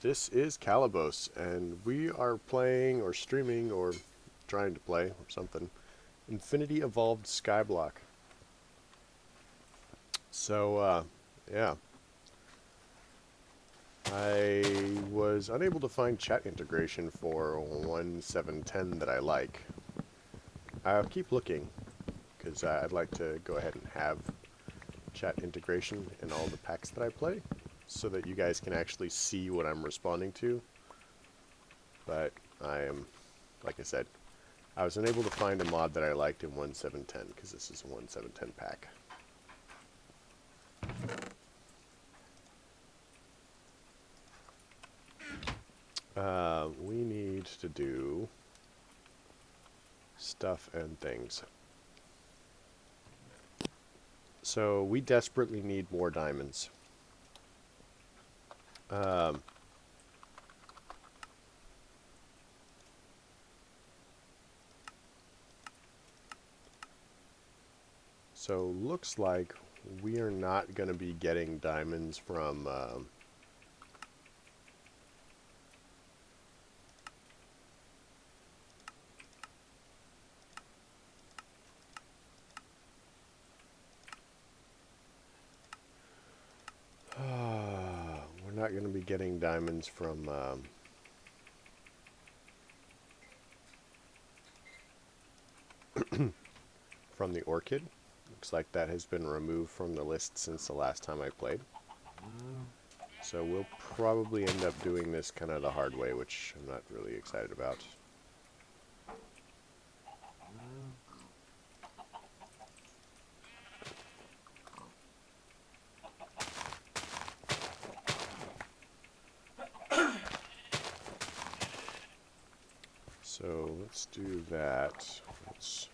This is Calibos, and we are playing, or streaming, or trying to play, or something, Infinity Evolved Skyblock. So, yeah. I was unable to find chat integration for 1.7.10 that I like. I'll keep looking, because I'd like to go ahead and have chat integration in all the packs that I play, so that you guys can actually see what I'm responding to. But I am, like I said, I was unable to find a mod that I liked in 1.7.10 because this is a 1.7.10 pack. We need to do stuff and things. So we desperately need more diamonds. So looks like we are not going to be getting diamonds from we're not going to be getting diamonds from the orchid. Looks like that has been removed from the list since the last time I played. So we'll probably end up doing this kind of the hard way, which I'm not really excited about. So let's do that. Let's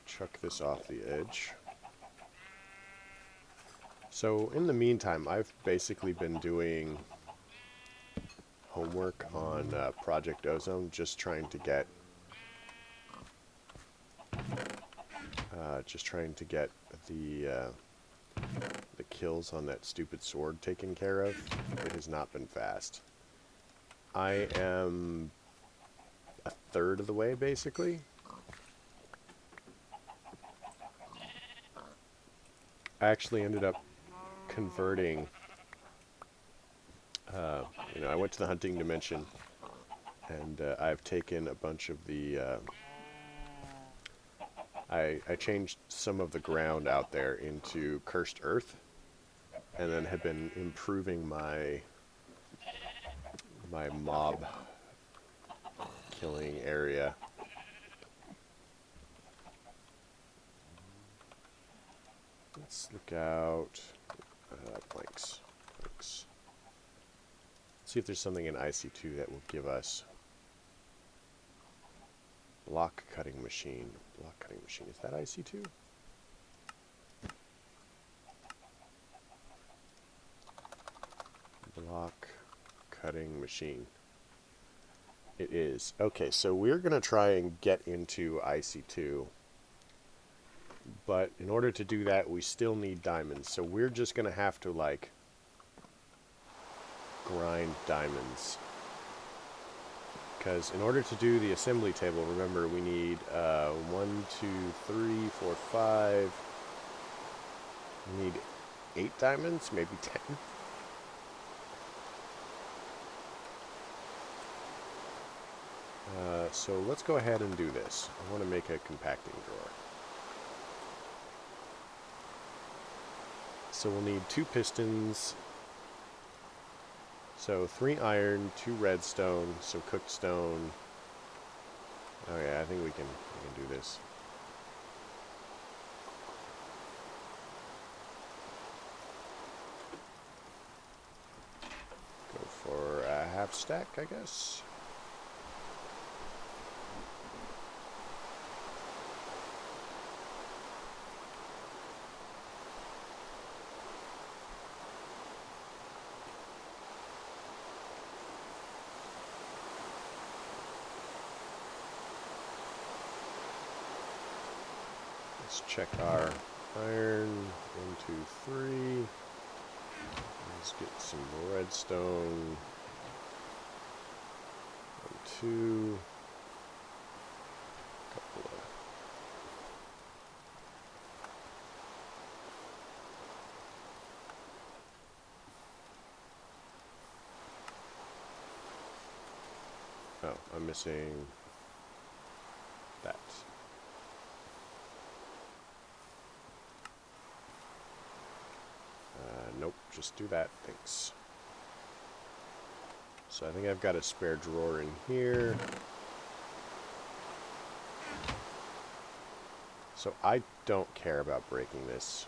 chuck this off the edge. So in the meantime, I've basically been doing homework on Project Ozone, just trying to get the kills on that stupid sword taken care of. It has not been fast. I am a third of the way, basically. I actually ended up converting, I went to the hunting dimension, and I've taken a bunch of the, I changed some of the ground out there into cursed earth, and then have been improving my mob killing area. Let's look out. Planks. Let's see if there's something in IC2 that will give us block cutting machine. Block cutting machine. Is that IC2? Block cutting machine. It is. Okay, so we're going to try and get into IC2. But in order to do that, we still need diamonds. So we're just going to have to, like, grind diamonds. Because in order to do the assembly table, remember, we need 1, 2, 3, 4, 5. We need 8 diamonds, maybe 10. So let's go ahead and do this. I want to make a compacting drawer. So we'll need 2 pistons. So 3 iron, 2 redstone, so cooked stone. Oh yeah, I think we can do this. Go for a half stack, I guess. Let's check our iron. 1, 2, 3. Let's get some redstone. two. Couple of. Oh, I'm missing that. Nope, just do that. Thanks. So I think I've got a spare drawer in here. So I don't care about breaking this.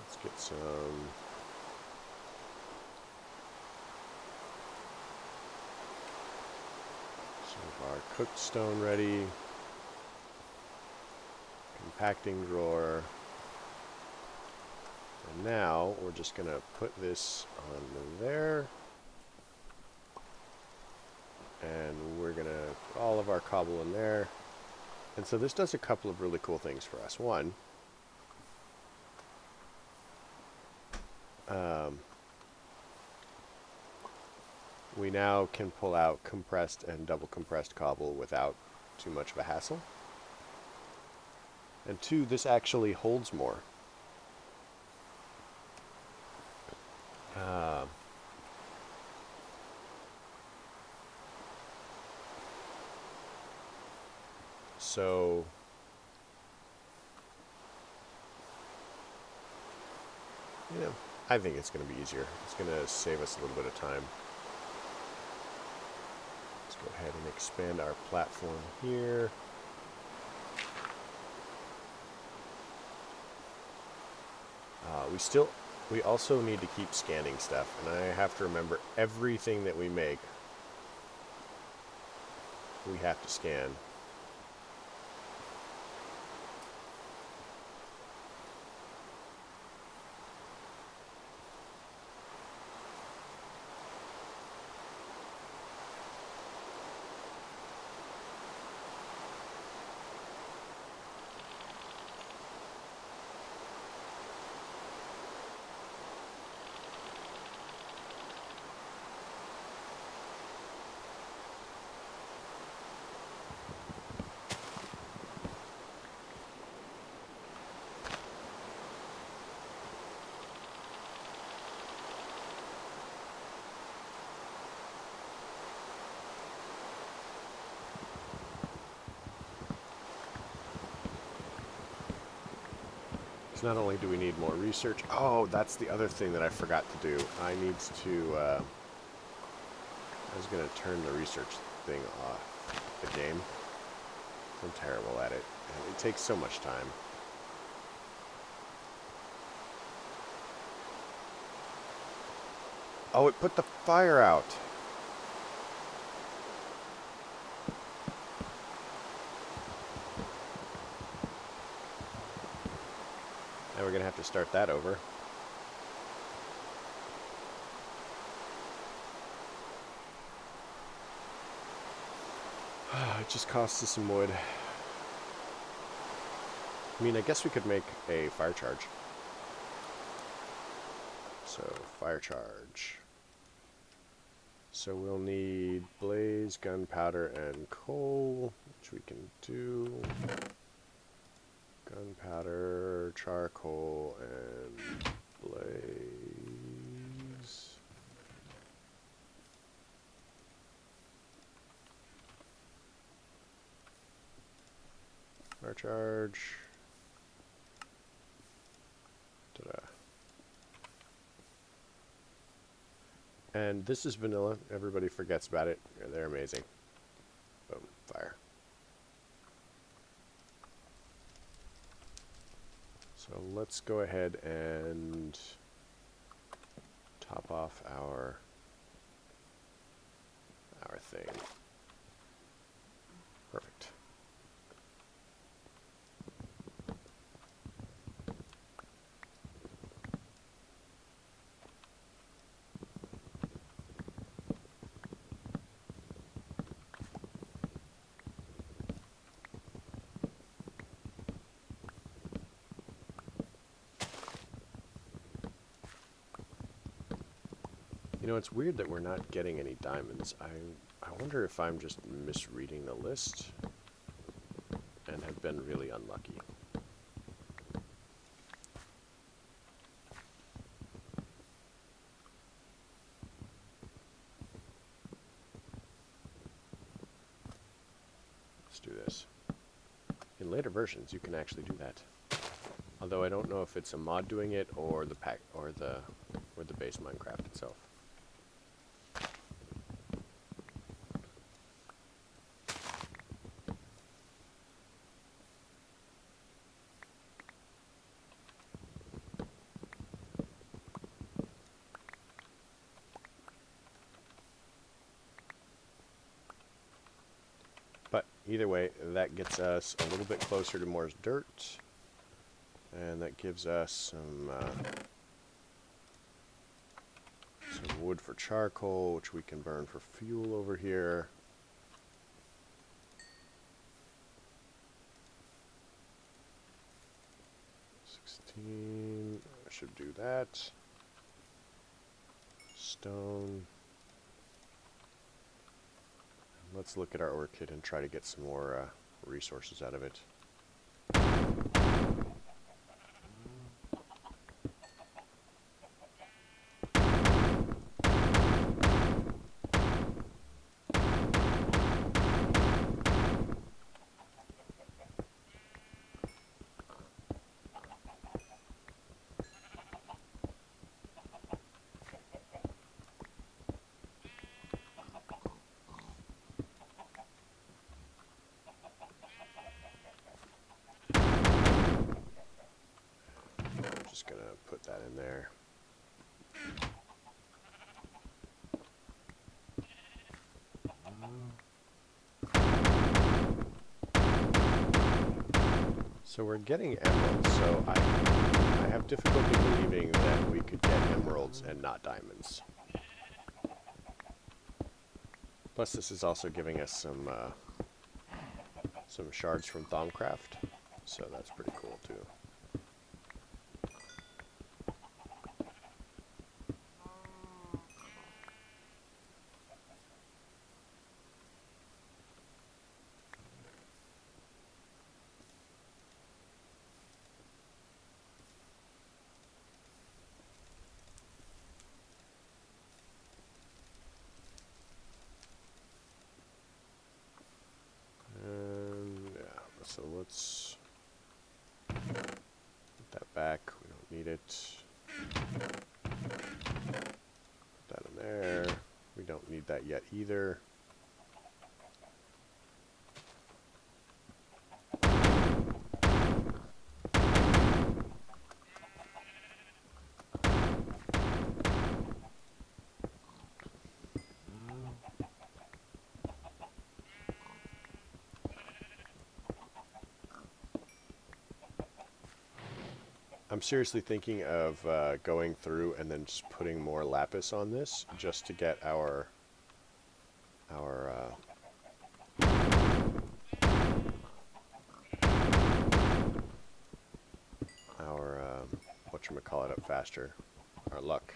Let's get some of our cooked stone ready. Compacting drawer. And now we're just going to put this on there. And we're going to put all of our cobble in there. And so this does a couple of really cool things for us. One, we now can pull out compressed and double compressed cobble without too much of a hassle. And two, this actually holds more. So you know, I think it's going to be easier. It's going to save us a little bit of time. Let's go ahead and expand our platform here. We also need to keep scanning stuff, and I have to remember everything that we make, we have to scan. Not only do we need more research, oh, that's the other thing that I forgot to do. I need to, I was going to turn the research thing off the game. I'm terrible at it. It takes so much time. Oh, it put the fire out. We're going to have to start that over. It just costs us some wood. I mean, I guess we could make a fire charge. So, fire charge. So we'll need blaze, gunpowder, and coal, which we can do. Gunpowder, charcoal, and blaze. Fire charge. Ta-da. And this is vanilla. Everybody forgets about it. They're amazing. Boom. Fire. So let's go ahead and top off our thing. Perfect. You know, it's weird that we're not getting any diamonds. I wonder if I'm just misreading the list and have been really unlucky. Let's do this. In later versions, you can actually do that. Although I don't know if it's a mod doing it or the pack or the base Minecraft itself. But either way, that gets us a little bit closer to more dirt, and that gives us some wood for charcoal, which we can burn for fuel over here. I should do that. Stone. Let's look at our orchid and try to get some more resources out of it. Just gonna put that in there. So we're getting emeralds, so I have difficulty believing that we could get emeralds and not diamonds. Plus this is also giving us some shards from Thaumcraft, so that's pretty cool too. So let's put that back. We don't need it. Put that in there. We don't need that yet either. I'm seriously thinking of going through and then just putting more lapis on this, just to get our whatchamacallit up faster, our luck.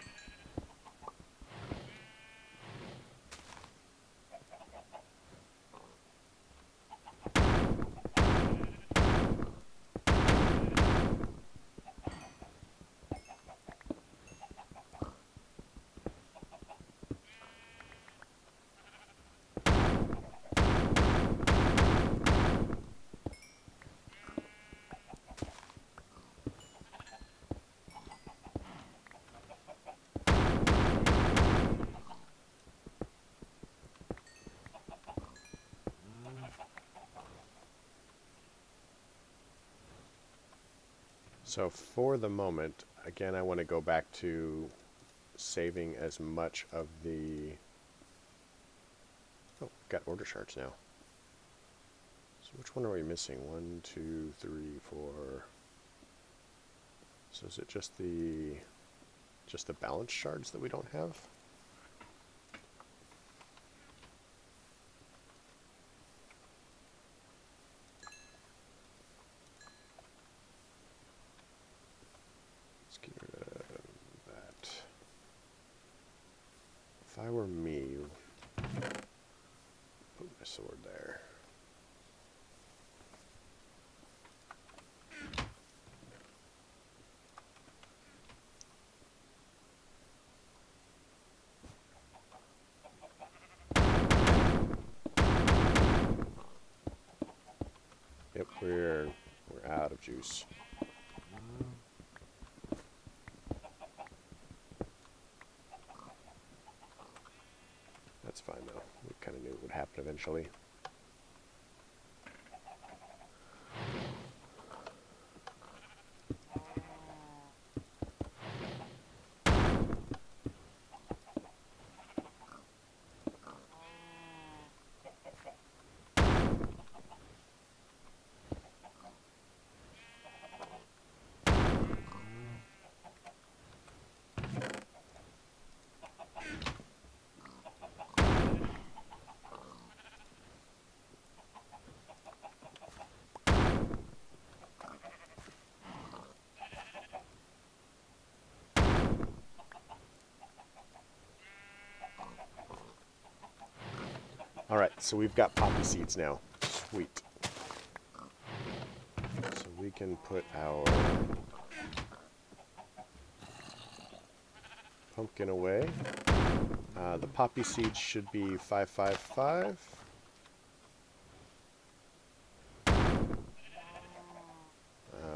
So for the moment, again, I want to go back to saving as much of the... Oh, got order shards now. So which one are we missing? 1, 2, 3, 4... So is it just the balance shards that we don't have? Let's get rid of that. If I were me, put my sword there. Yep, we're out of juice. That's fine though. We kind of knew it would happen eventually. Alright, so we've got poppy seeds now. Sweet. So we can put our pumpkin away. The poppy seeds should be 555.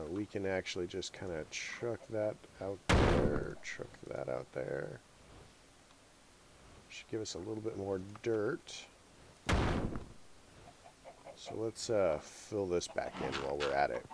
We can actually just kind of chuck that out there, chuck that out there. Should give us a little bit more dirt. So let's fill this back in while we're at it.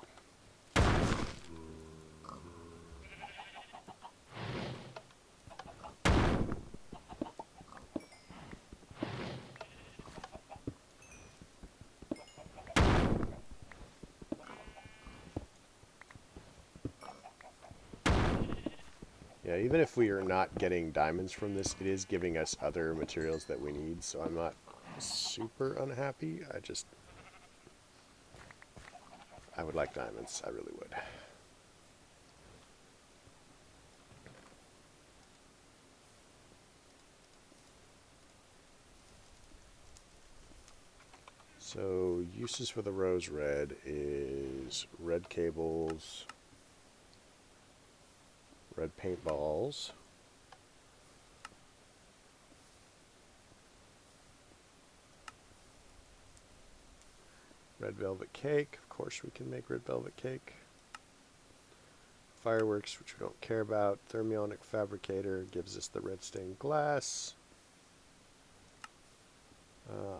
Yeah, even if we are not getting diamonds from this, it is giving us other materials that we need, so I'm not super unhappy. I would like diamonds. I really would. So, uses for the rose red is red cables, red paintballs, red velvet cake. Of course we can make red velvet cake. Fireworks, which we don't care about. Thermionic fabricator gives us the red stained glass.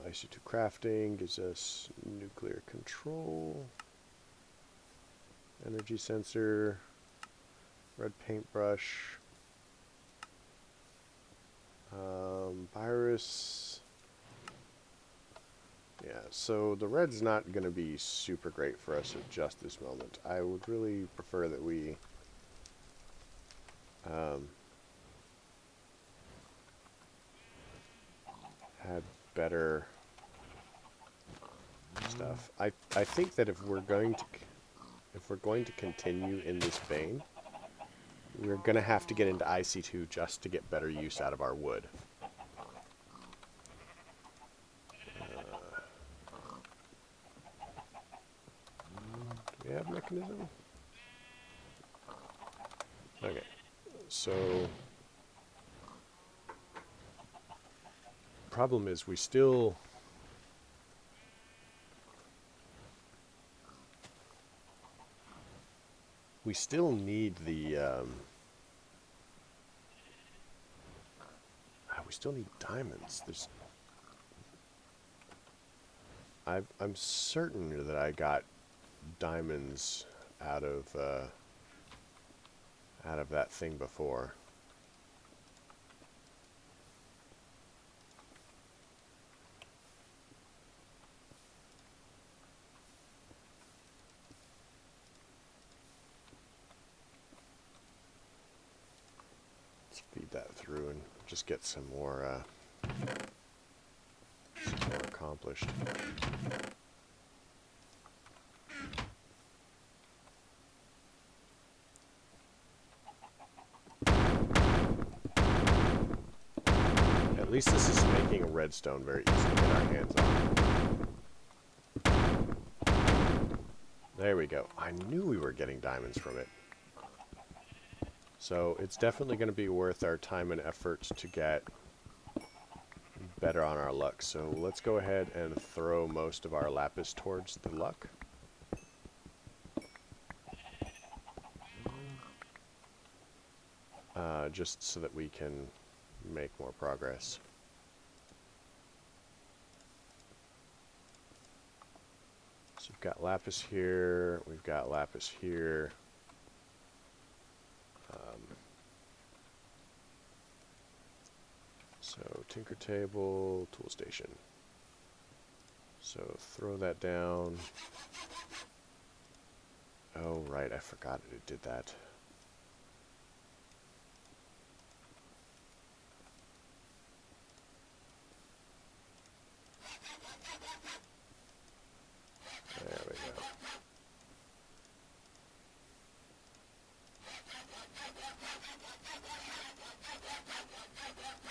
IC2 crafting gives us nuclear control. Energy sensor. Red paintbrush. Virus. Yeah, so the red's not going to be super great for us at just this moment. I would really prefer that we had better stuff. I think that if we're going to continue in this vein, we're going to have to get into IC2 just to get better use out of our wood. Do we have mechanism? Okay, so problem is we still need the we still need diamonds. I'm certain that I got diamonds out of that thing before. Let's feed that through and just get some more accomplished. at least this is making redstone very easy to get our hands on. There we go. I knew we were getting diamonds from it. So it's definitely going to be worth our time and effort to get better on our luck. So let's go ahead and throw most of our lapis towards the luck. Just so that we can make more progress. So we've got lapis here, we've got lapis here. So tinker table, tool station. So throw that down. Oh right, I forgot it did that. There we go.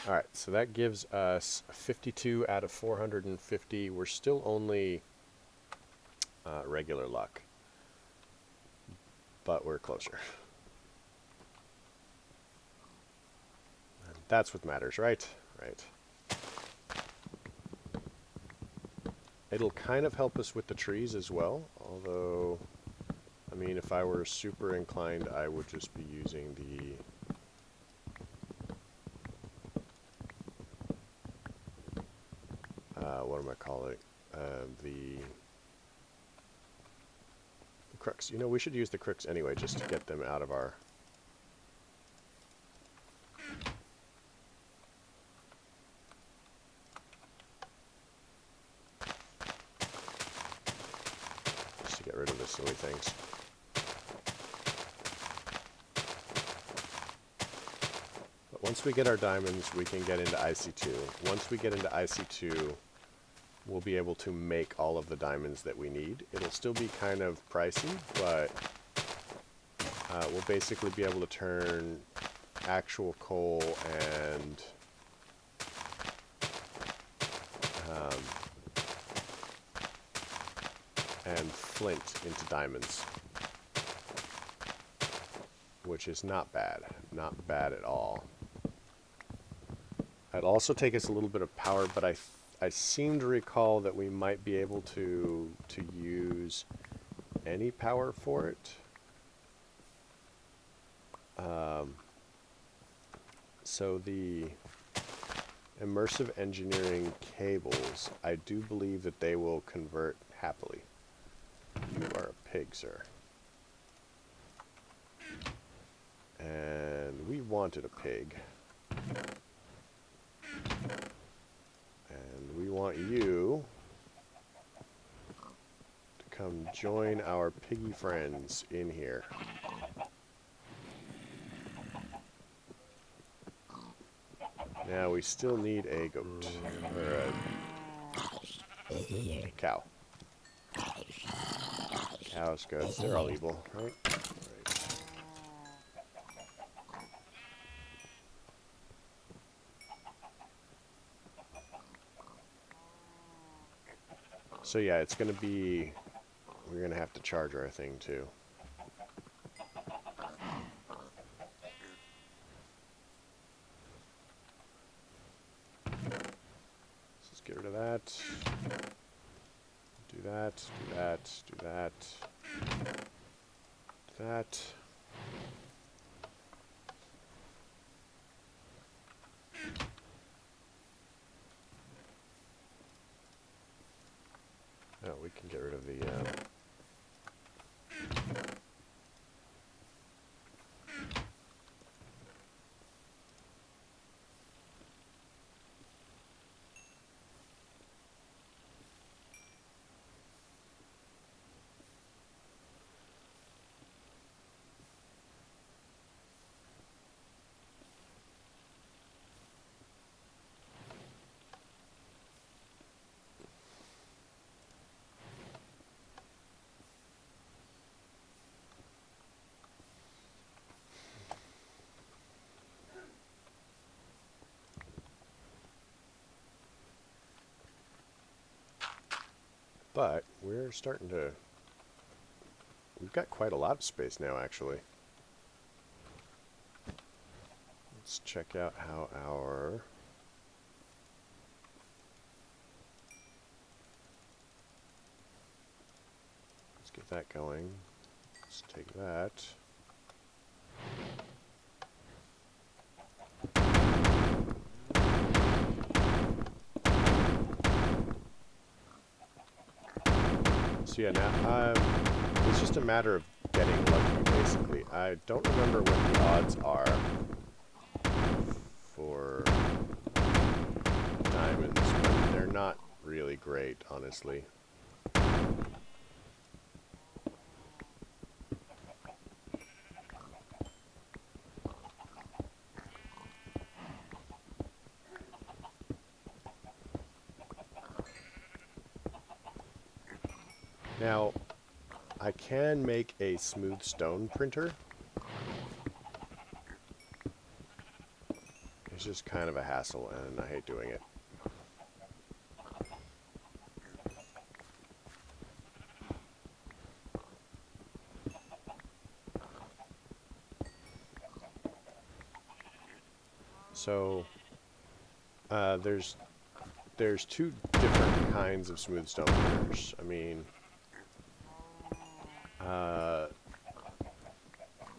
Alright, so that gives us 52 out of 450. We're still only regular luck, but we're closer. And that's what matters, right? Right. It'll kind of help us with the trees as well, although, I mean, if I were super inclined, I would just be using the what am I calling the crooks. You know, we should use the crooks anyway, just to get them out of our... just to get rid of the silly things. But once we get our diamonds, we can get into IC2. Once we get into IC2, we'll be able to make all of the diamonds that we need. It'll still be kind of pricey, but we'll basically be able to turn actual coal and flint into diamonds, which is not bad. Not bad at all. It'll also take us a little bit of power, but I seem to recall that we might be able to use any power for it. So the immersive engineering cables, I do believe that they will convert happily. You are a pig, sir. And we wanted a pig. And we want you to come join our piggy friends in here. Now we still need a goat, or a cow. Cows, goats, they're all evil, right? Right. So yeah, it's going to be, we're going to have to charge our thing too. Let's get rid of that. Do that, do that, do that, do that. Oh, we can get rid of the... But we're starting to... We've got quite a lot of space now, actually. Let's check out how our... Let's get that going. Let's take that. So yeah, now it's just a matter of getting lucky, basically. I don't remember what the odds are for diamonds, but they're not really great, honestly. Now, I can make a smooth stone printer. It's just kind of a hassle, and I hate doing it. So, there's two different kinds of smooth stone printers. I mean,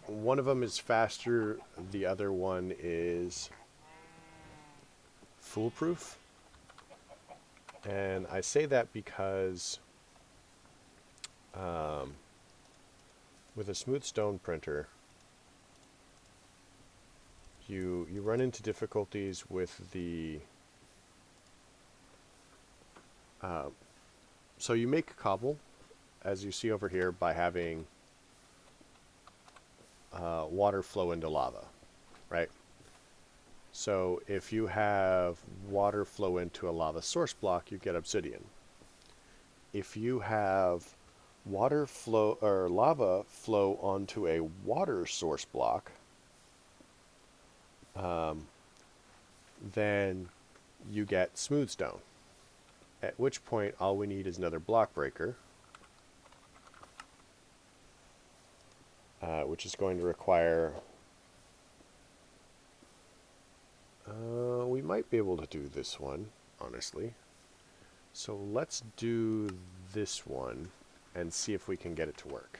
one of them is faster, the other one is foolproof. And I say that because with a smooth stone printer, you run into difficulties with the so you make cobble, as you see over here, by having water flow into lava, right? So if you have water flow into a lava source block, you get obsidian. If you have water flow or lava flow onto a water source block, then you get smooth stone. At which point all we need is another block breaker, which is going to require... we might be able to do this one, honestly. So let's do this one and see if we can get it to work.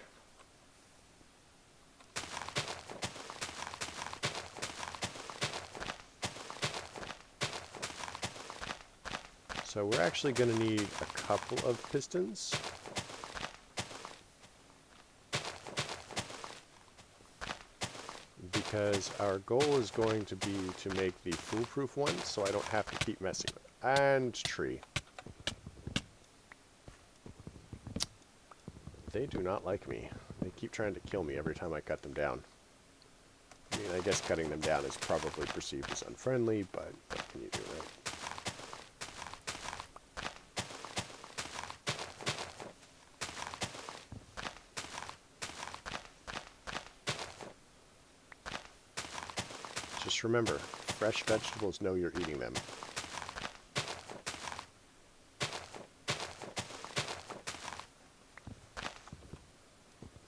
So we're actually going to need a couple of pistons. Because our goal is going to be to make the foolproof one, so I don't have to keep messing with it. And tree. They do not like me. They keep trying to kill me every time I cut them down. I mean, I guess cutting them down is probably perceived as unfriendly, but what can you do, right? Just remember, fresh vegetables know you're eating them.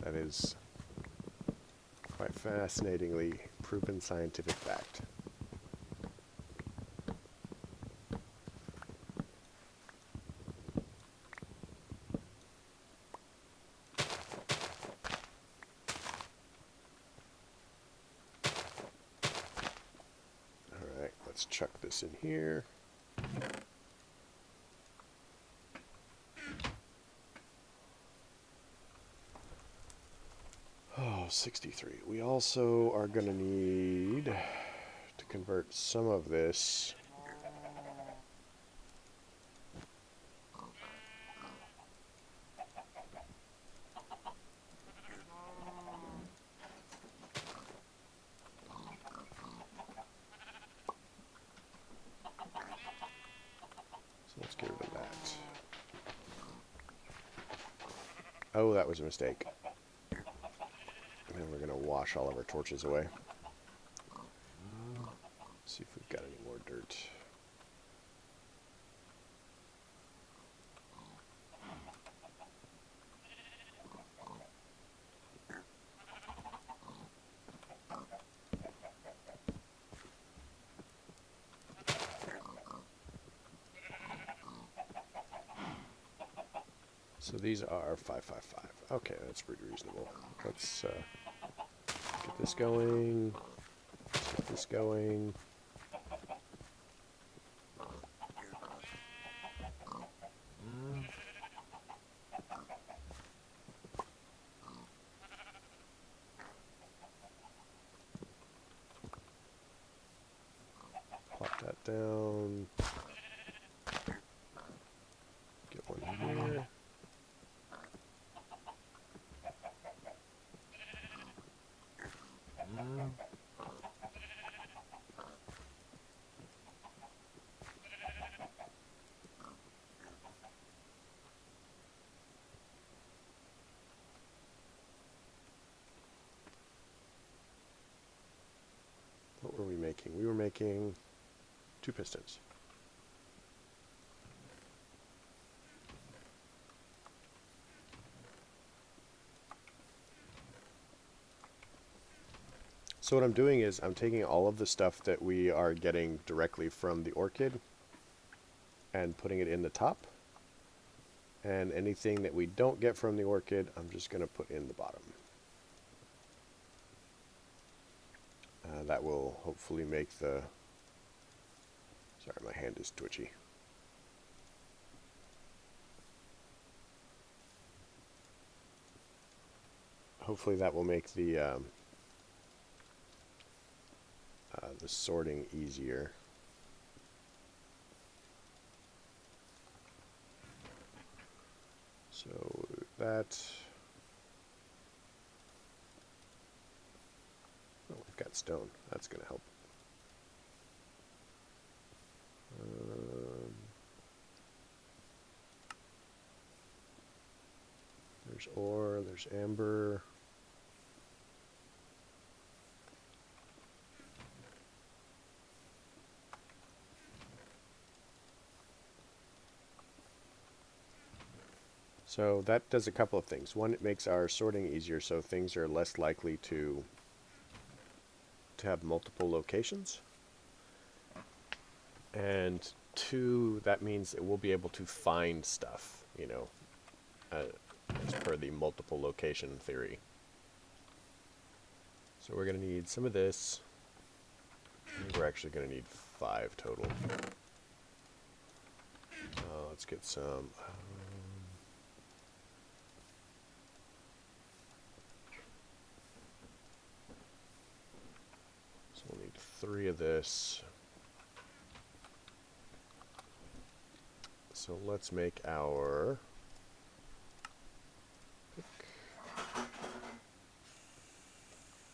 That is quite fascinatingly proven scientific fact. Alright, let's chuck this in here. Oh, 63. We also are going to need to convert some of this let's get rid of that. Oh, that was a mistake. And we're going to wash all of our torches away. See if we've got any more dirt. So these are 555. Okay, that's pretty reasonable. Let's get this going. Get this going. Plop that down. Get one here. What were we making? We were making 2 pistons. So what I'm doing is I'm taking all of the stuff that we are getting directly from the orchid and putting it in the top. And anything that we don't get from the orchid, I'm just going to put in the bottom. That will hopefully make the... Sorry, my hand is twitchy. Hopefully that will make the sorting easier. So that... Oh, we've got stone. That's going to help. There's ore, there's amber. So that does a couple of things. One, it makes our sorting easier, so things are less likely to have multiple locations. And 2, that means that we'll be able to find stuff, you know, as per the multiple location theory. So we're going to need some of this. I think we're actually going to need 5 total. Let's get some... so we'll need 3 of this. So let's make our...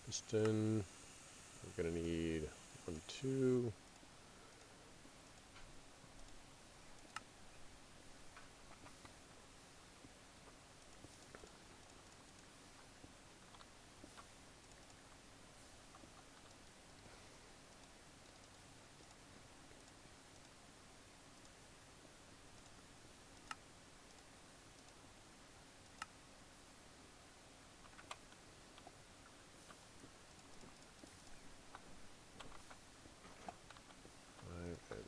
piston. We're going to need 1, 2.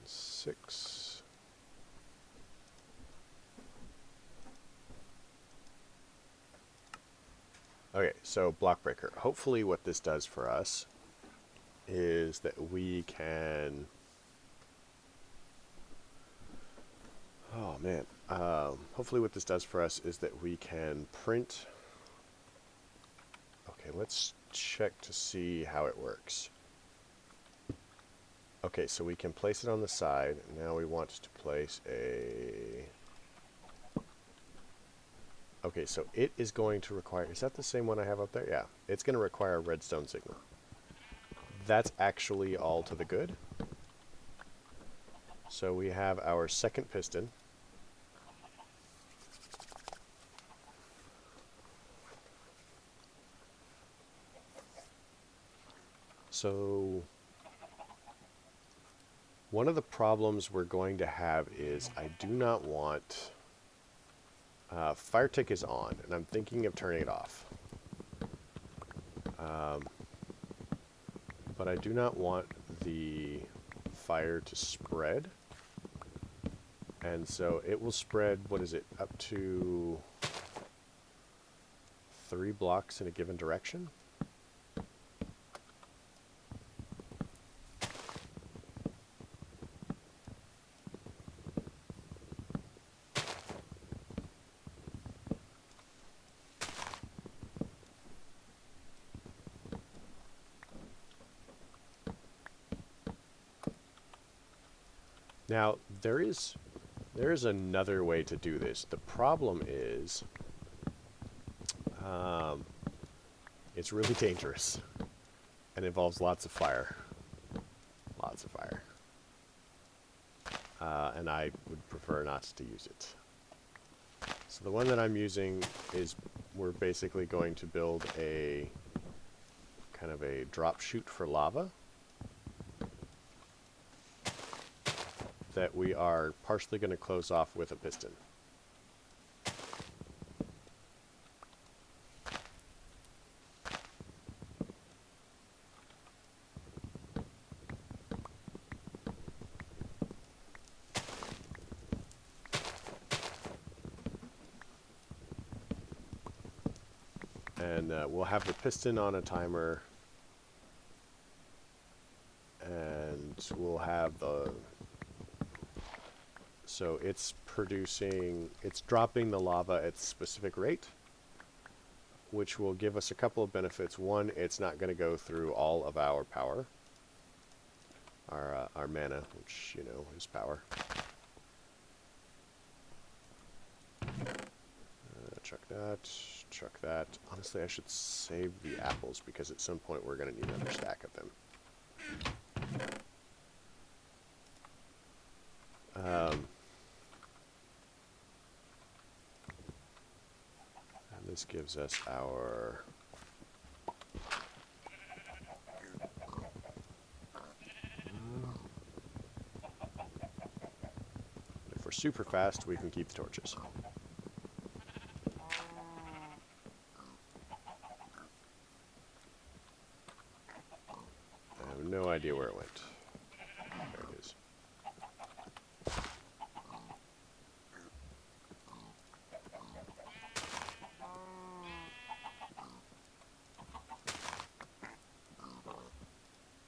Six. Okay, so block breaker. Hopefully what this does for us is that we can... Oh man. Hopefully what this does for us is that we can print... Okay, let's check to see how it works. Okay, so we can place it on the side. Now we want to place a... Okay, so it is going to require... Is that the same one I have up there? Yeah. It's going to require a redstone signal. That's actually all to the good. So we have our second piston. So... one of the problems we're going to have is I do not want... fire tick is on, and I'm thinking of turning it off. But I do not want the fire to spread. And so it will spread, what is it, up to... 3 blocks in a given direction. Now, there is another way to do this. The problem is, it's really dangerous and involves lots of fire. Lots of fire. And I would prefer not to use it. So the one that I'm using is, we're basically going to build a kind of a drop chute for lava that we are partially going to close off with a piston. And we'll have the piston on a timer, and we'll have the, so it's dropping the lava at a specific rate, which will give us a couple of benefits. One, it's not going to go through all of our power, our mana, which, you know, is power. Chuck that, chuck that. Honestly, I should save the apples because at some point we're going to need another stack of them. And this gives us our... If we're super fast, we can keep the torches. No idea where it went. There it is.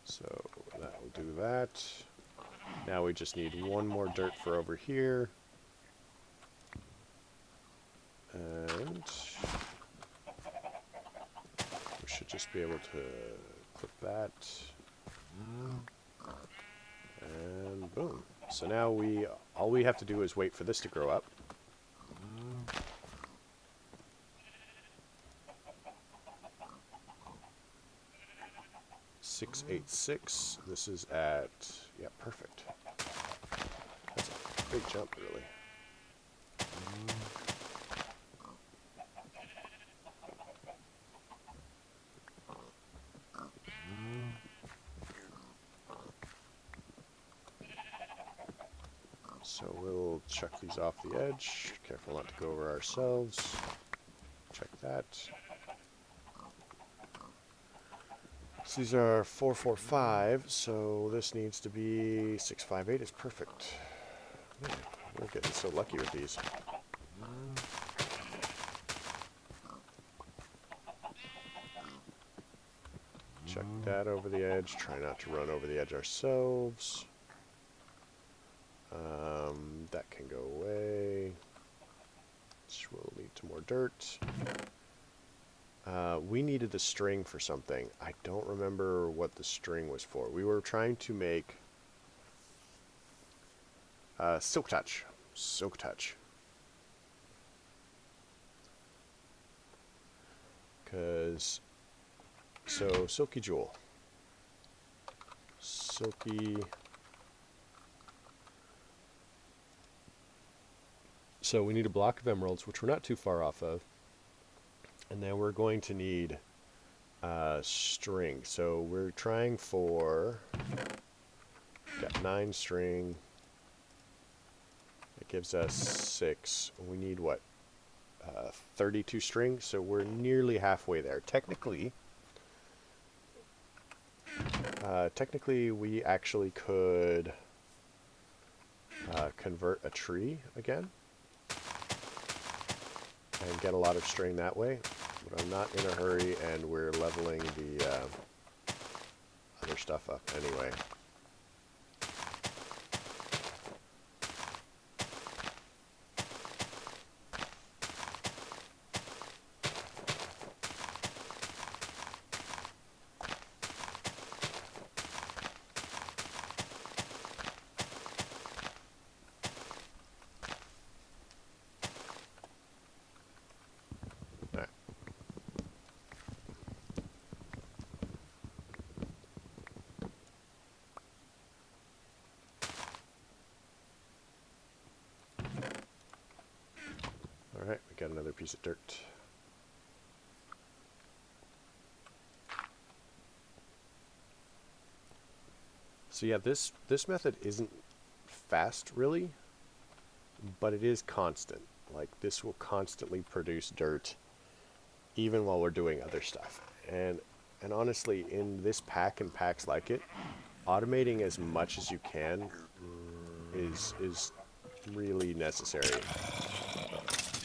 So that will do that. Now we just need one more dirt for over here. And we should just be able to click that. And boom. So now all we have to do is wait for this to grow up. .686. This is at, yeah, perfect. That's a big jump, really. So we'll chuck these off the edge. Careful not to go over ourselves. Check that. So these are 445, so this needs to be 658 is perfect. Man, we're getting so lucky with these. Chuck that over the edge. Try not to run over the edge ourselves. That can go away, which will lead to more dirt. We needed a string for something. I don't remember what the string was for. We were trying to make silk touch. Silk touch. Because, so silky jewel. Silky. So we need a block of emeralds, which we're not too far off of. And then we're going to need string. So we're trying for, got 9 string. It gives us 6. We need what? 32 string. So we're nearly halfway there. Technically, we actually could convert a tree again and get a lot of string that way, But I'm not in a hurry, and we're leveling the other stuff up anyway. Alright, we got another piece of dirt. So yeah, this method isn't fast really, but it is constant. Like, this will constantly produce dirt even while we're doing other stuff. And honestly, in this pack and packs like it, automating as much as you can is really necessary,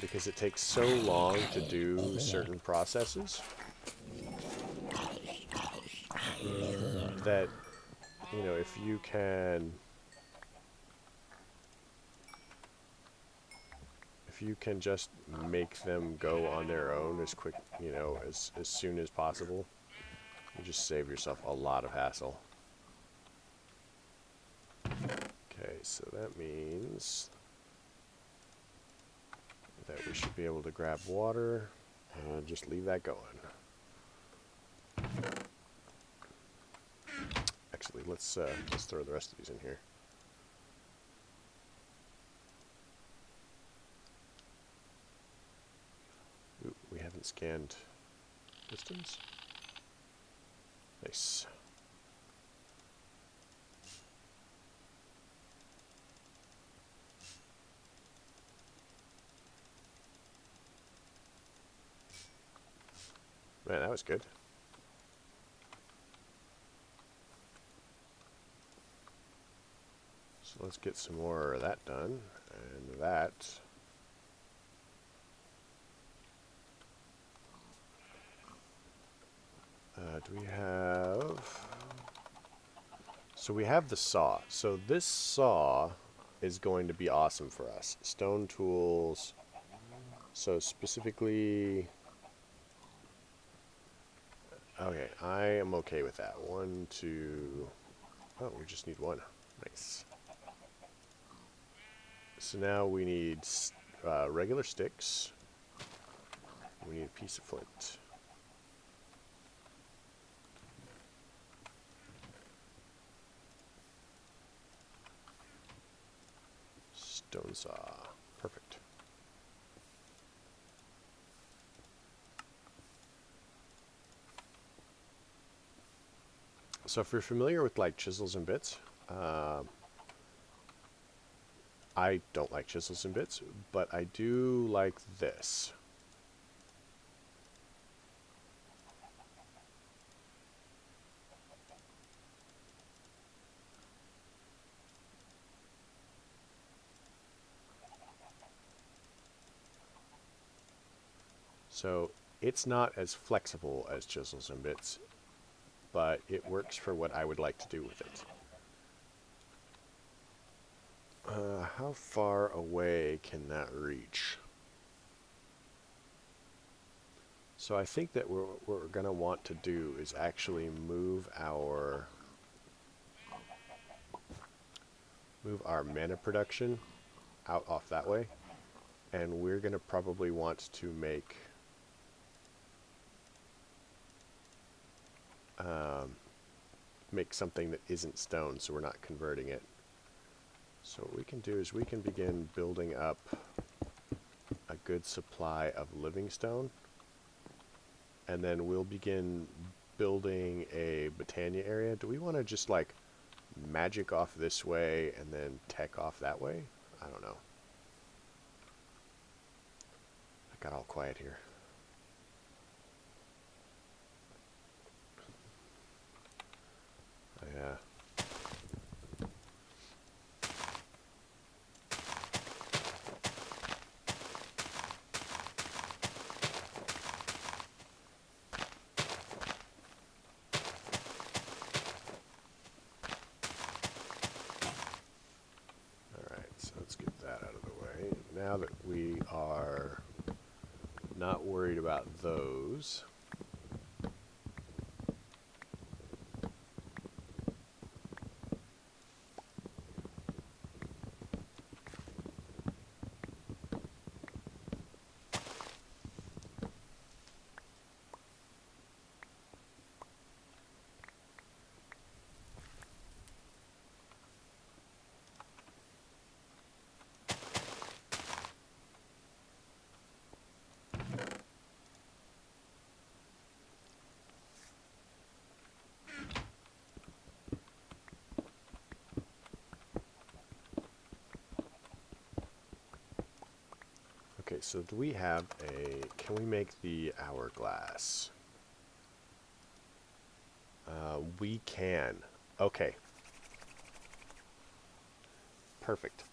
because it takes so long to do certain processes that, you know, if you can just make them go on their own as quick, you know, as soon as possible, you just save yourself a lot of hassle. Okay, so that means that we should be able to grab water and just leave that going. Actually, let's throw the rest of these in here. Ooh, we haven't scanned distance. Nice. Man, that was good. So let's get some more of that done, and that. Do we have... So we have the saw. So this saw is going to be awesome for us. Stone tools. So specifically... Okay, I am okay with that. 1, 2... Oh, we just need 1. Nice. So now we need regular sticks. We need a piece of flint. Stone saw. Perfect. So if you're familiar with like chisels and bits, I don't like chisels and bits, but I do like this. So it's not as flexible as chisels and bits, but it works for what I would like to do with it. How far away can that reach? So I think that what we're going to want to do is actually move our mana production out off that way, and we're going to probably want to make something that isn't stone, so we're not converting it. So what we can do is we can begin building up a good supply of living stone, and then we'll begin building a Botania area. Do we want to just like magic off this way and then tech off that way? I don't know. I got all quiet here. Yeah. now that we are not worried about those, okay, so do we have can we make the hourglass? We can. Okay. Perfect.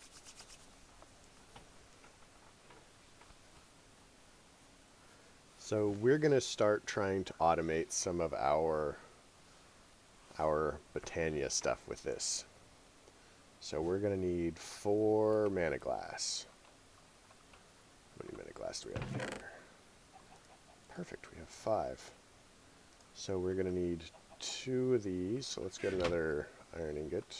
So we're going to start trying to automate some of our Botania stuff with this. So we're going to need 4 mana glass. How many mana glass do we have here? Perfect, we have 5. So we're going to need 2 of these. So let's get another iron ingot.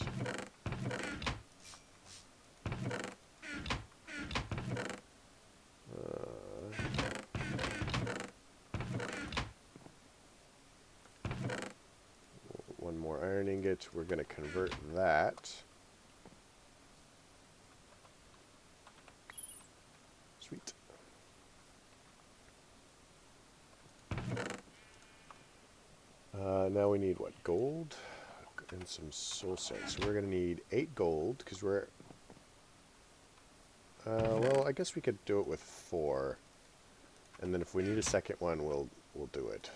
One more iron ingot. We're going to convert that. Sweet. Now we need what? Gold and some soul sand. So we're going to need 8 gold because we're... well, I guess we could do it with 4. And then if we need a second one, we'll do it.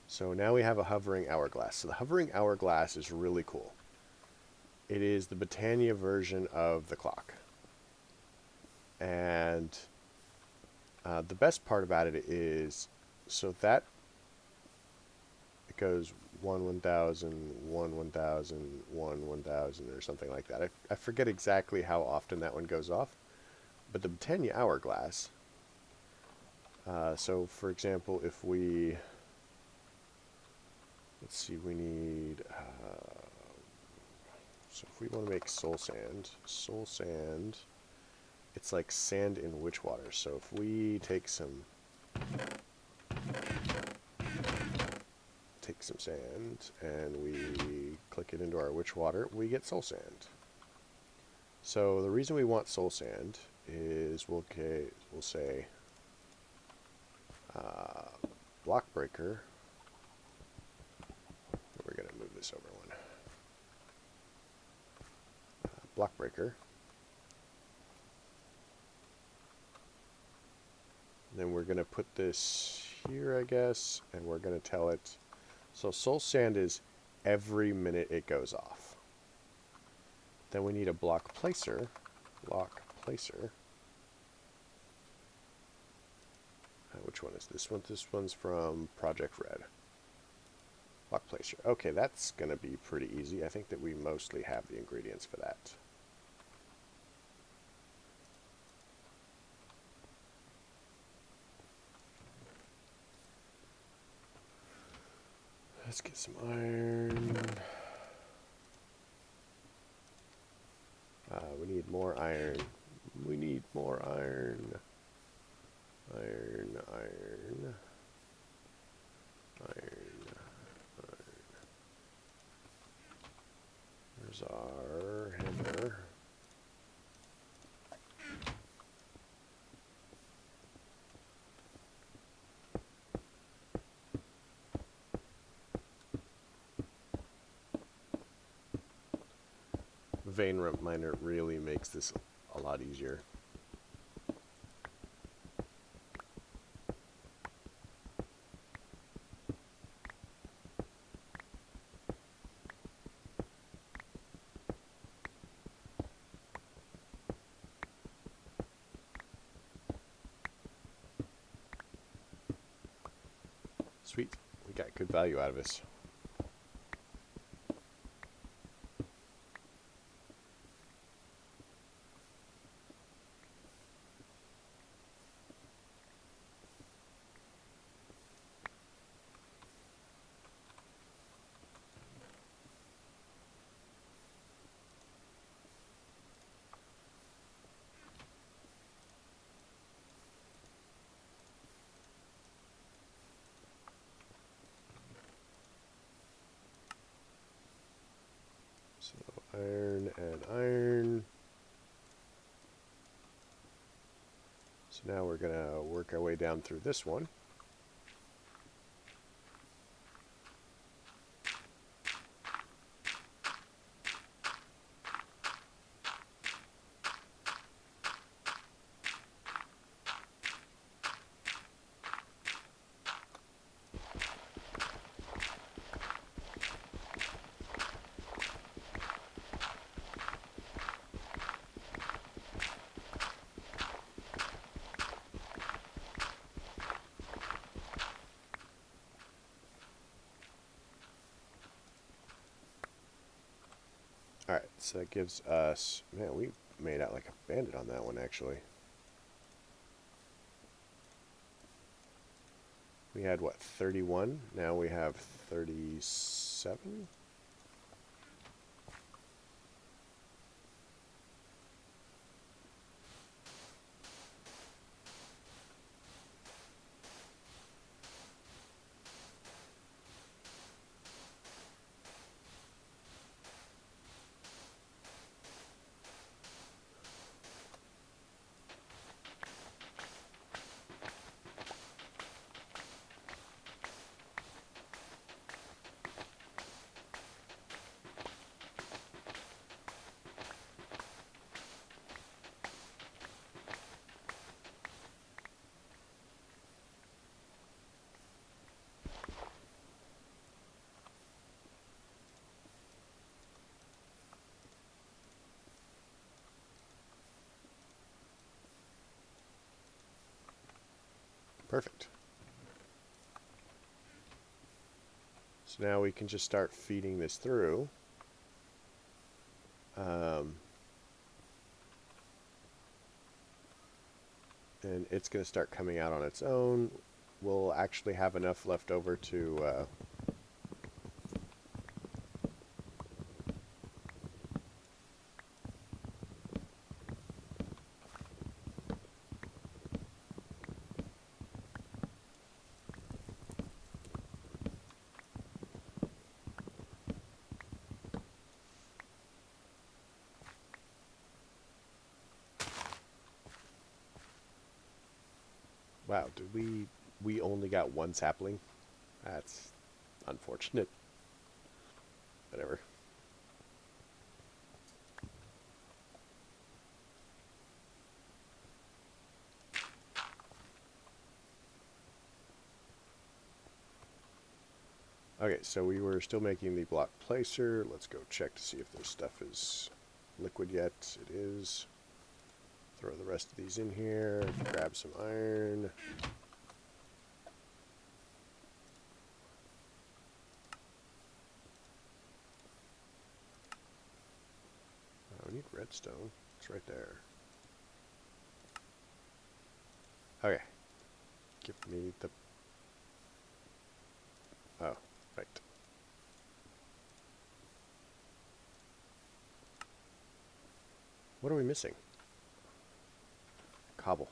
So now we have a hovering hourglass. So the hovering hourglass is really cool. It is the Botania version of the clock. And the best part about it is, so that it goes 1 1000, 1 1000, 1 1000 or something like that. I forget exactly how often that one goes off. But the Botania hourglass, so for example, if we, let's see, we need, so if we want to make soul sand, it's like sand in witch water. So if we take some sand and we click it into our witch water, we get soul sand. So the reason we want soul sand is we'll say block breaker. We're going to move this over one. Block breaker. Then we're going to put this here, I guess, and we're going to tell it. So soul sand is every minute it goes off. Then we need a block placer. Which one is this one? This one's from Project Red. Block placer. Okay, that's going to be pretty easy. I think that we mostly have the ingredients for that. Let's get some iron. We need more iron. We need more iron. Iron. There's our hammer. Vein miner really makes this a lot easier. Sweet, we got good value out of this. So iron and iron. So now we're going to work our way down through this one. Alright, so that gives us... Man, we made out like a bandit on that one, actually. We had, what, 31? Now we have 37? Perfect. So now we can just start feeding this through. And it's going to start coming out on its own. We'll actually have enough left over to... Wow, did we only got one sapling? That's unfortunate. Whatever. Okay, so we were still making the block placer. Let's go check to see if this stuff is liquid yet. It is. Throw the rest of these in here. Grab some iron. Oh, we need redstone. It's right there. Okay. Give me the... Oh, right. What are we missing? Cobble.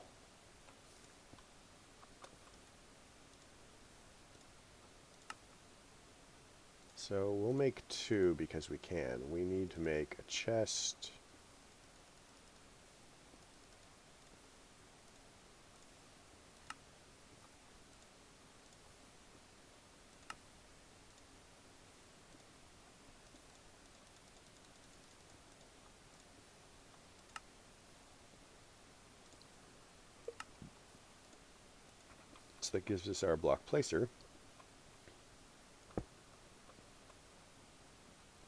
So we'll make 2 because we can. We need to make a chest. So that gives us our block placer.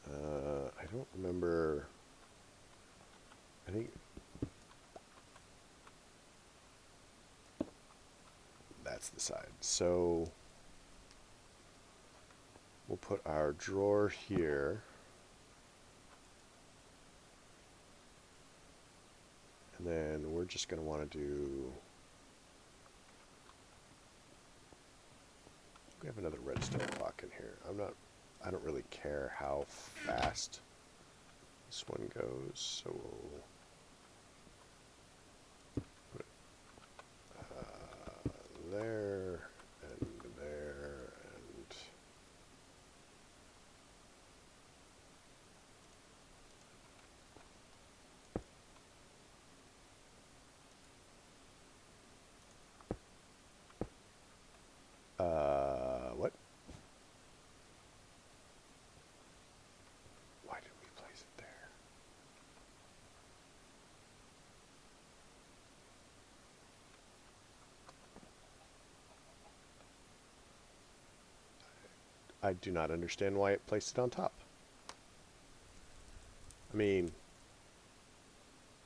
I don't remember. I think that's the side. So we'll put our drawer here. And then we're just going to want to do... We have another redstone block in here. I don't really care how fast this one goes, so we'll put it there and there and I do not understand why it placed it on top. I mean,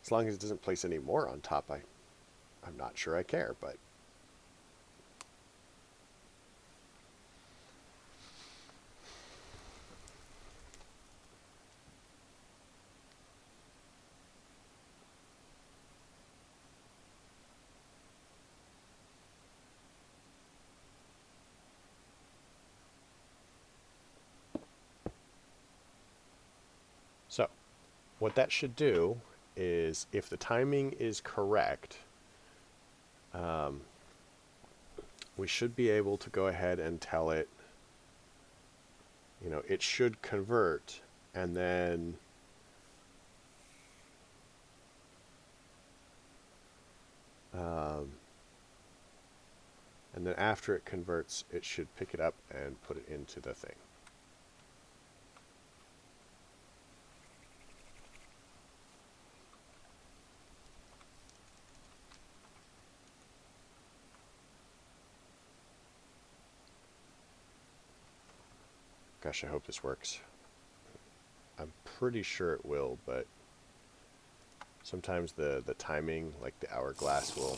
as long as it doesn't place any more on top, I'm not sure I care, but... So, what that should do is, if the timing is correct, we should be able to go ahead and tell it, you know, it should convert, and then after it converts, it should pick it up and put it into the thing. Gosh, I hope this works. I'm pretty sure it will, but sometimes the timing, like the hourglass, will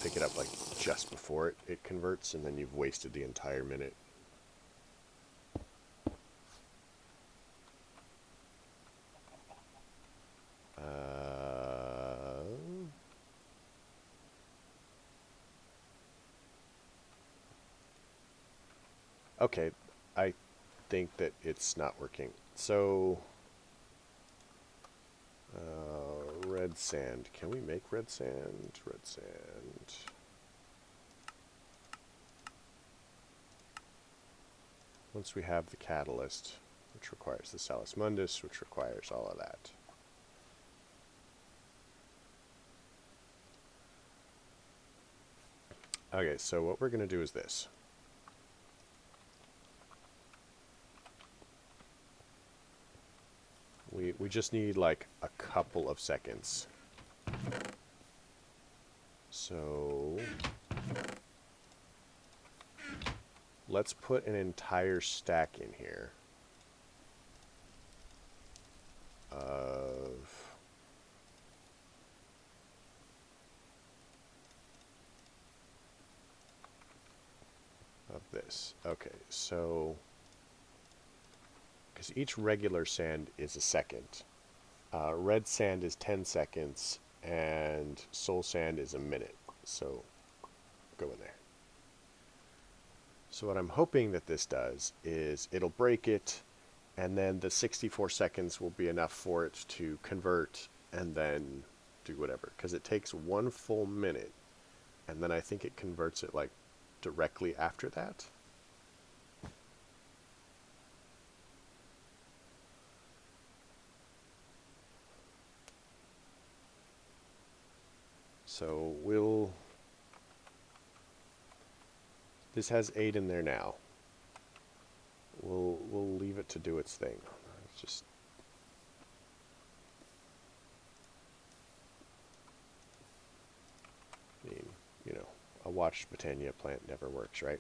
pick it up like just before it converts, and then you've wasted the entire minute. Okay, I think that it's not working. So, red sand. Can we make red sand? Red sand. Once we have the catalyst, which requires the Salus Mundus, which requires all of that. Okay, so what we're going to do is this. We just need like a couple of seconds. So let's put an entire stack in here of this. Okay, so because each regular sand is a second. Red sand is 10 seconds, and soul sand is a minute. So go in there. So what I'm hoping that this does is it'll break it, and then the 64 seconds will be enough for it to convert and then do whatever. Because it takes 1 full minute, and then I think it converts it like directly after that. So this has 8 in there now. We'll leave it to do its thing. It's just, I mean, you know, a watched Botania plant never works, right?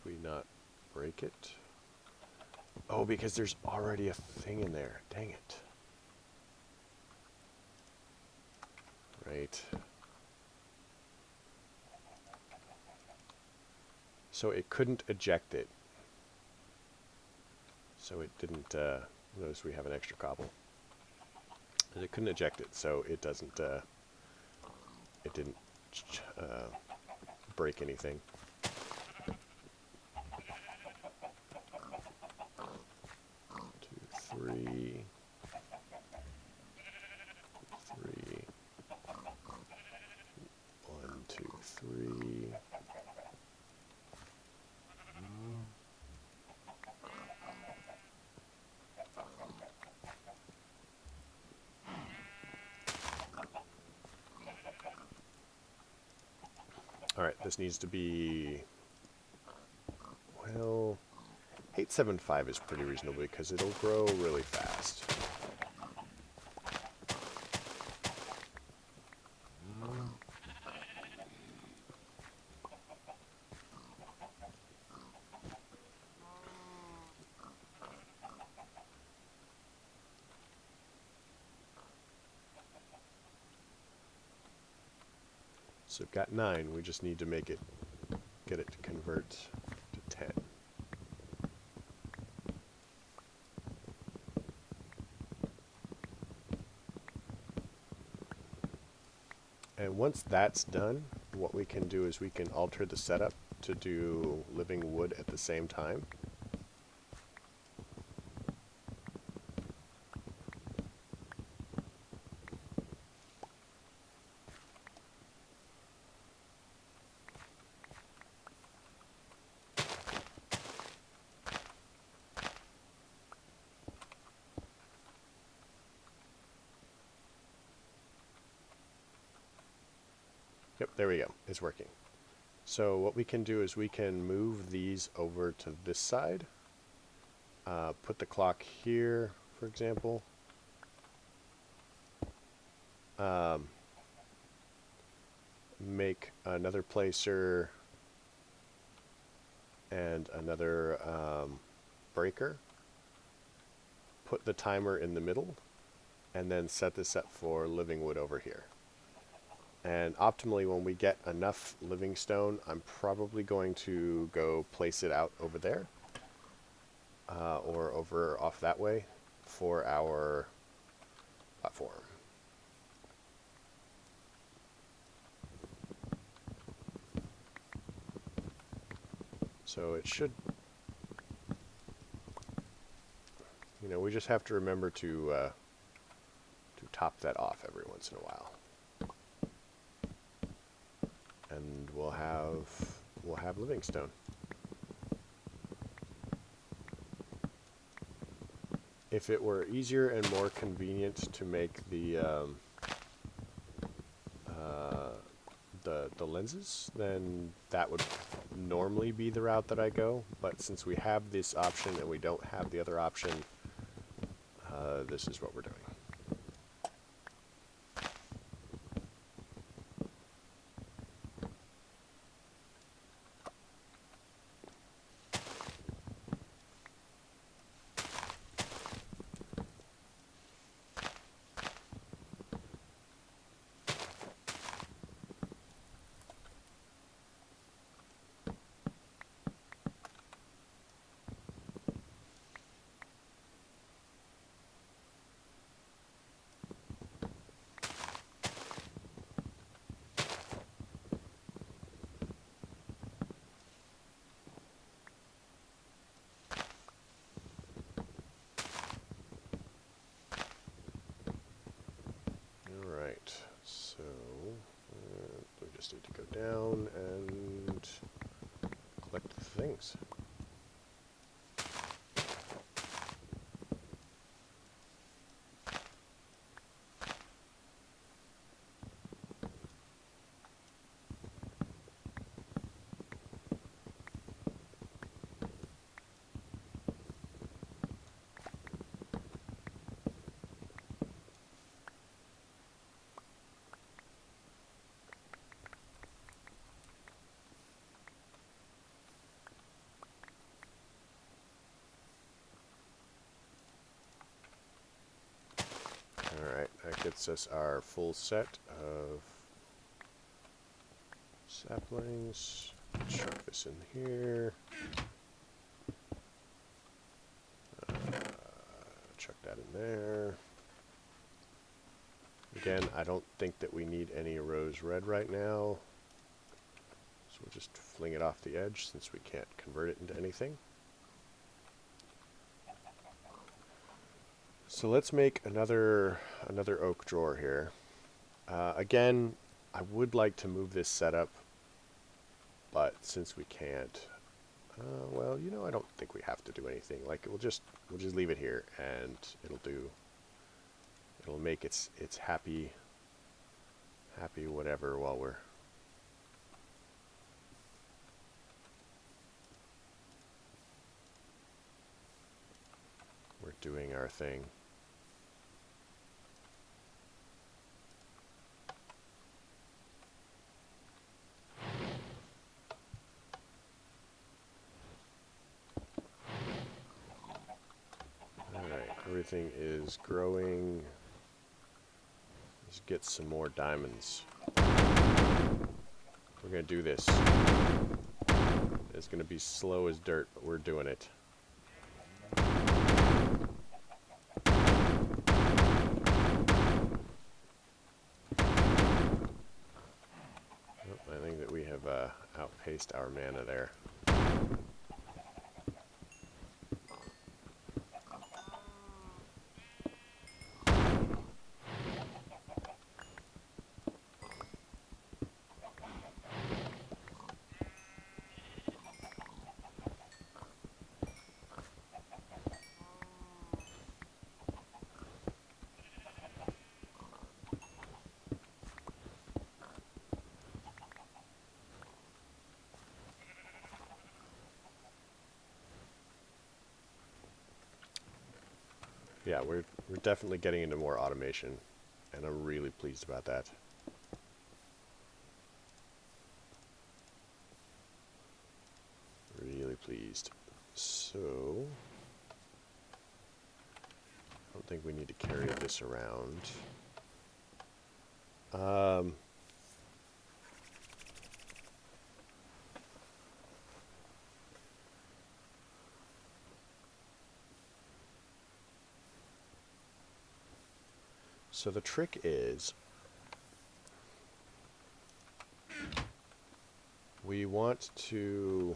We not break it? Oh, because there's already a thing in there. Dang it. Right. So it couldn't eject it. So it didn't, notice we have an extra cobble. It couldn't eject it, so it doesn't, it didn't break anything. Three. One, two, three. Alright, this needs to be, well, 875 is pretty reasonable because it'll grow really fast. So we've got 9, we just need to make it, get it to convert to 10. And once that's done, what we can do is we can alter the setup to do living wood at the same time. Yep, there we go. It's working. So what we can do is we can move these over to this side. Put the clock here, for example. Make another placer and another breaker. Put the timer in the middle, and then set this up for living wood over here. And optimally, when we get enough living stone, I'm probably going to go place it out over there, or over off that way for our platform. So it should, you know, we just have to remember to top that off every once in a while. And we'll have living stone. If it were easier and more convenient to make the lenses, then that would normally be the route that I go. But since we have this option and we don't have the other option, this is what we're doing. So we just need to go down and collect the things. Alright, that gets us our full set of saplings. Chuck this in here. Chuck that in there. Again, I don't think that we need any rose red right now. So we'll just fling it off the edge since we can't convert it into anything. So let's make another oak drawer here. Again, I would like to move this setup, but since we can't, well, you know, I don't think we have to do anything. Like we'll just leave it here, and it'll make its happy whatever while we're start doing our thing. Alright, everything is growing. Let's get some more diamonds. We're gonna do this. It's gonna be slow as dirt, but we're doing it. I think that we have outpaced our mana there. Yeah, we're definitely getting into more automation, and I'm really pleased about that. Really pleased. So, I don't think we need to carry this around. So the trick is, we want to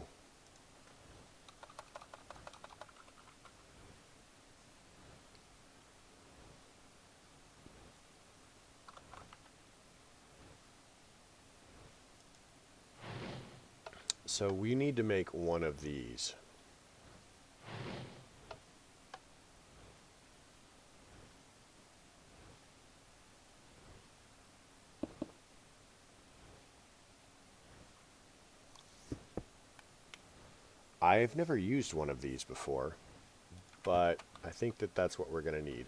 we need to make one of these. I've never used one of these before, but I think that that's what we're going to need.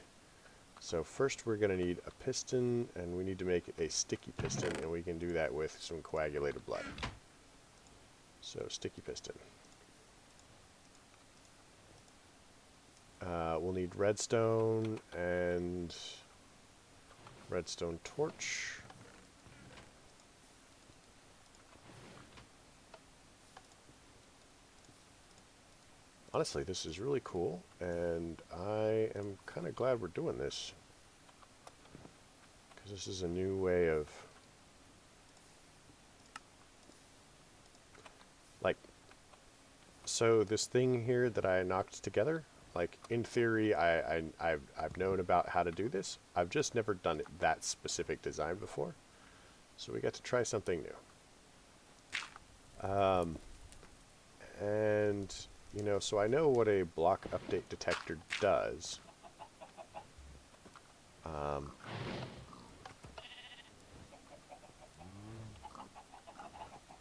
So first we're going to need a piston, and we need to make it a sticky piston, and we can do that with some coagulated blood. So sticky piston. We'll need redstone and redstone torch. Honestly, this is really cool, and I am kind of glad we're doing this, because this is a new way of, like, so this thing here that I knocked together, like, in theory, I've known about how to do this. I've just never done it, that specific design before, so we got to try something new. And you know, so I know what a block update detector does.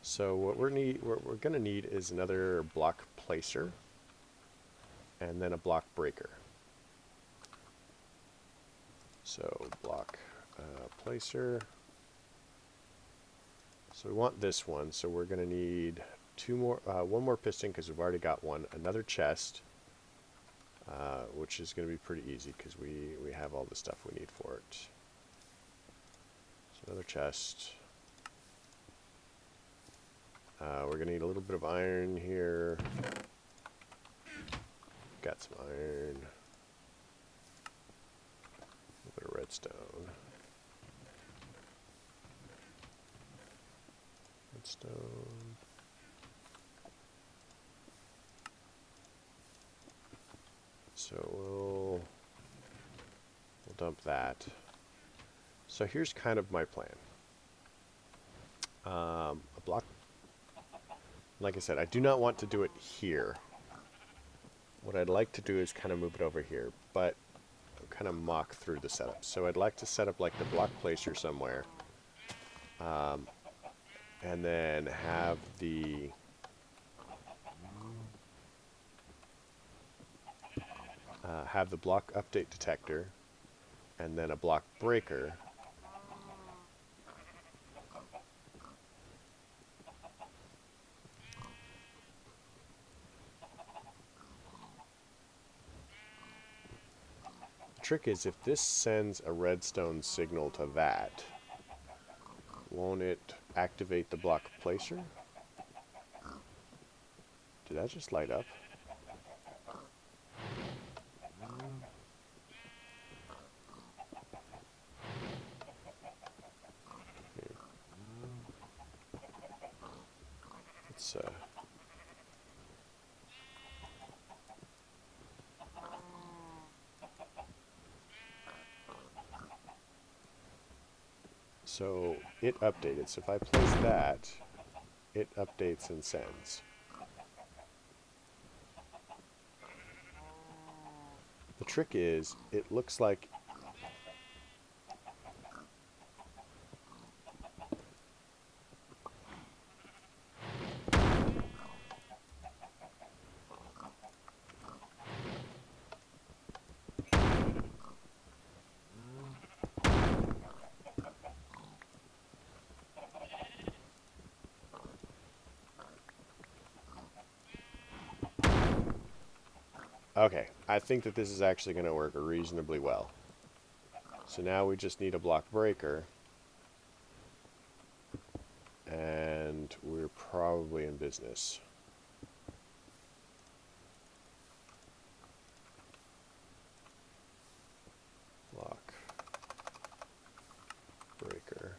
So what we're going to need is another block placer, and then a block breaker. So block placer. So we want this one. So we're going to need one more piston because we've already got one. Another chest, which is going to be pretty easy because we have all the stuff we need for it. So another chest. We're going to need a little bit of iron here. Got some iron. A little bit of redstone. Redstone. So we'll dump that. So here's kind of my plan. A block. Like I said, I do not want to do it here. What I'd like to do is kind of move it over here, but kind of mock through the setup. So I'd like to set up like the block placer somewhere, and then have have the block update detector and then a block breaker. The trick is if this sends a redstone signal to that, won't it activate the block placer? Did that just light up? Let's so it updated. So if I place that, it updates and sends. The trick is, it looks like okay, I think that this is actually going to work reasonably well. So now we just need a block breaker, and we're probably in business. Block breaker.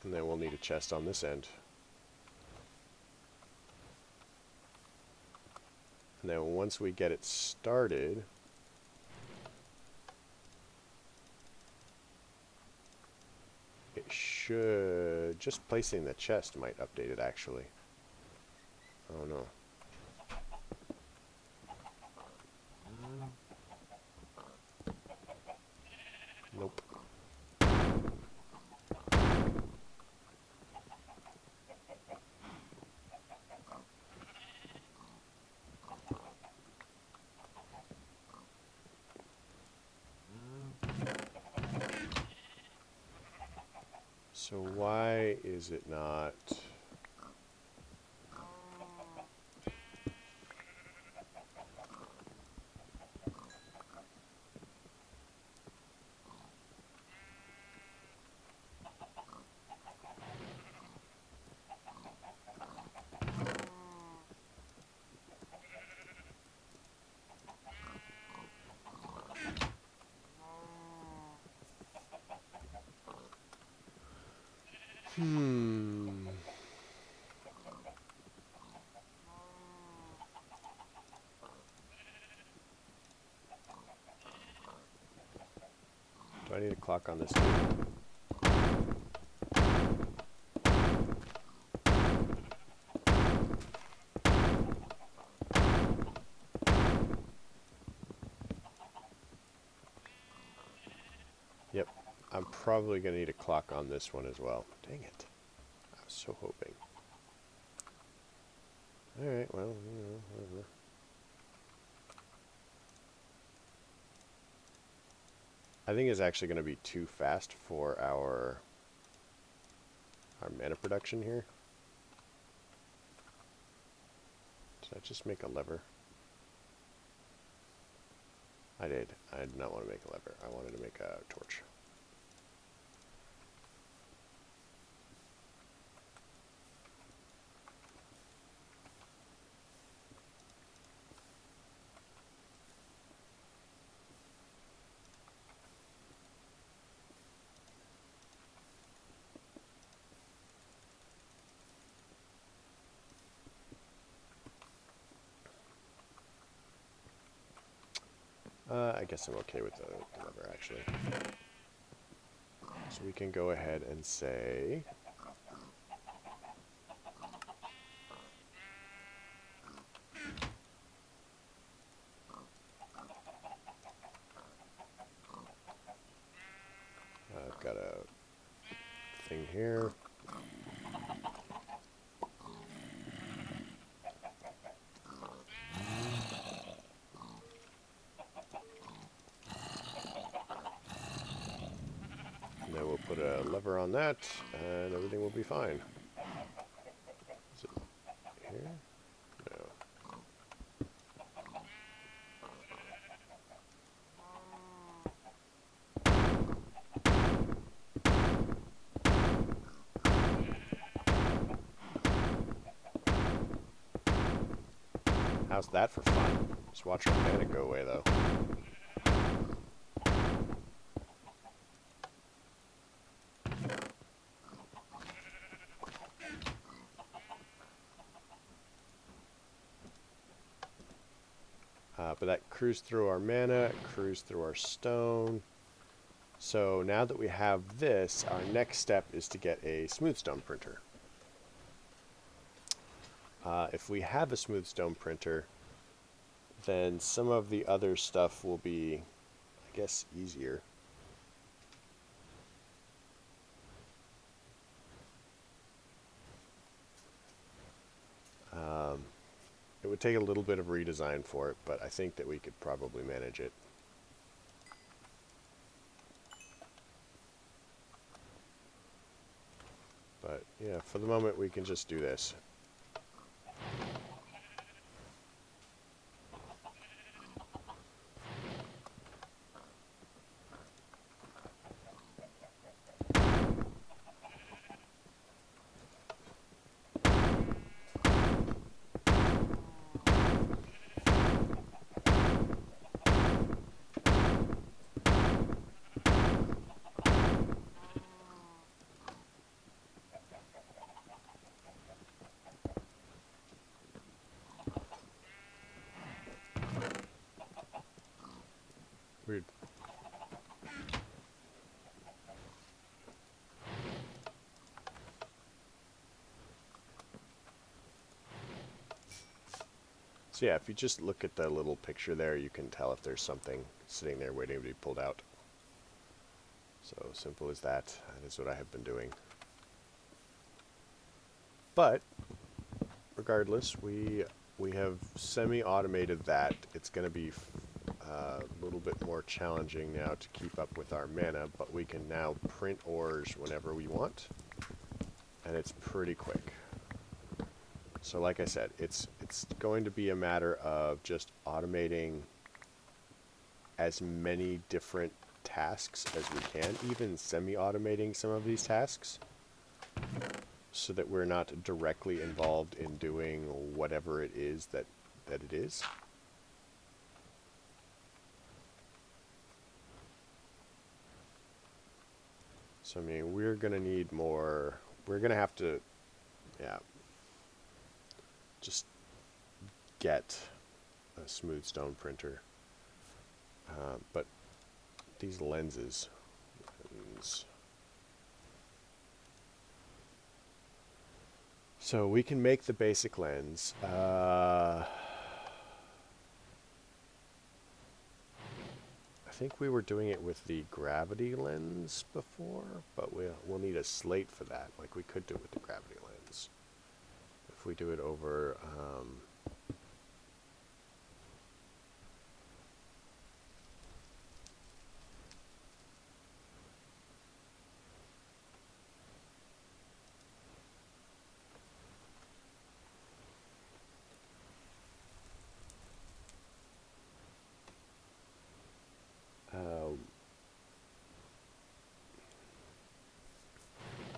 And then we'll need a chest on this end. And then once we get it started, it should... just placing the chest might update it actually. Oh no. Nope. So why is it not... Do I need a clock on this too? Yep, I'm probably going to need a clock on this one as well. Dang it. I was so hoping. Alright, well, you know, whatever. I think it's actually going to be too fast for our mana production here. Did I just make a lever? I did. I did not want to make a lever. I wanted to make a torch. I guess I'm okay with the lever, actually. So we can go ahead and say... I've got a thing here. And then we'll put a lever on that, and everything will be fine. Is it here? No. How's that for fun? Just watch our mana go away, though. But that cruised through our mana, it cruised through our stone. So now that we have this, our next step is to get a smooth stone printer. If we have a smooth stone printer, then some of the other stuff will be, I guess, easier. It would take a little bit of redesign for it, but I think that we could probably manage it. But yeah, for the moment we can just do this. Weird. So yeah, if you just look at the little picture there, you can tell if there's something sitting there waiting to be pulled out. So simple as that. That is what I have been doing. But regardless, we have semi-automated that. It's going to be a little bit more challenging now to keep up with our mana, but we can now print ores whenever we want, and it's pretty quick. So like I said, it's going to be a matter of just automating as many different tasks as we can, even semi-automating some of these tasks, so that we're not directly involved in doing whatever it is that it is. So I mean, we're gonna need more. We're gonna have to, yeah, just get a smooth stone printer. But these lenses. So we can make the basic lens. I think we were doing it with the gravity lens before, but we'll need a slate for that. Like we could do it with the gravity lens. If we do it over...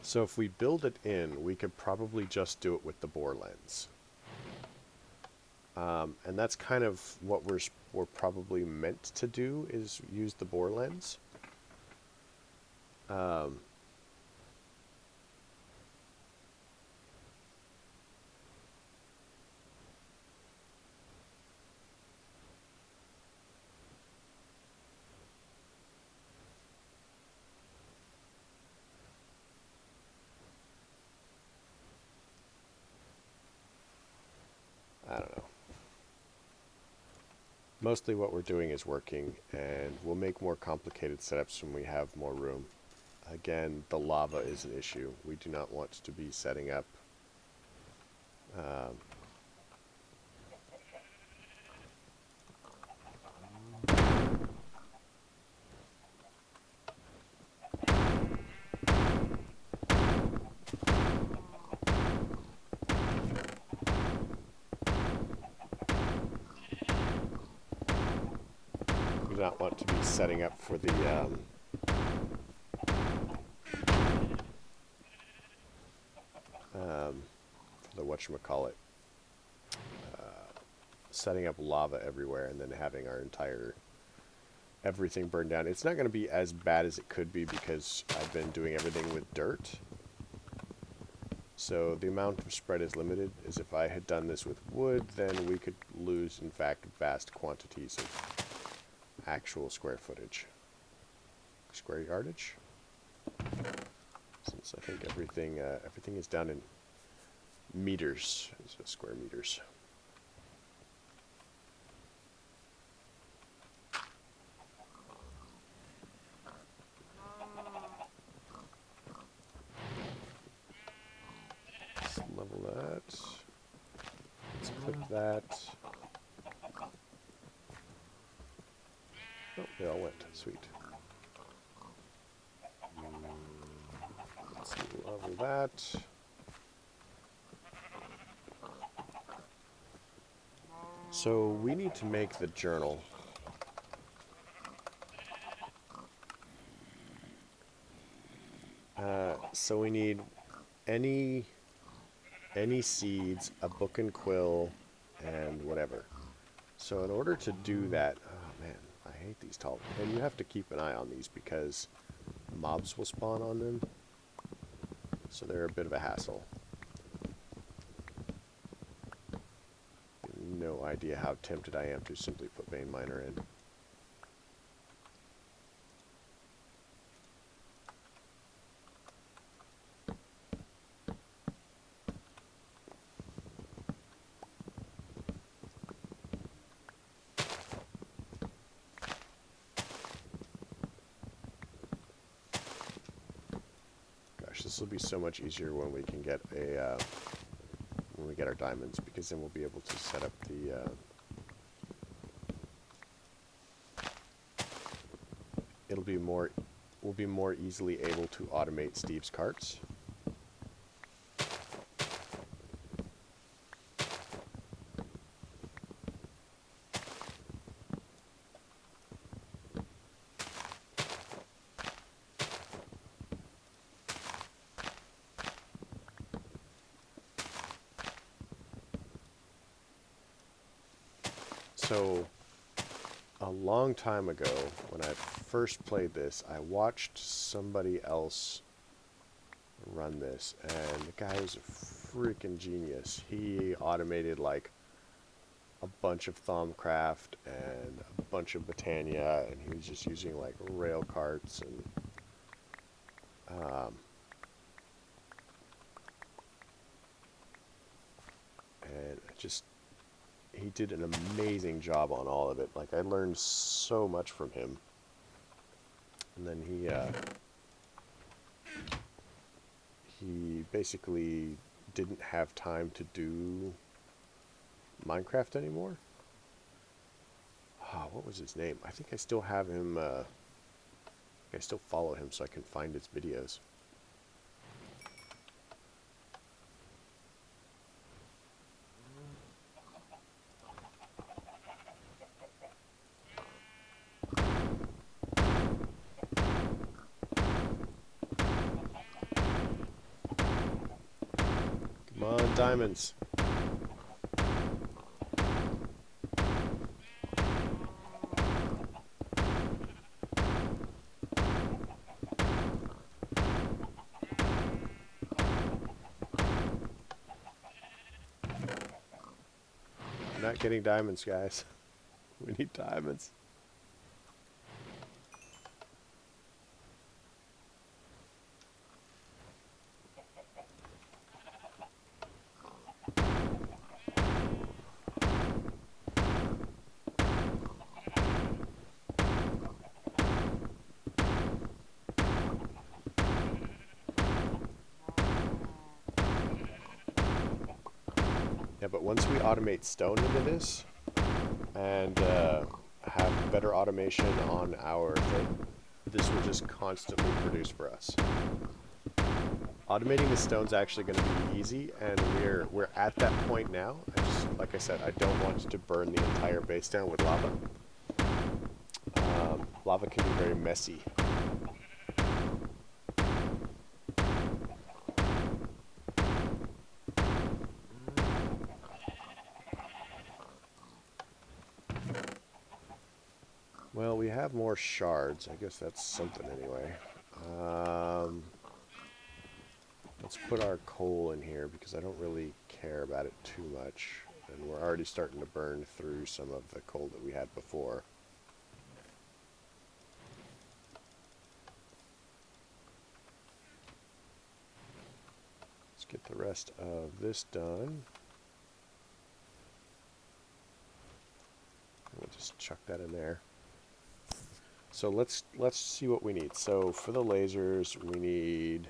so if we build it in, we could probably just do it with the bore lens. And that's kind of what we're probably meant to do, is use the bore lens. I don't know. Mostly what we're doing is working, and we'll make more complicated setups when we have more room. Again, the lava is an issue. We do not want to be setting up we do not want to be setting up for the whatchamacallit, setting up lava everywhere and then having our entire everything burned down. It's not going to be as bad as it could be because I've been doing everything with dirt. So the amount of spread is limited. As if I had done this with wood, then we could lose, in fact, vast quantities of actual square footage. Square yardage? Since I think everything is down in meters, so square meters. Let's level that. Let's click that. Oh, they all went. Sweet. Let's level that. So we need to make the journal. So we need any seeds, a book and quill, and whatever. So in order to do that, oh man, I hate these tall. And you have to keep an eye on these because mobs will spawn on them. So they're a bit of a hassle. No idea how tempted I am to simply put vein miner in. This will be so much easier when we can get a when we get our diamonds, because then we'll be able to set up the we'll be more easily able to automate Steve's carts. So, a long time ago, when I first played this, I watched somebody else run this, and the guy was a freaking genius. He automated like a bunch of Thaumcraft and a bunch of Botania, and he was just using like rail carts and just he did an amazing job on all of it. Like, I learned so much from him. And then he basically didn't have time to do Minecraft anymore. Oh, what was his name? I think I still have him, I still follow him so I can find his videos. Come on, diamonds. Not getting diamonds, guys. We need diamonds. Yeah, but once we automate stone into this and have better automation on our thing, this will just constantly produce for us. Automating the stone's actually going to be easy, and we're at that point now. Like I said, I don't want to burn the entire base down with lava. Lava can be very messy. Well, we have more shards. I guess that's something anyway. Let's put our coal in here because I don't really care about it too much. And we're already starting to burn through some of the coal that we had before. Let's get the rest of this done. We'll just chuck that in there. So let's see what we need. So for the lasers, we need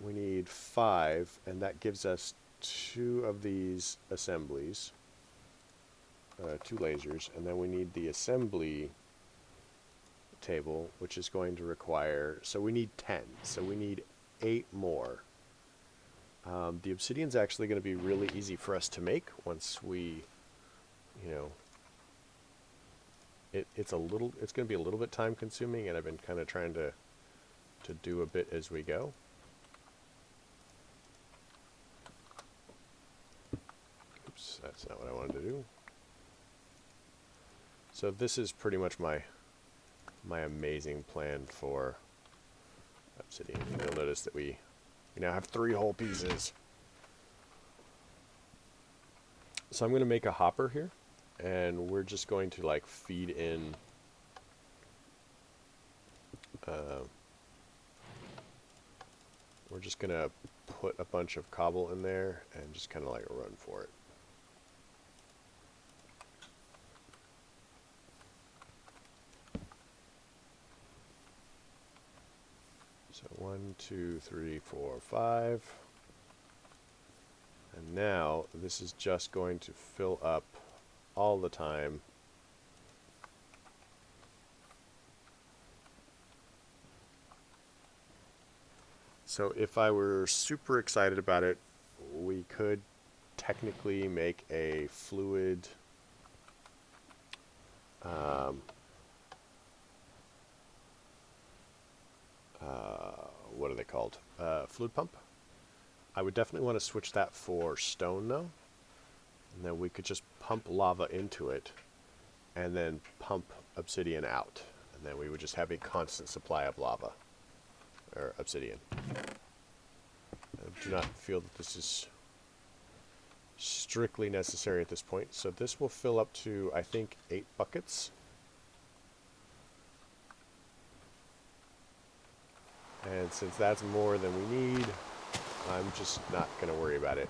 we need 5, and that gives us 2 of these assemblies, 2 lasers, and then we need the assembly table, which is going to require, so we need 10, so we need 8 more. The obsidian's actually going to be really easy for us to make once we, you know, it's going to be a little bit time consuming, and I've been kind of trying to do a bit as we go. Oops, that's not what I wanted to do. So this is pretty much my amazing plan for obsidian. You'll notice that we now have 3 whole pieces. So I'm going to make a hopper here, and we're just going to like feed in we're just going to put a bunch of cobble in there and just kind of like run for it. So 1, 2, 3, 4, 5. And now this is just going to fill up all the time. So if I were super excited about it, we could technically make a fluid what are they called? Fluid pump. I would definitely want to switch that for stone though. And then we could just pump lava into it and then pump obsidian out. And then we would just have a constant supply of lava, or obsidian. I do not feel that this is strictly necessary at this point. So this will fill up to, I think, 8 buckets. And since that's more than we need, I'm just not going to worry about it.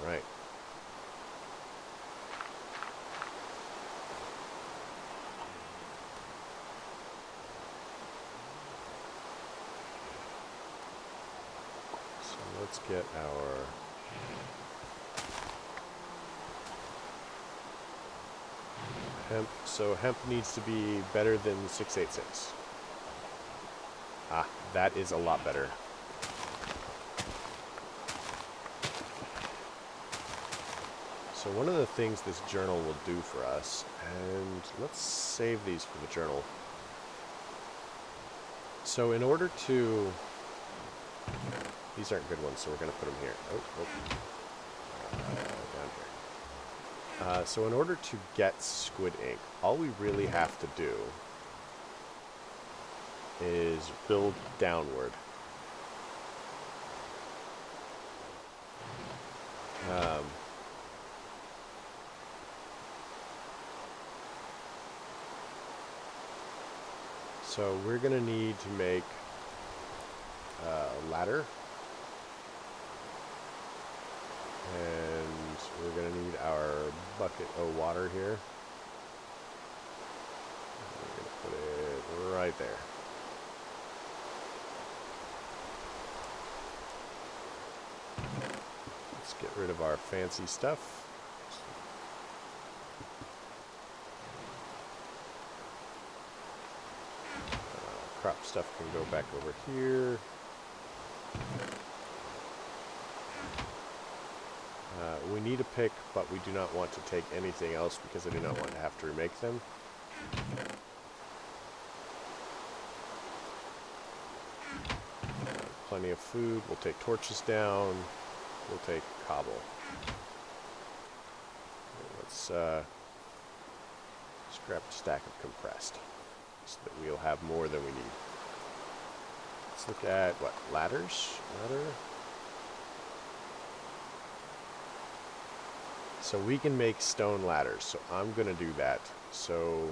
All right. Let's get our hemp. So hemp needs to be better than 686. Ah, that is a lot better. So one of the things this journal will do for us, and let's save these for the journal. So in order to... These aren't good ones, so we're going to put them here. Down here. So in order to get squid ink, all we really have to do is build downward. So we're going to need to make a ladder. And we're going to need our bucket of water here. We're going to put it right there. Let's get rid of our fancy stuff. Crop stuff can go back over here. We need a pick, but we do not want to take anything else because I do not want to have to remake them. Plenty of food. We'll take torches down. We'll take cobble. Let's scrap a stack of compressed so that we'll have more than we need. Let's look at, what, ladders? Ladder? So we can make stone ladders, so I'm going to do that. So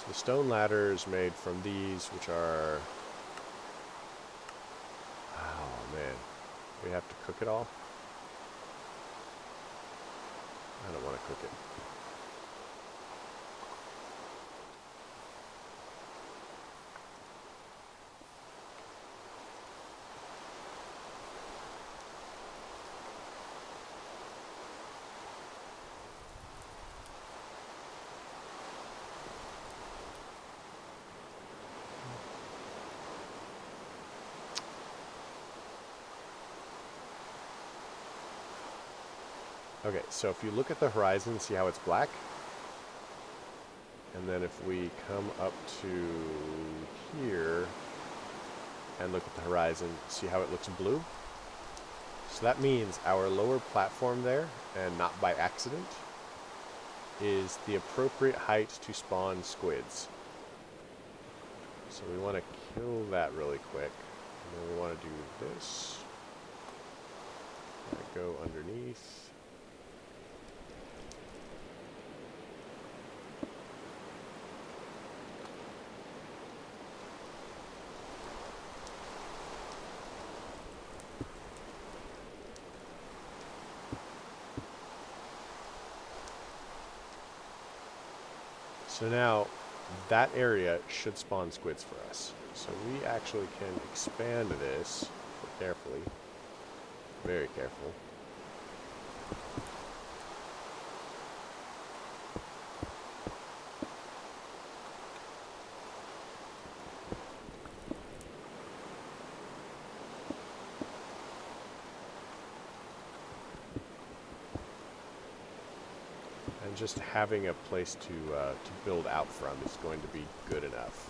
the stone ladder is made from these, which are, oh man, we have to cook it all? I don't want to cook it. Okay, so if you look at the horizon, see how it's black? And then if we come up to here and look at the horizon, see how it looks blue? So that means our lower platform there, and not by accident, is the appropriate height to spawn squids. So we want to kill that really quick. And then we want to do this. Go underneath. So now, that area should spawn squids for us. So we actually can expand this carefully, very careful. Just having a place to build out from is going to be good enough.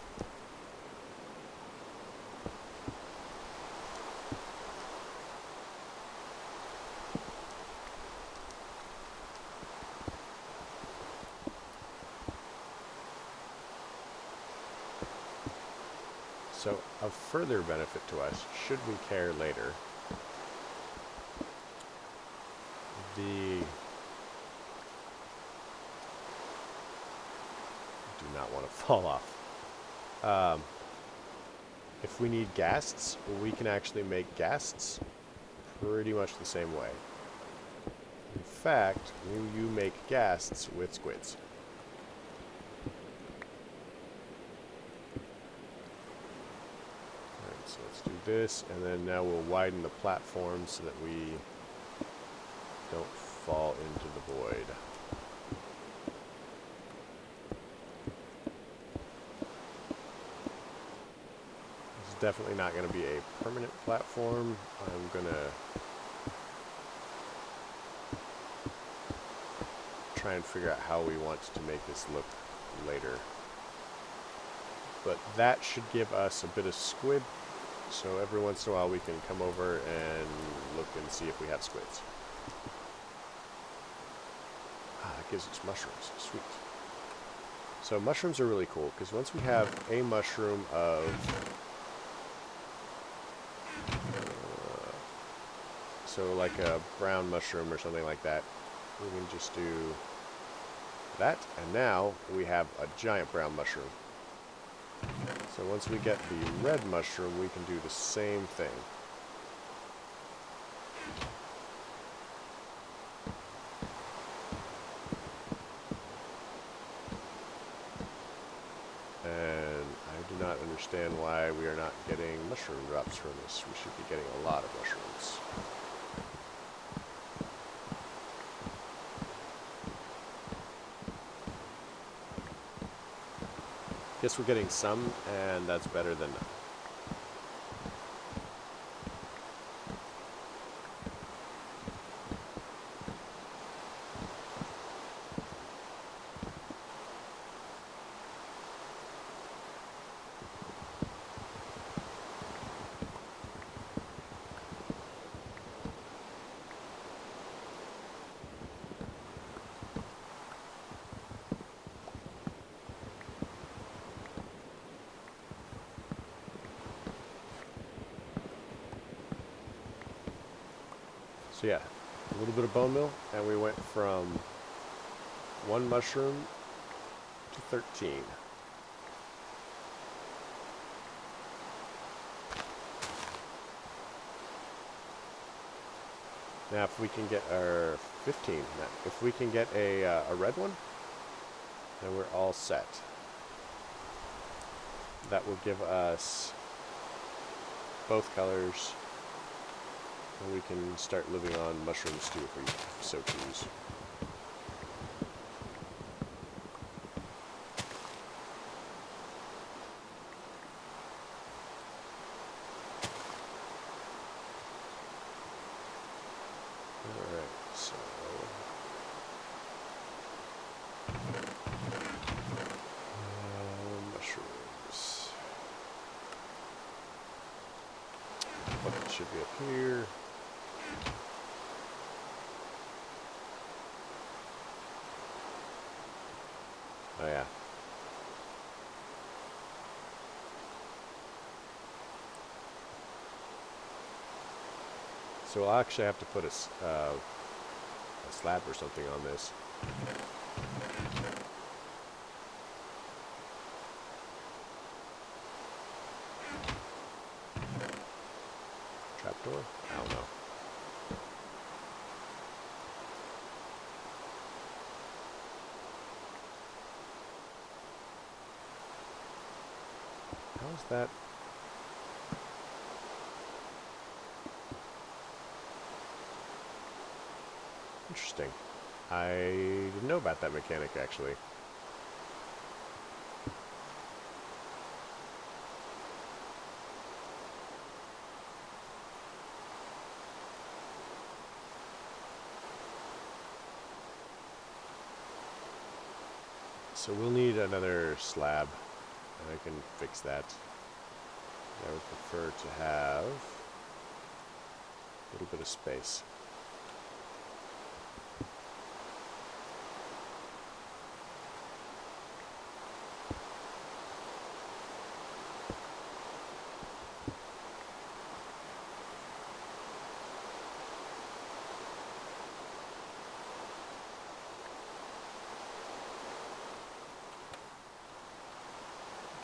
So, of further benefit to us, should we care later, the not want to fall off. If we need ghasts, we can actually make ghasts pretty much the same way. In fact, you make ghasts with squids. Alright, so let's do this, and then now we'll widen the platform so that we don't fall into the void. Definitely not going to be a permanent platform. I'm going to try and figure out how we want to make this look later. But that should give us a bit of squid, so every once in a while we can come over and look and see if we have squids. Ah, that gives us mushrooms. Sweet. So mushrooms are really cool, because once we have a mushroom of so like a brown mushroom or something like that, we can just do that, and now we have a giant brown mushroom. So once we get the red mushroom, we can do the same thing. And I do not understand why we are not getting mushroom drops from this. We should be getting a lot of mushrooms. Guess we're getting some, and that's better than none. So yeah, a little bit of bone meal, and we went from 1 mushroom to 13. Now if we can get our 15, if we can get a red one, then we're all set. That will give us both colors. And we can start living on mushrooms too if we so choose. Alright, so mushrooms. Bucket should be up here. Oh yeah. So I'll actually have to put a slab or something on this. Trapdoor? I don't know. How's that? Interesting. I didn't know about that mechanic, actually. So we'll need another slab, and I can fix that. I would prefer to have a little bit of space.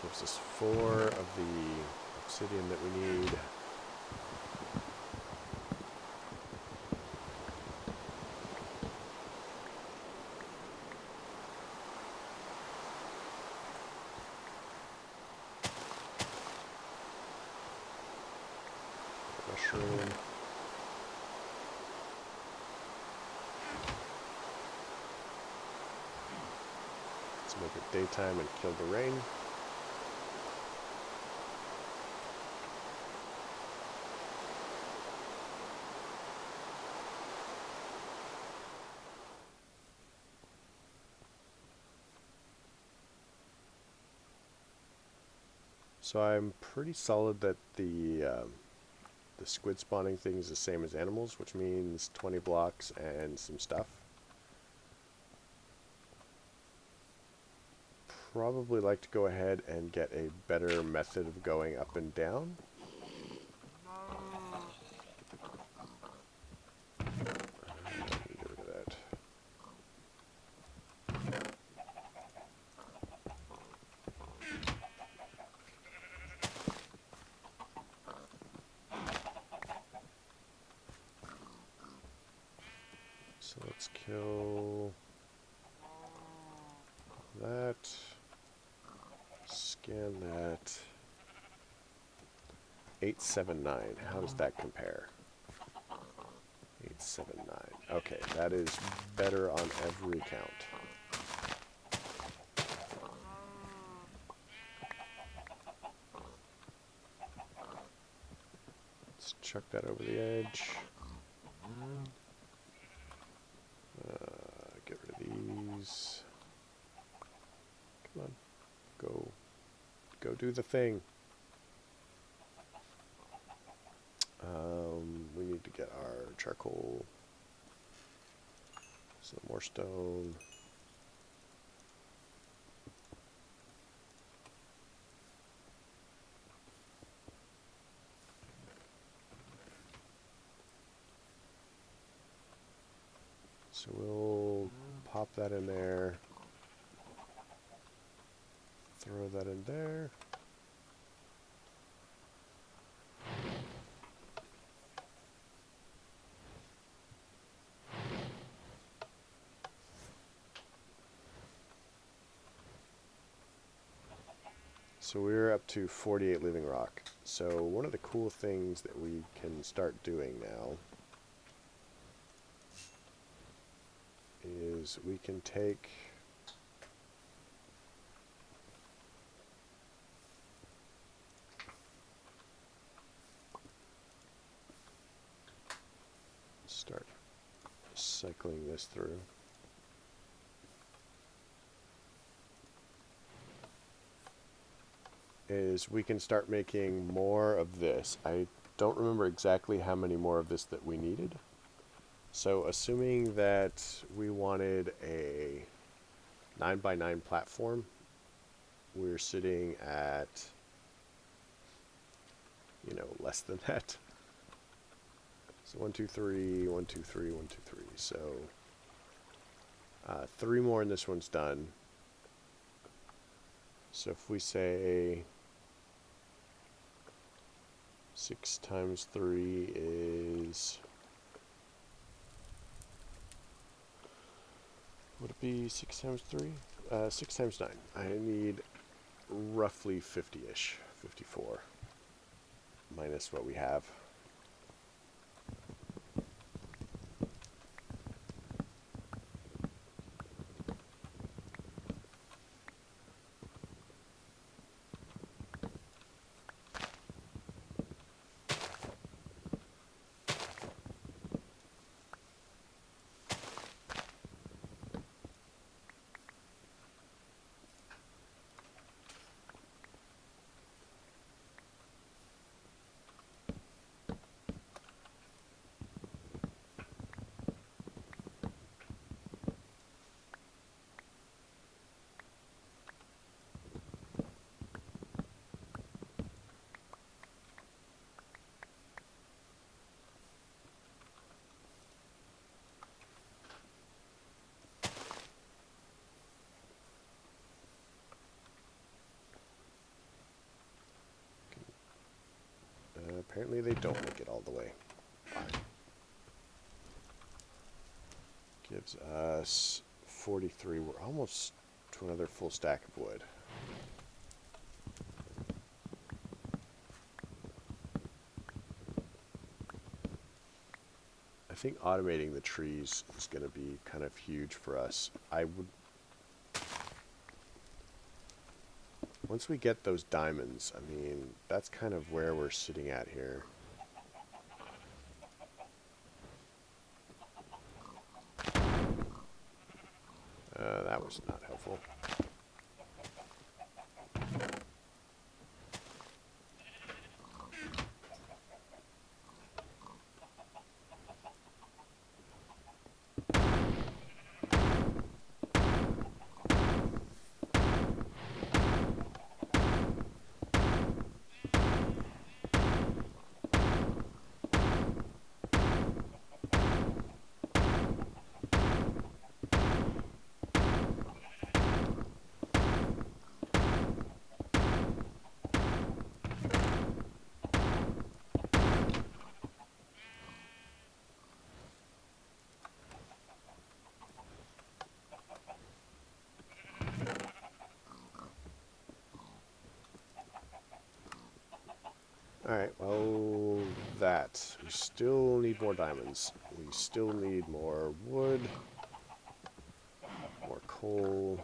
Gives us 4 of the obsidian that we need. Mushroom. Let's make it daytime and kill the rain. So I'm pretty solid that the squid spawning thing is the same as animals, which means 20 blocks and some stuff. Probably like to go ahead and get a better method of going up and down. Get rid of that. So let's kill that. Scan that. 879. How does that compare? 879. Okay, that is better on every count. Let's chuck that over the edge. Get rid of these. Come on. Go do the thing. We need to get our charcoal. Some more stone. So we'll pop that in there. Throw that in there. So we're up to 48 living rock. So one of the cool things that we can start doing now is we can take start cycling this through. Is we can start making more of this. I don't remember exactly how many more of this that we needed. So assuming that we wanted a 9x9 platform, we're sitting at, you know, less than that. So 1, 2, 3, 1, 2, 3, 1, 2, 3. So 3 more and this one's done. So if we say 6 times 3 is, would it be 6 times 3? 6 times 9. I need roughly 50-ish, 54, minus what we have. Apparently they don't make it all the way. Fine. Gives us 43. We're almost to another full stack of wood. I think automating the trees is going to be kind of huge for us. Once we get those diamonds, I mean, that's kind of where we're sitting at here. That was not helpful. Alright, well, that. We still need more diamonds. We still need more wood. More coal.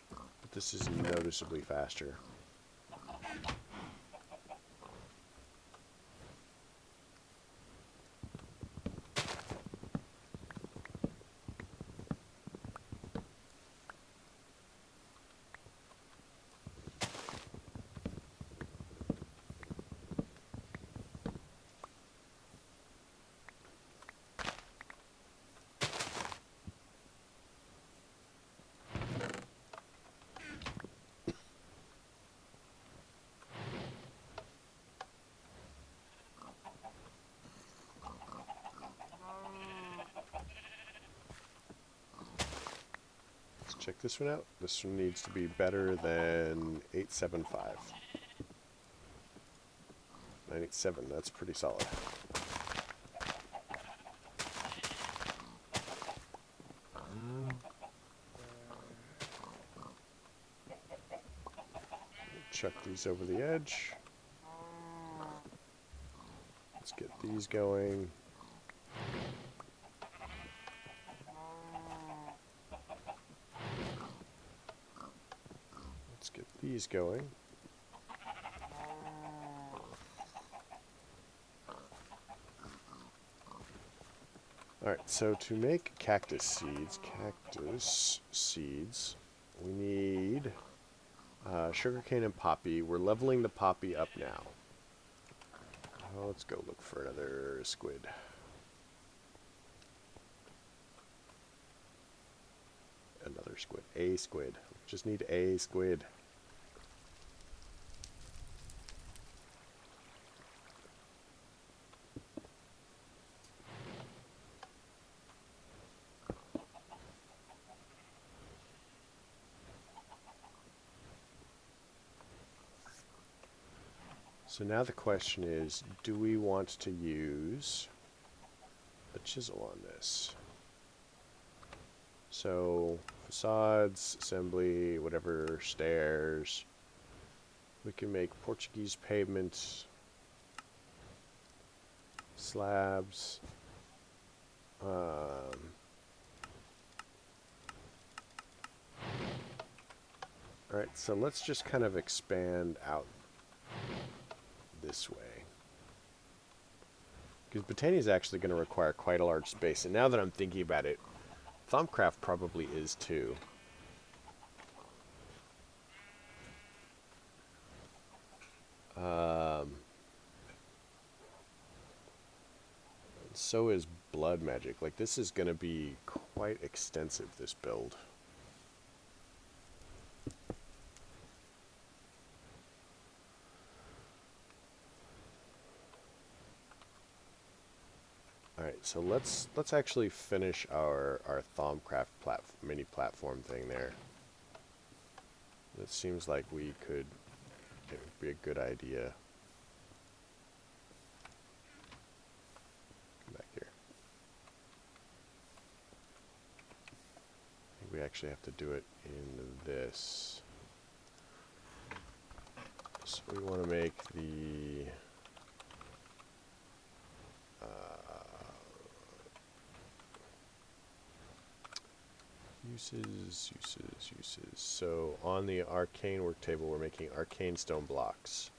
But this is noticeably faster. Check this one out. This one needs to be better than 875. 987, that's pretty solid. Chuck these over the edge. Let's get these going. Let's get these going. Alright, so to make cactus seeds, we need sugarcane and poppy. We're leveling the poppy up now. Let's go look for another squid. Another squid. A squid. Just need a squid. So now the question is, do we want to use a chisel on this? So facades, assembly, whatever, stairs. We can make Portuguese pavement, slabs. Alright, so let's just kind of expand out this way. Because Botania is actually going to require quite a large space. And now that I'm thinking about it, Thaumcraft probably is too. So is blood magic. Like, this is going to be quite extensive, this build. Alright, so let's actually finish our Thaumcraft mini platform thing there. It seems like it would be a good idea. Come back here. I think we actually have to do it in this. So we want to make the uses. So on the arcane work table, we're making arcane stone blocks.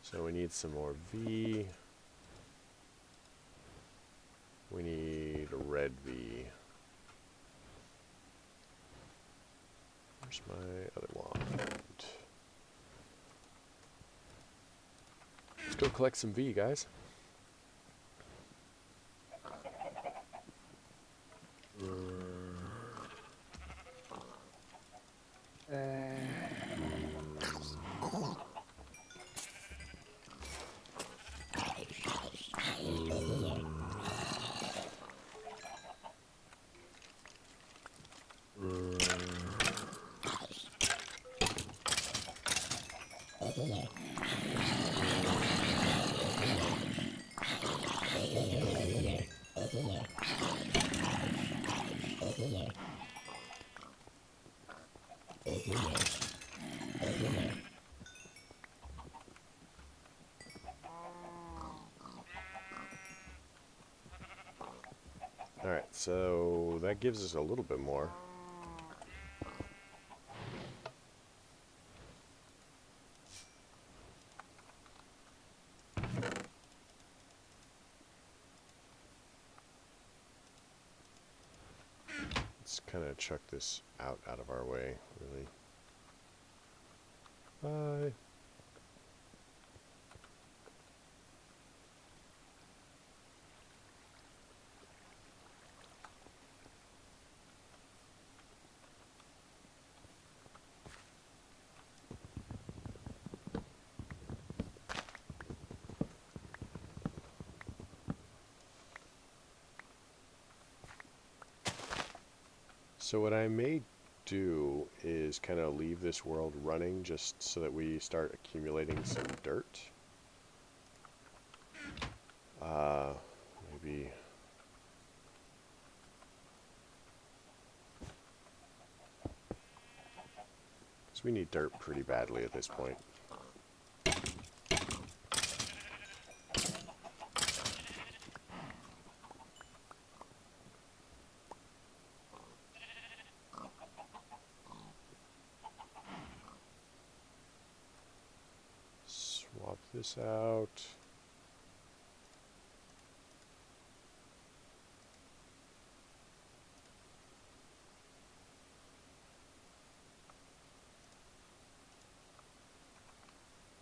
So we need some more V. We need a red V. Where's my other wand? Let's go collect some V, guys. Alright, so that gives us a little bit more. Let's kind of chuck this out of our way, really. Bye. So what I may do is kind of leave this world running just so that we start accumulating some dirt. Maybe... because we need dirt pretty badly at this point. Swap this out.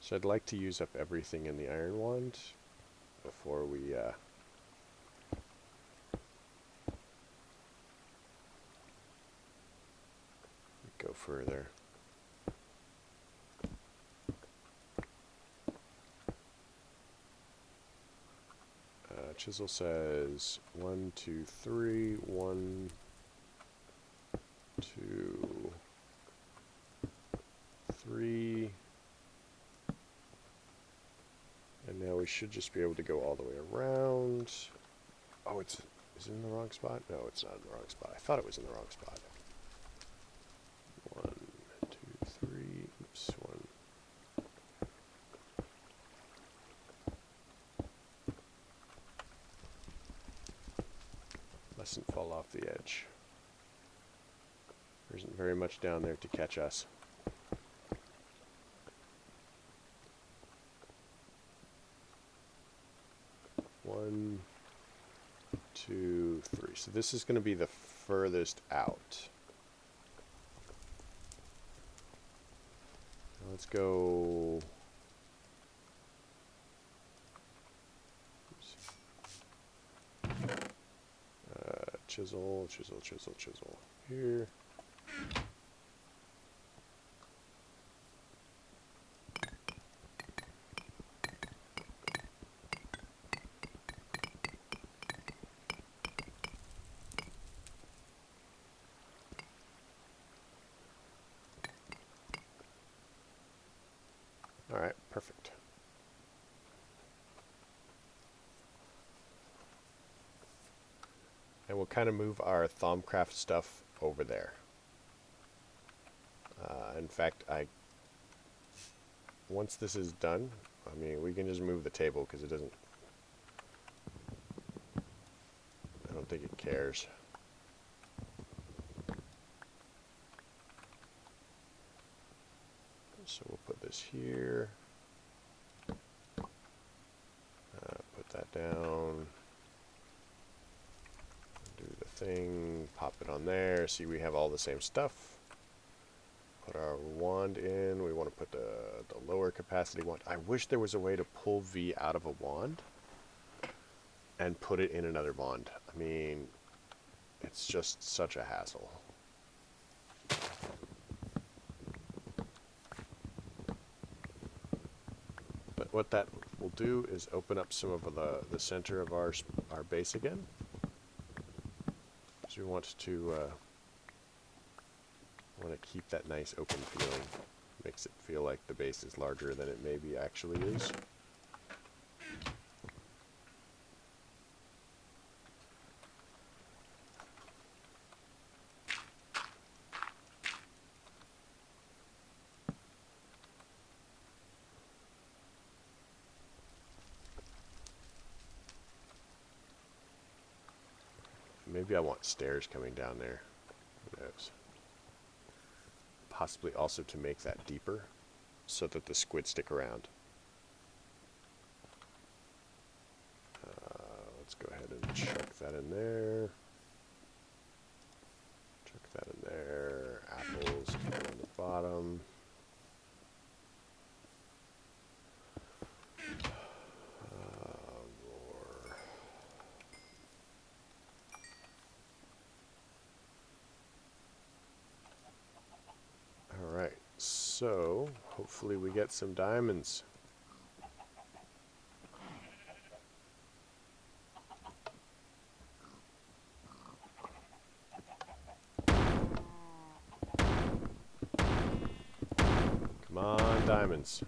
So I'd like to use up everything in the iron wand before we go further. Chisel says 1, 2, 3, 1, 2, 3. And now we should just be able to go all the way around. Oh, is it in the wrong spot? No, it's not in the wrong spot. I thought it was in the wrong spot. 1, 2, 3. Oops, 1. Mustn't fall off the edge. There isn't very much down there to catch us. One, 2, 3. So this is going to be the furthest out. Now let's go. Chisel, chisel, chisel, chisel. Here. All right, perfect. And we'll kind of move our Thaumcraft stuff over there. In fact, once this is done, I mean, we can just move the table because it doesn't, I don't think it cares. So we'll put this here, put that down, do the thing, pop it on there. See, we have all the same stuff. Put our wand in. We want to put the lower capacity wand. I wish there was a way to pull V out of a wand and put it in another wand. I mean, it's just such a hassle. But what that will do is open up some of the center of our base again. So we want to keep that nice open feeling. Makes it feel like the base is larger than it maybe actually is. Maybe I want stairs coming down there. Who knows? Possibly also to make that deeper so that the squid stick around. Let's go ahead and chuck that in there. Chuck that in there. Apples on the bottom. Alright, so hopefully we get some diamonds. Come on, diamonds.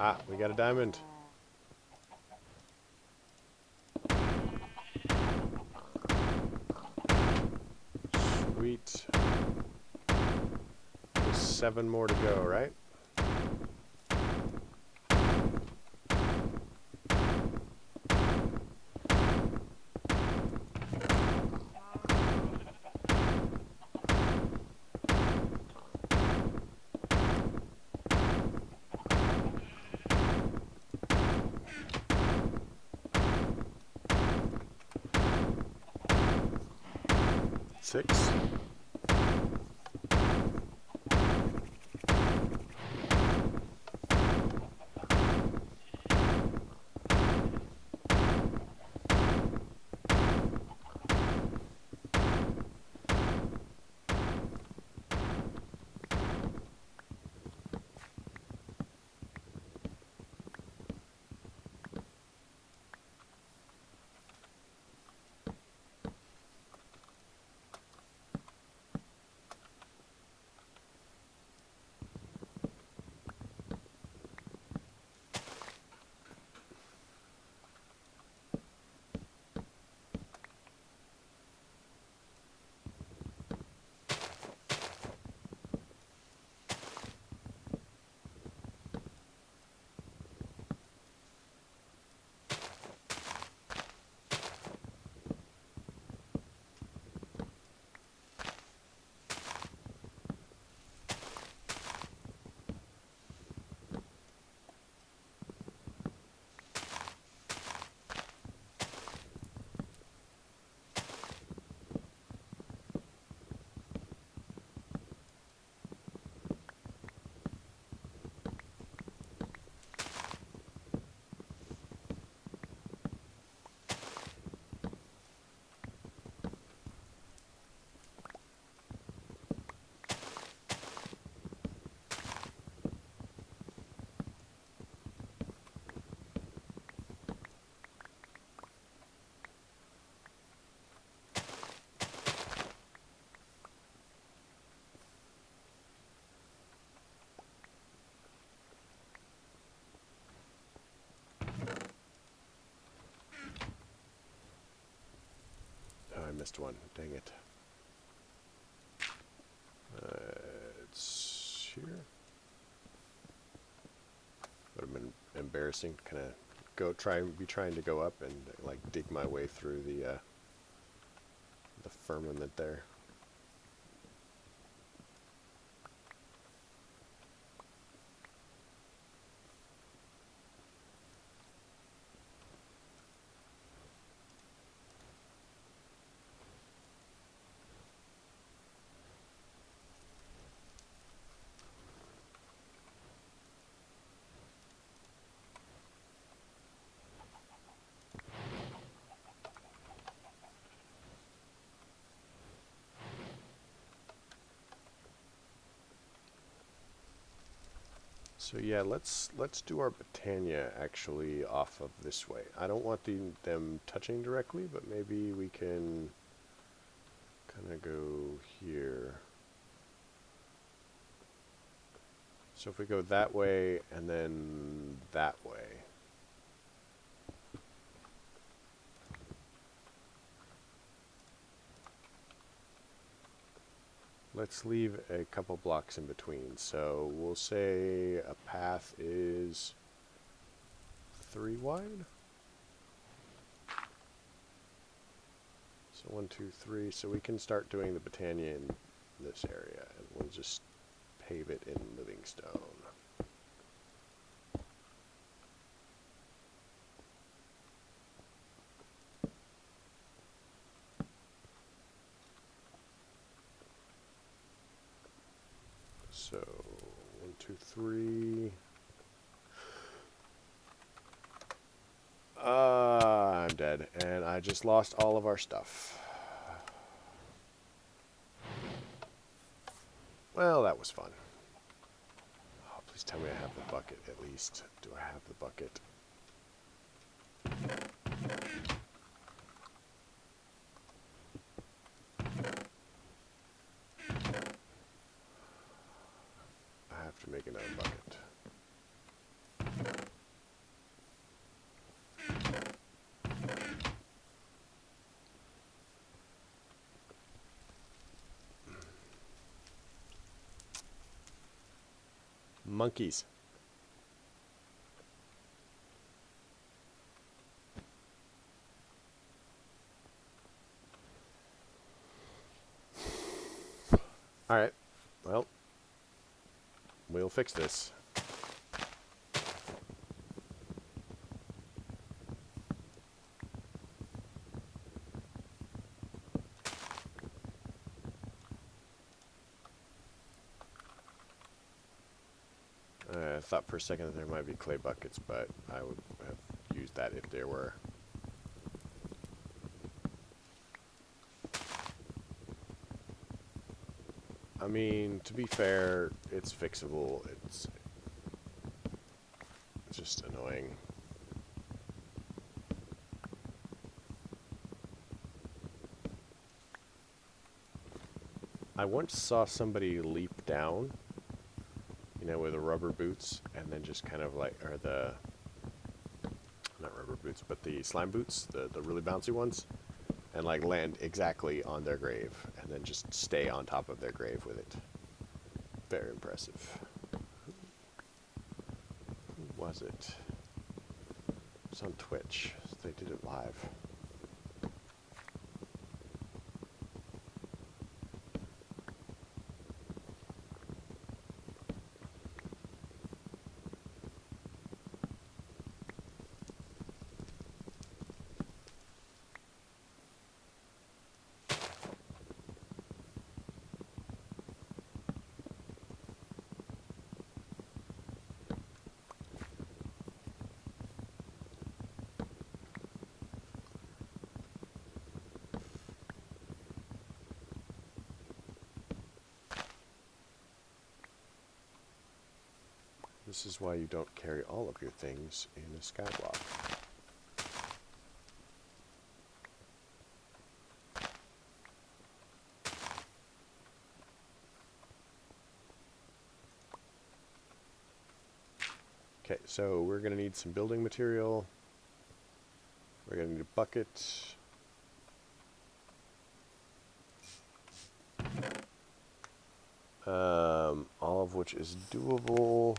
Ah, we got a diamond. Sweet. There's 7 more to go, right? Six. I missed one. Dang it. It's here. Would have been embarrassing. Kind of trying to go up and like dig my way through the firmament there. So yeah, let's do our Britannia actually off of this way. I don't want them touching directly, but maybe we can kind of go here. So if we go that way and then that way. Let's leave a couple blocks in between. So we'll say a path is 3 wide. So 1, 2, 3. So we can start doing the Britannia in this area, and we'll just pave it in living stone. So 1, 2, 3. I'm dead, and I just lost all of our stuff. Well, that was fun. Oh, please tell me I have the bucket, at least. Do I have the bucket? I have to make another bucket. Monkeys. Alright, well, we'll fix this. I thought for a second that there might be clay buckets, but I would have used that if there were. I mean, to be fair, it's fixable. It's just annoying. I once saw somebody leap down, you know, with the rubber boots, and then just kind of like, or the, not rubber boots, but the slime boots, the really bouncy ones, and like land exactly on their grave, and then just stay on top of their grave with it. Very impressive. Who was it? It was on Twitch. They did it live. This is why you don't carry all of your things in a skyblock. Okay, so we're going to need some building material. We're going to need a bucket. All of which is doable.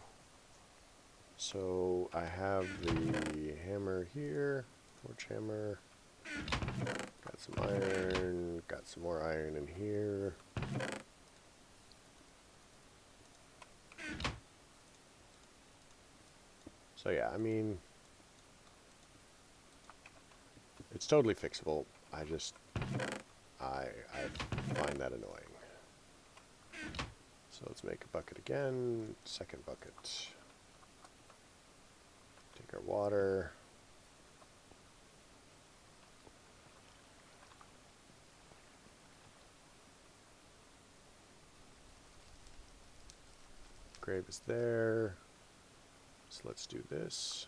So I have the hammer here, torch hammer, got some iron, got some more iron in here. So yeah, I mean, it's totally fixable. I find that annoying. So let's make a bucket again, second bucket. Take our water. Grave is there. So let's do this.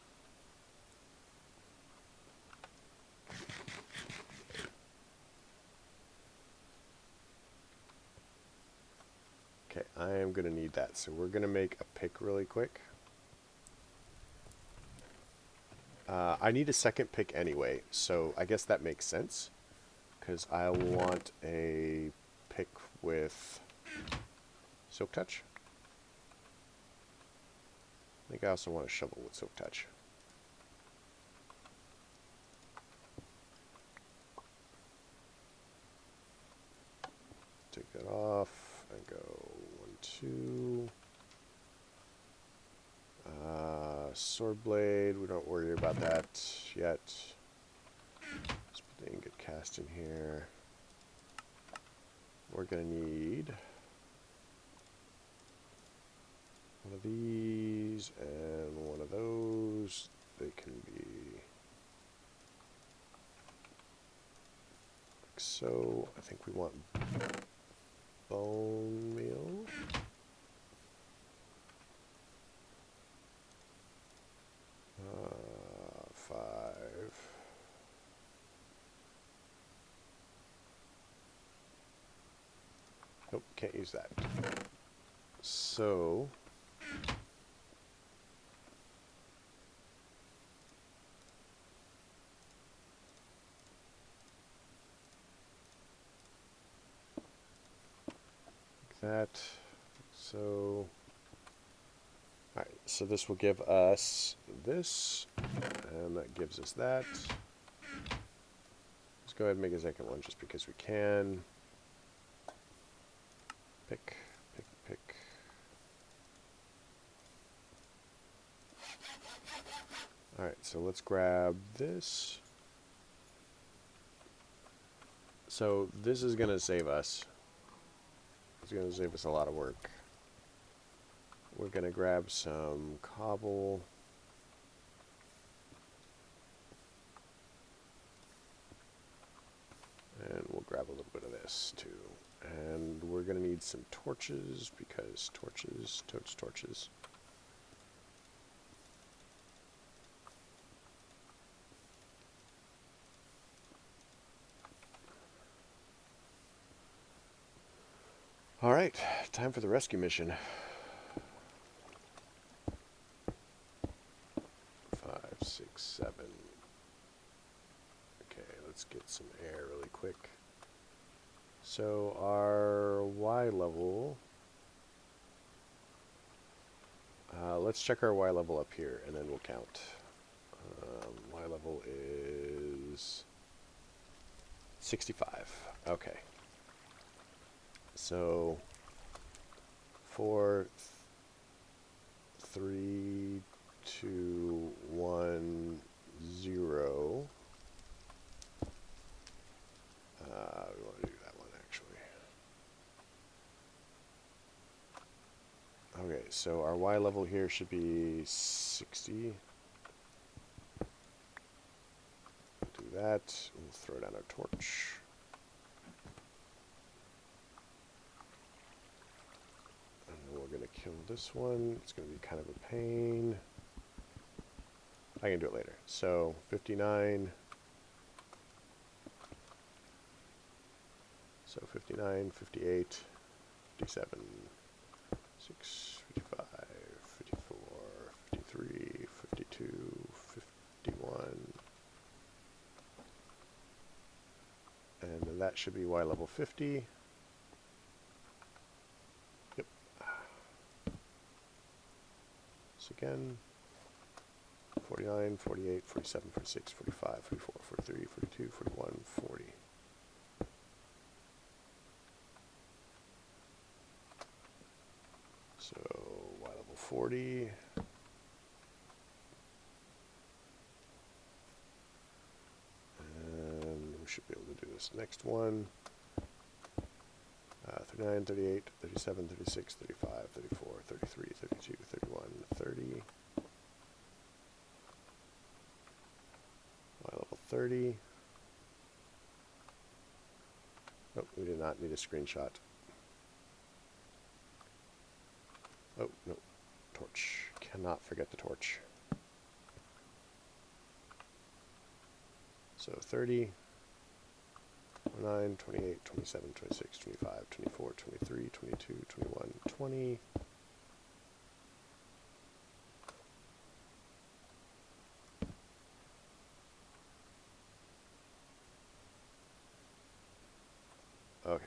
Okay, I am going to need that. So we're going to make a pick really quick. I need a second pick anyway, so I guess that makes sense. Because I want a pick with Silk Touch. I think I also want a shovel with Silk Touch. Take that off and go 1, 2. Sword blade, we don't worry about that yet. Let's put the ingot cast in here. We're gonna need one of these and one of those. They can be like so. I think we want bone meal. Five. Nope, can't use that. So like that. So alright, so this will give us this, and that gives us that. Let's go ahead and make a second one just because we can. Pick, pick, pick. Alright, so let's grab this. So this is going to save us. It's going to save us a lot of work. We're going to grab some cobble. And we'll grab a little bit of this too. And we're going to need some torches because torches, totes torches. Alright, time for the rescue mission. 5, 6, 7. Okay, let's get some air really quick. So our Y level, let's check our Y level up here and then we'll count. Y level is 65. Okay. So 4, 3, 2, 1, 0. We want to do that one actually. Okay, so our Y level here should be 60. Do that. We'll throw down our torch. And then we're going to kill this one. It's going to be kind of a pain. I can do it later. So 59. So 59, 58, 57, 6, 55, 54, 53, 52, 51. And then that should be Y level 50. Yep. So again, 49, 48, 47, 46, 45, 44, 43, 42, 41, 40. So Y level 40. And we should be able to do this next one. 39, 38, 37, 36, 35, 34, 33, 32, 31, 30. Y level 30. Nope, we do not need a screenshot. Oh, no. Torch. Cannot forget the torch. So 30, 29, 28, 27, 26, 25, 24, 23, 22, 21, 20. Okay.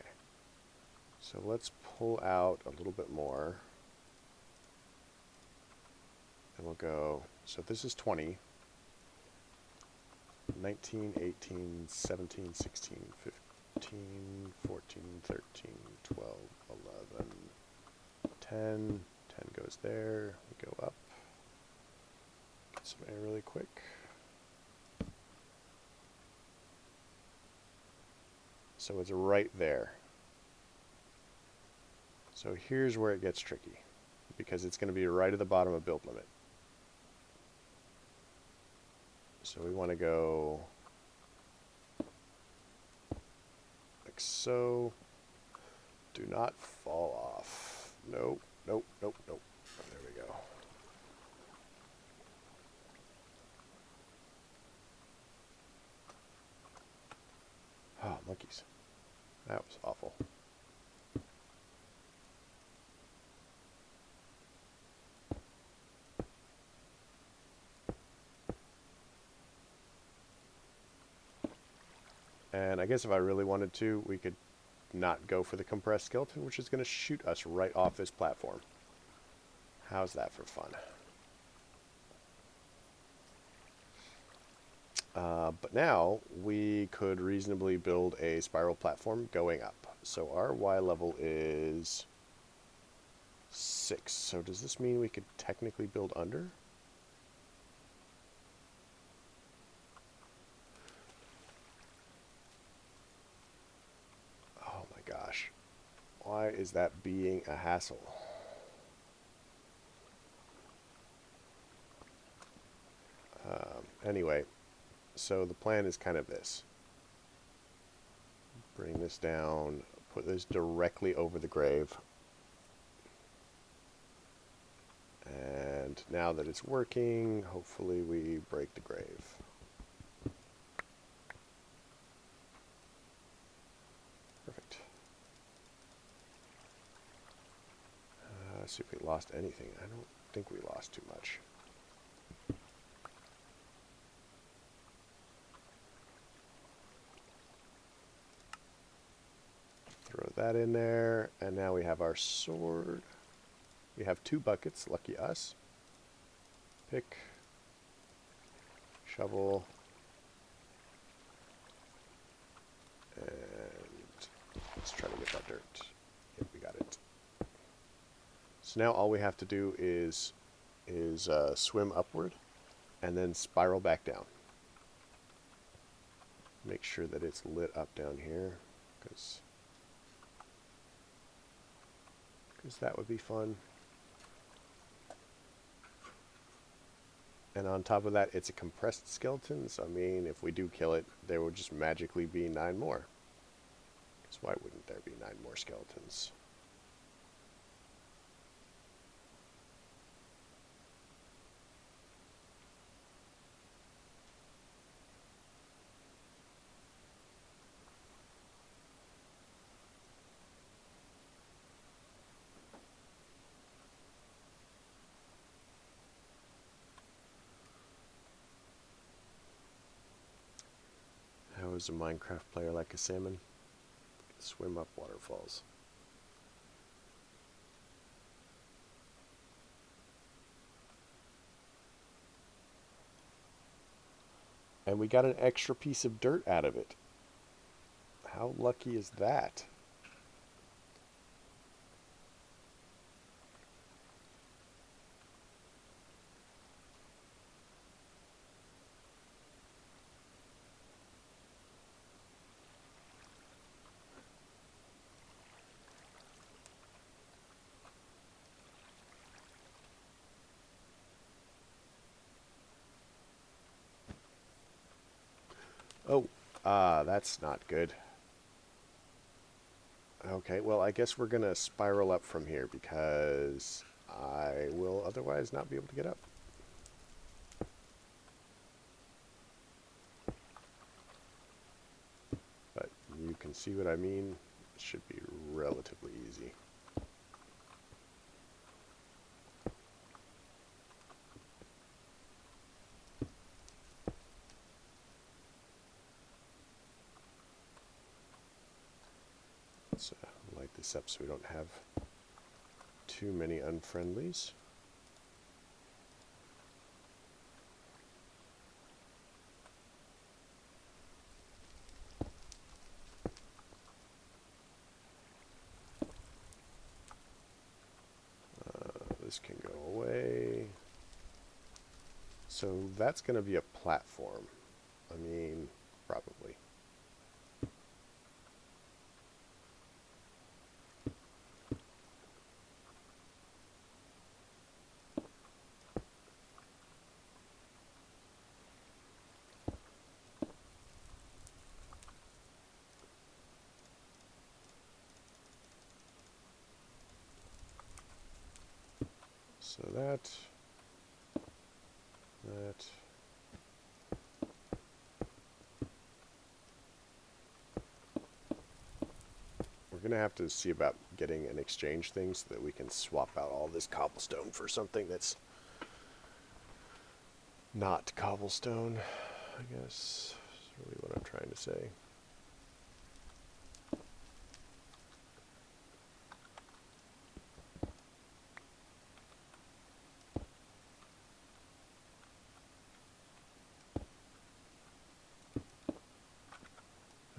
So let's pull out a little bit more. And we'll go, so this is 20. 19, 18, 17, 16, 15, 14, 13, 12, 11, 10. 10 goes there. We go up. Get some air really quick. So it's right there. So here's where it gets tricky, because it's going to be right at the bottom of build limit. So we want to go like so. Do not fall off. Nope, nope, nope, nope. There we go. Oh, monkeys. That was awful. And I guess if I really wanted to, we could not go for the compressed skeleton, which is going to shoot us right off this platform. How's that for fun? But now we could reasonably build a spiral platform going up. So our Y level is 6. So does this mean we could technically build under? Oh my gosh. Why is that being a hassle? Anyway, so the plan is kind of this. Bring this down, put this directly over the grave. And now that it's working, hopefully we break the grave. Perfect. See if we lost anything. I don't think we lost too much. Throw that in there, and now we have our sword. We have 2 buckets, lucky us. Pick, shovel, and let's try to get that dirt. Yep, we got it. So now all we have to do is swim upward and then spiral back down. Make sure that it's lit up down here, because that would be fun. And on top of that, it's a compressed skeleton, so I mean, if we do kill it, there will just magically be 9 more. Because why wouldn't there be 9 more skeletons? How is a Minecraft player like a salmon? Swim up waterfalls. And we got an extra piece of dirt out of it. How lucky is that? Oh, that's not good. Okay, well, I guess we're going to spiral up from here because I will otherwise not be able to get up. But you can see what I mean. It should be relatively easy. Let's light this up so we don't have too many unfriendlies. This can go away. So that's going to be a platform. I mean, probably. So that. We're going to have to see about getting an exchange thing so that we can swap out all this cobblestone for something that's not cobblestone, I guess is really what I'm trying to say.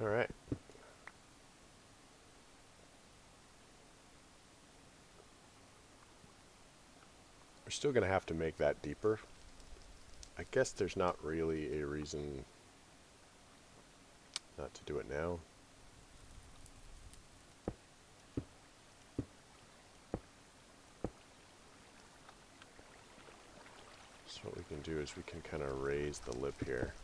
All right. We're still going to have to make that deeper. I guess there's not really a reason not to do it now. So what we can do is we can kind of raise the lip here.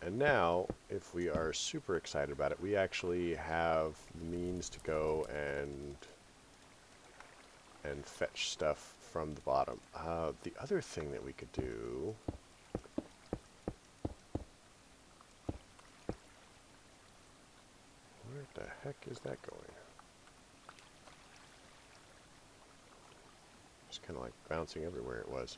And now, if we are super excited about it, we actually have the means to go and fetch stuff from the bottom. The other thing that we could do... Where the heck is that going? It's kind of like bouncing everywhere it was.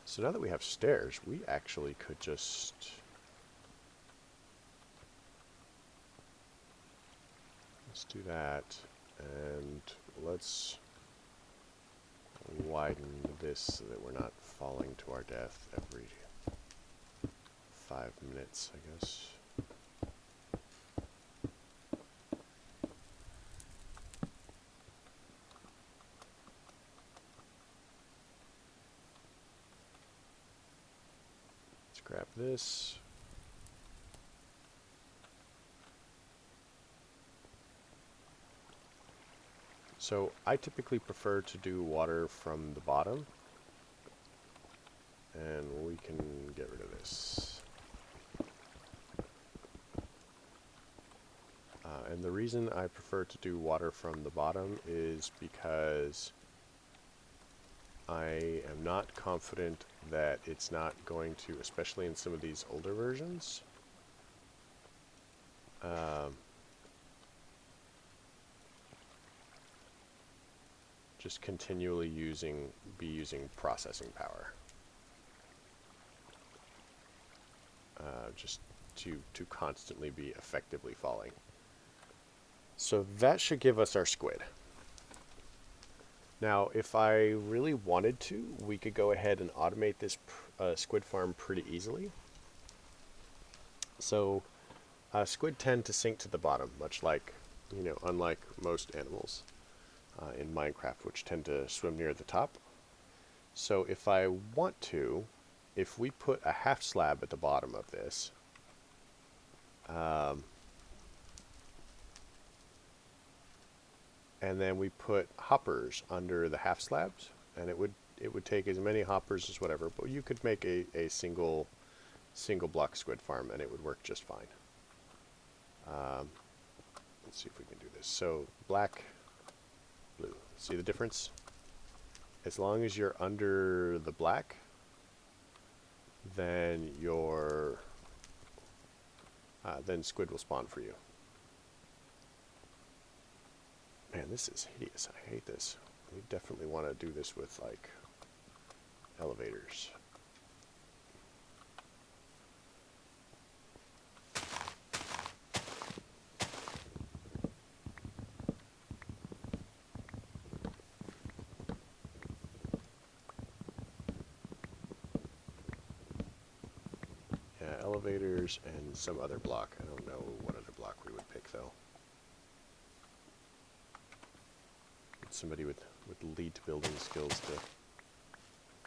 So now that we have stairs, we actually could just... Let's do that, and let's widen this so that we're not falling to our death every 5 minutes, I guess. Grab this. So I typically prefer to do water from the bottom, and we can get rid of this. And the reason I prefer to do water from the bottom is because I am not confident that it's not going to, especially in some of these older versions, just continually be using processing power, just to constantly be effectively falling. So that should give us our squid. Now, if I really wanted to, we could go ahead and automate this squid farm pretty easily. So squid tend to sink to the bottom, much like, unlike most animals in Minecraft, which tend to swim near the top. So if I want to, if we put a half slab at the bottom of this, and then we put hoppers under the half slabs, and it would take as many hoppers as whatever, but you could make a single block squid farm and it would work just fine. Let's see if we can do this. So black, blue. See the difference? As long as you're under the black, then then squid will spawn for you. Man, this is hideous. I hate this. We definitely want to do this with, like, elevators. Yeah, elevators and some other block. I don't know what other block we would pick, though. Somebody with elite building skills to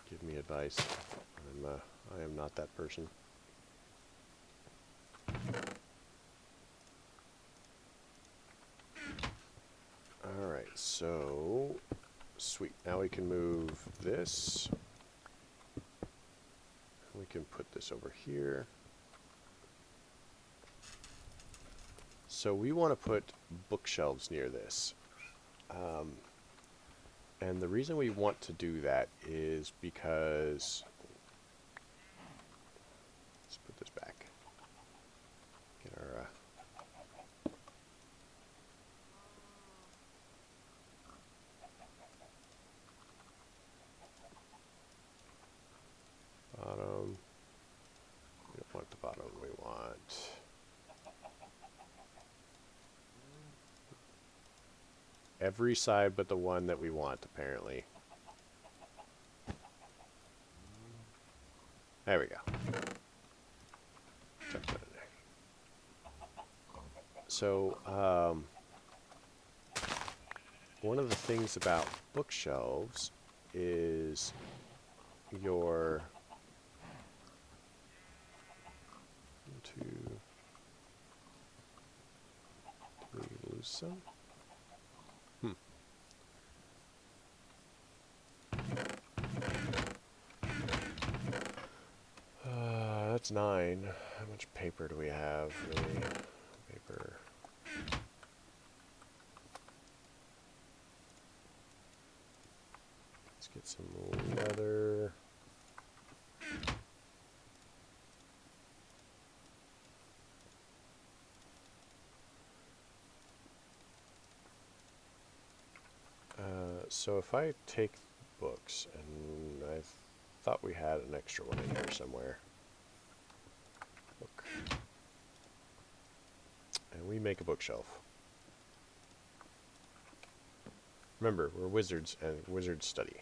give me advice. I am not that person. Alright, so sweet. Now we can move this. We can put this over here. So we want to put bookshelves near this. And the reason we want to do that is because, let's put this back. Get our bottom. We don't want the bottom. We want every side but the one that we want, apparently. There we go. Chuck that in there. So, one of the things about bookshelves is your... Did we lose some? That's 9. How much paper do we have, really? Paper. Let's get some leather. So if I take books, and I thought we had an extra one in here somewhere. Book. And we make a bookshelf. Remember, we're wizards, and wizards study.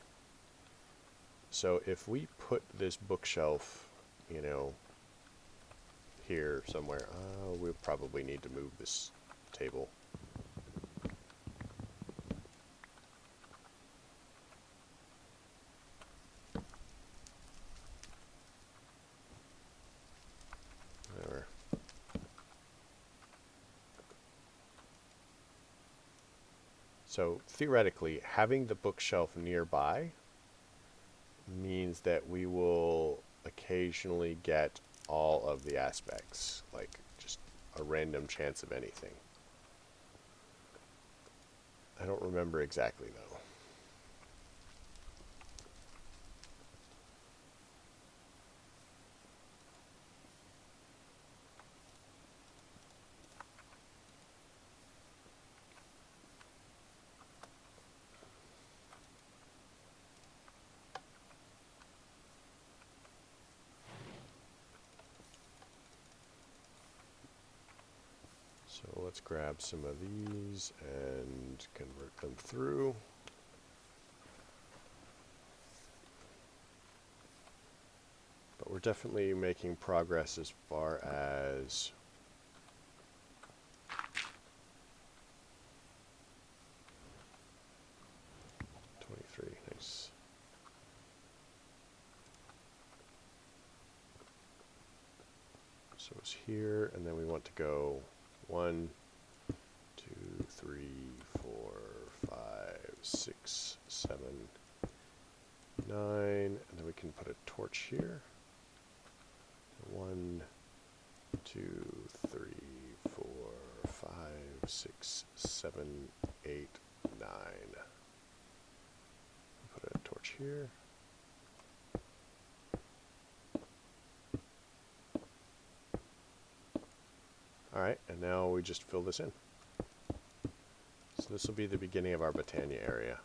So if we put this bookshelf, here somewhere, we'll probably need to move this table. So theoretically, having the bookshelf nearby means that we will occasionally get all of the aspects, like just a random chance of anything. I don't remember exactly though. So let's grab some of these and convert them through. But we're definitely making progress as far as nice. So it's here, and then we want to go 1, 2, 3, 4, 5, 6, 7, 9, and then we can put a torch here. 1, 2, 3, 4, 5, 6, 7, 8, 9. Put a torch here. Alright, and now we just fill this in. So this will be the beginning of our Botania area.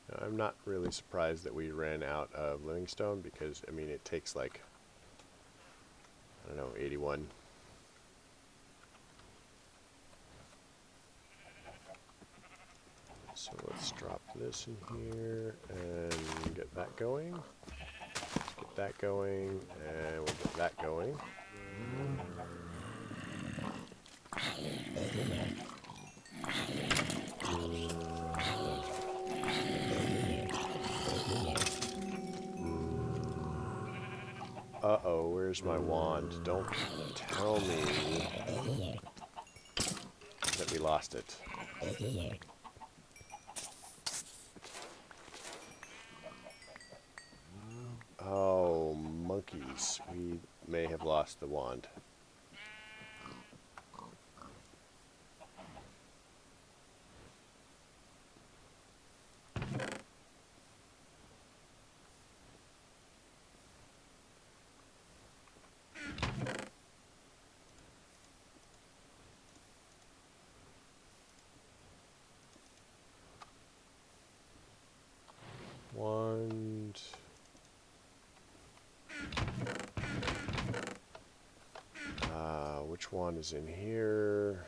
Now, I'm not really surprised that we ran out of living stone because, I mean, it takes like, I don't know, 81. So let's drop this in here and get that going. Let's get that going, and we'll get that going. Uh-oh, where's my wand? Don't tell me that we lost it. Oh, monkeys. We may have lost the wand. Wand. Which wand is in here?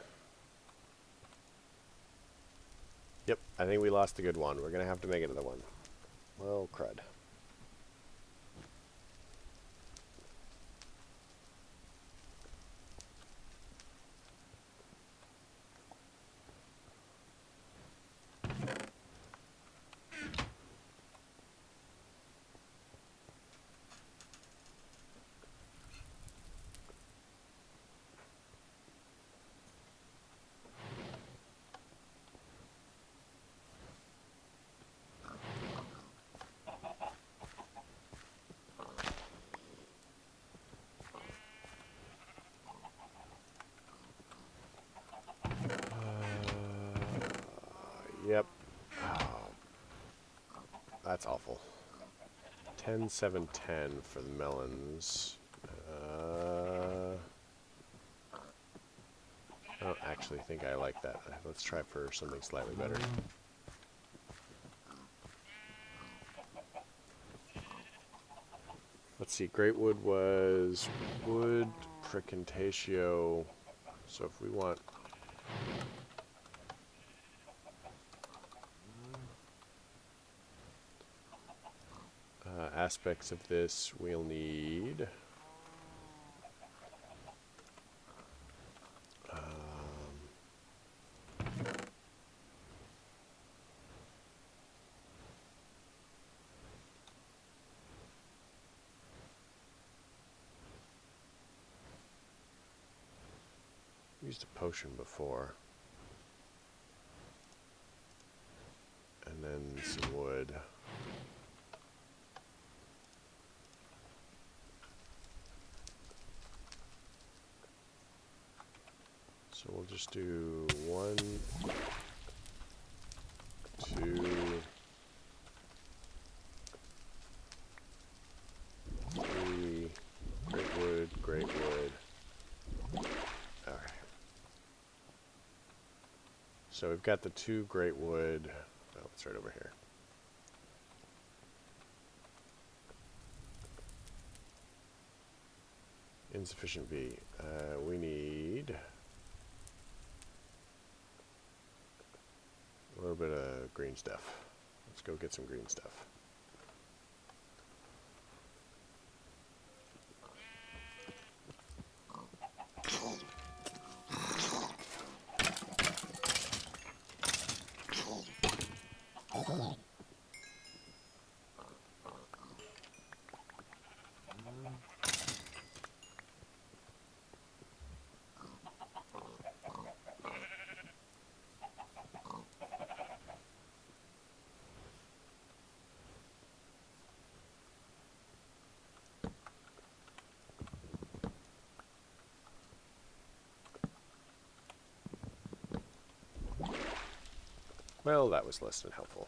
Yep, I think we lost the good one. We're going to have to make another one. Well, crud. Yep. Oh, that's awful. 10, 7, 10 for the melons. I don't actually think I like that. Let's try for something slightly better. Let's see, Greatwood was wood, Precantatio. So if we want aspects of this, we'll need used a potion before, and then some wood. So we'll just do 1, 2, 3, great wood. Alright. So we've got the 2 great wood. Oh, it's right over here. insufficient V. We need a little bit of green stuff. Let's go get some green stuff. Well, that was less than helpful.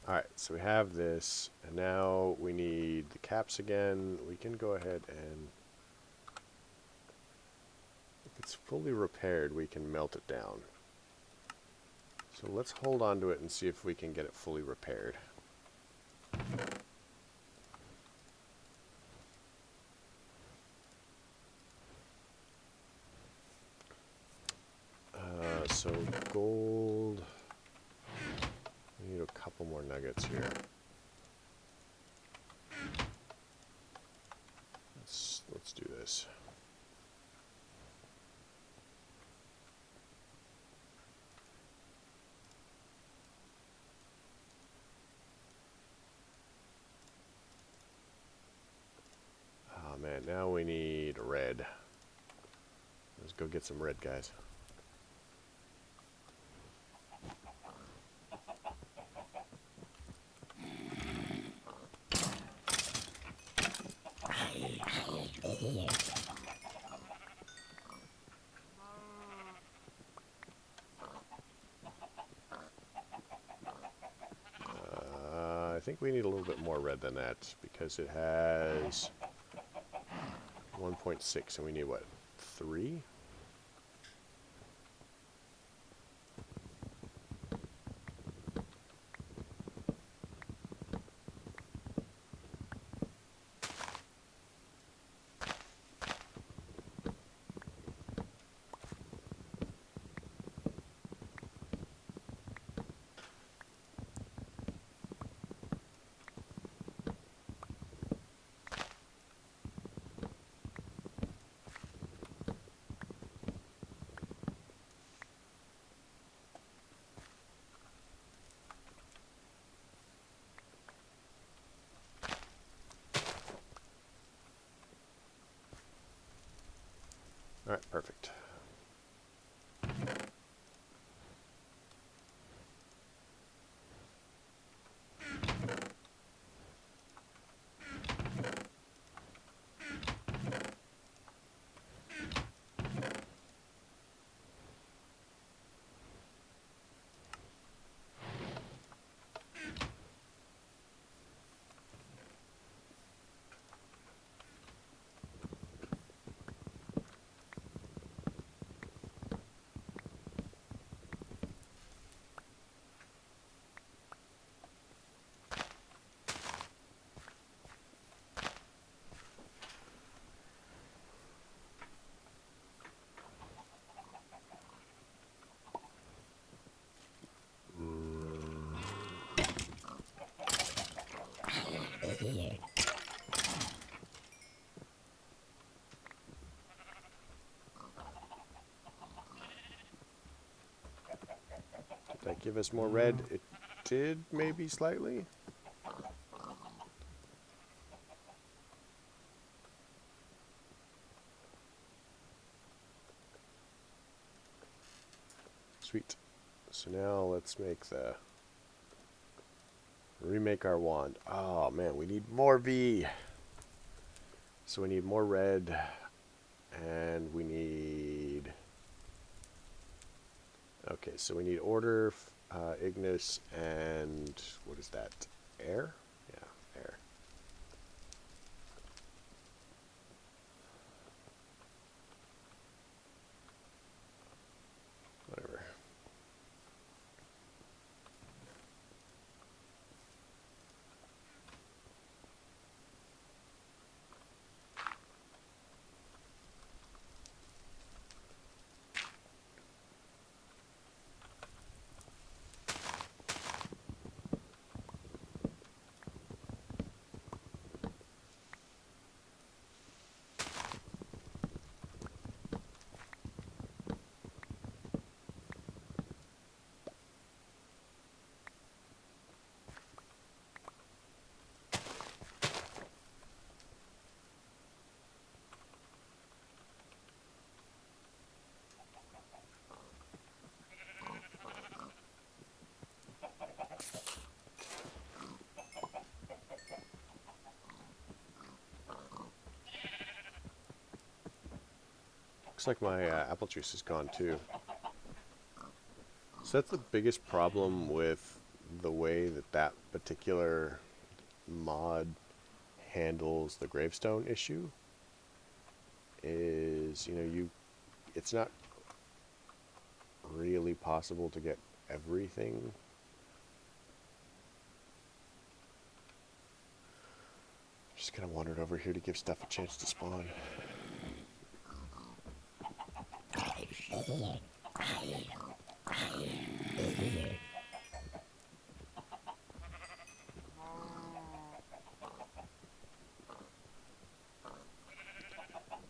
Alright, so we have this, and now we need the caps again. We can go ahead and, if it's fully repaired, we can melt it down. So let's hold on to it and see if we can get it fully repaired. So gold, we need a couple more nuggets here. Let's do this. Oh man, now we need red. Let's go get some red, guys. I think we need a little bit more red than that because it has 1.6 and we need what, 3? All right, perfect. Did that give us more red? It did, maybe slightly. Sweet. So now let's remake our wand. Oh man, we need more V. So we need more red, and we need, okay, so we need order, Ignis, and what is that? Air? Yeah, air. Whatever. Looks like my apple juice is gone too. So that's the biggest problem with the way that that particular mod handles the gravestone issue. Is, you know, it's not really possible to get everything. Just kind of wandered over here to give stuff a chance to spawn.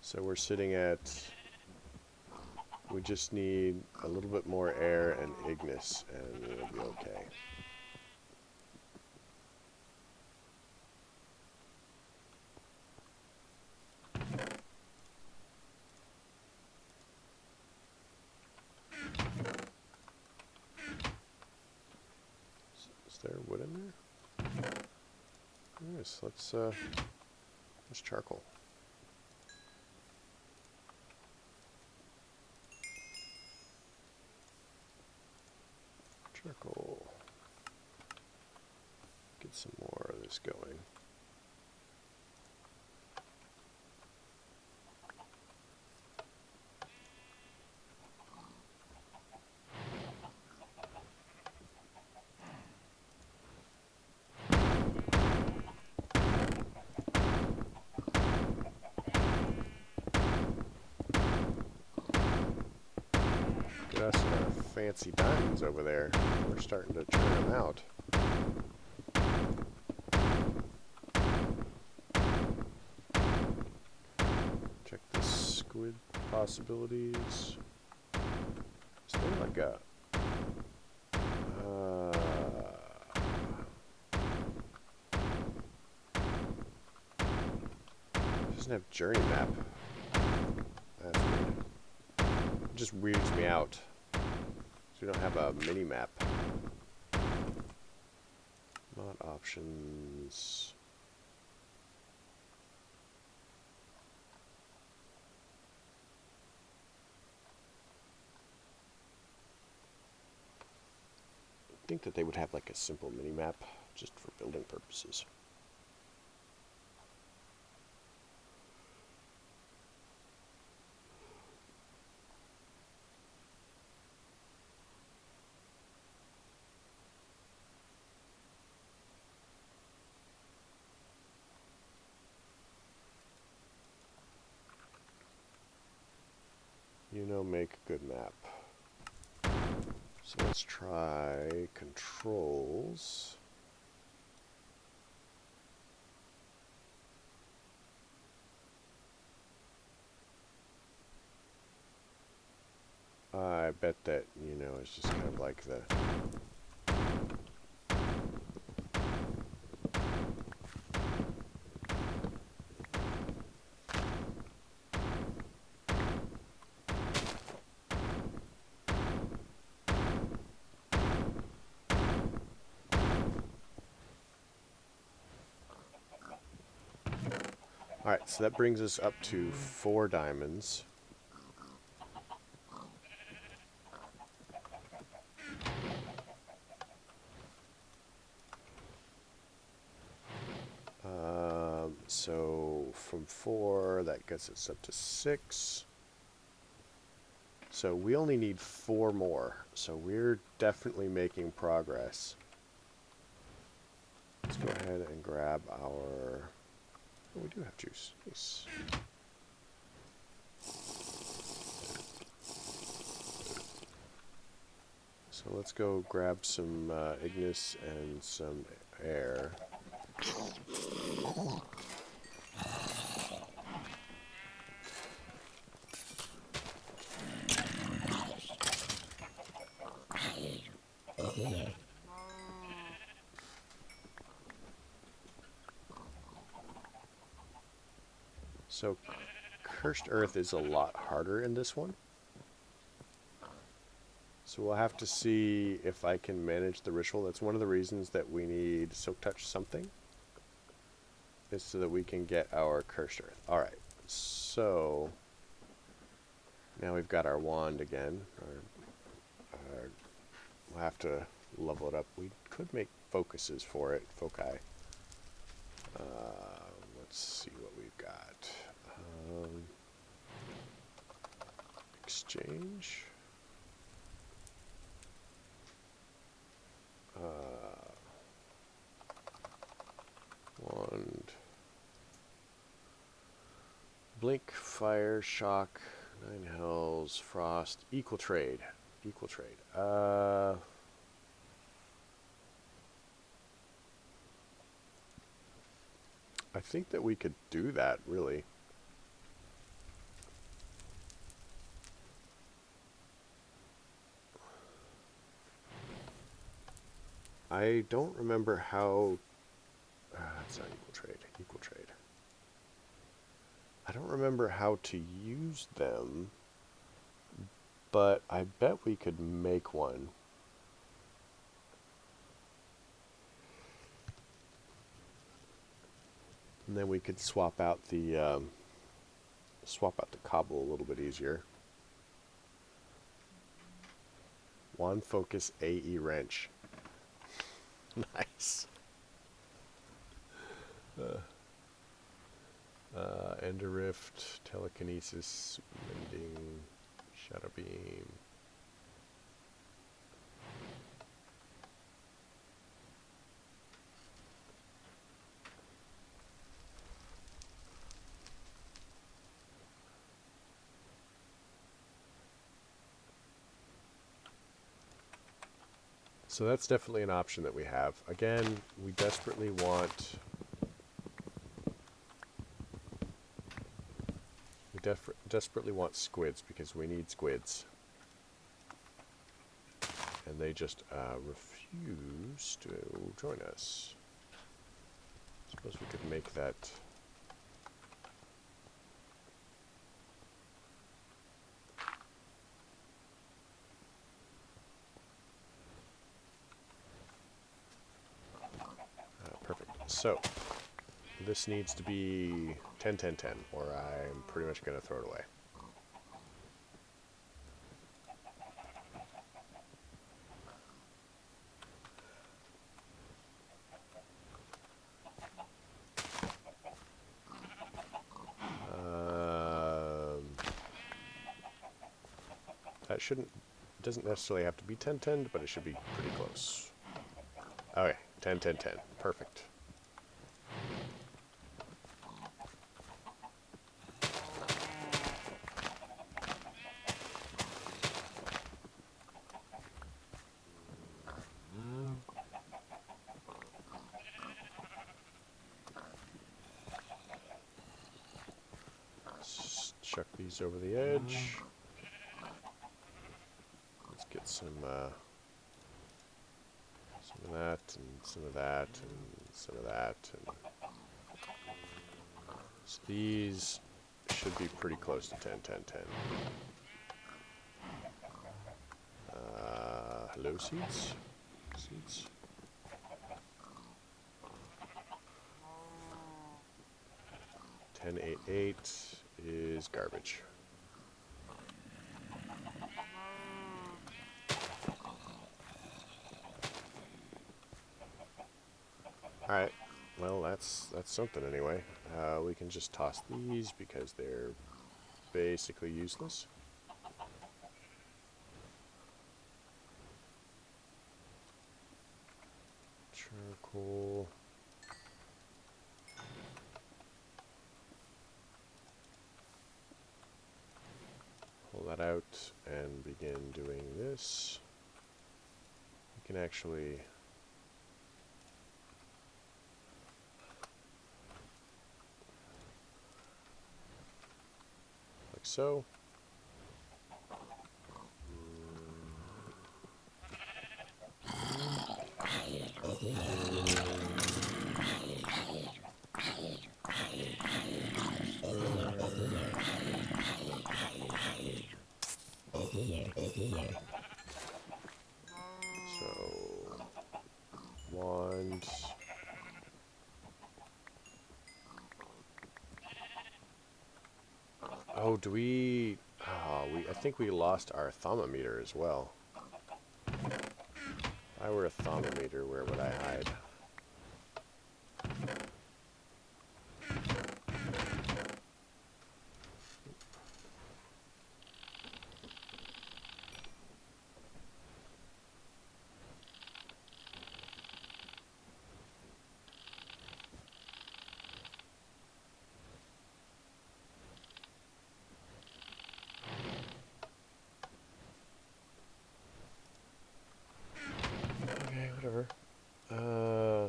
So we're sitting at, we just need a little bit more air and Ignis and it'll be okay. Is there wood in there? Yes, let's charcoal. Charcoal. Get some more of this going. Get us our fancy diamonds over there. We're starting to turn them out. Check the squid possibilities. Is there like a... doesn't have journey map. That's weird. It just weirds me out. So we don't have a mini map. Mod options. I think that they would have like a simple mini map just for building purposes. You know, make a good map. So let's try controls. I bet that, you know, it's just kind of like the... Alright, so that brings us up to 4 diamonds. So from 4, that gets us up to 6. So we only need 4 more. So we're definitely making progress. Let's go ahead and grab our... Oh, we do have juice. Nice. So let's go grab some Ignis and some air. So Cursed Earth is a lot harder in this one. So we'll have to see if I can manage the ritual. That's one of the reasons that we need Soak Touch something. Is so that we can get our Cursed Earth. Alright, so... Now we've got our wand again. We'll have to level it up. We could make focuses for it. Foci. Let's see what we've got. Exchange. Wand. Blink, fire, shock, 9 hells, frost, equal trade. Equal trade. I think that we could do that, really. I don't remember how... that's not equal trade. Equal trade. I don't remember how to use them, but I bet we could make one. And then we could swap out the cobble a little bit easier. Wand focus AE wrench. Nice. Ender Rift, telekinesis, mending, shadow beam. So that's definitely an option that we have. Again, we desperately want... desperately want squids because we need squids. And they just refuse to join us. Suppose we could make that... perfect. So, this needs to be 10, 10, 10, or I'm pretty much going to throw it away. That doesn't necessarily have to be 10, 10, but it should be pretty close. Okay, 10, 10, 10. Perfect. Chuck these over the edge. Let's get some of that, and some of that, and some of that. And so these should be pretty close to 10, 10, 10. Hello, seeds? Seeds? Ten, 8, 8 is garbage. Alright, well that's something anyway. We can just toss these because they're basically useless. Charcoal. Pull that out and begin doing this. We can actually... like so. So, wand. Oh, do we... oh, I think we lost our thermometer as well. If I were a thermometer, where would I hide? Okay, whatever.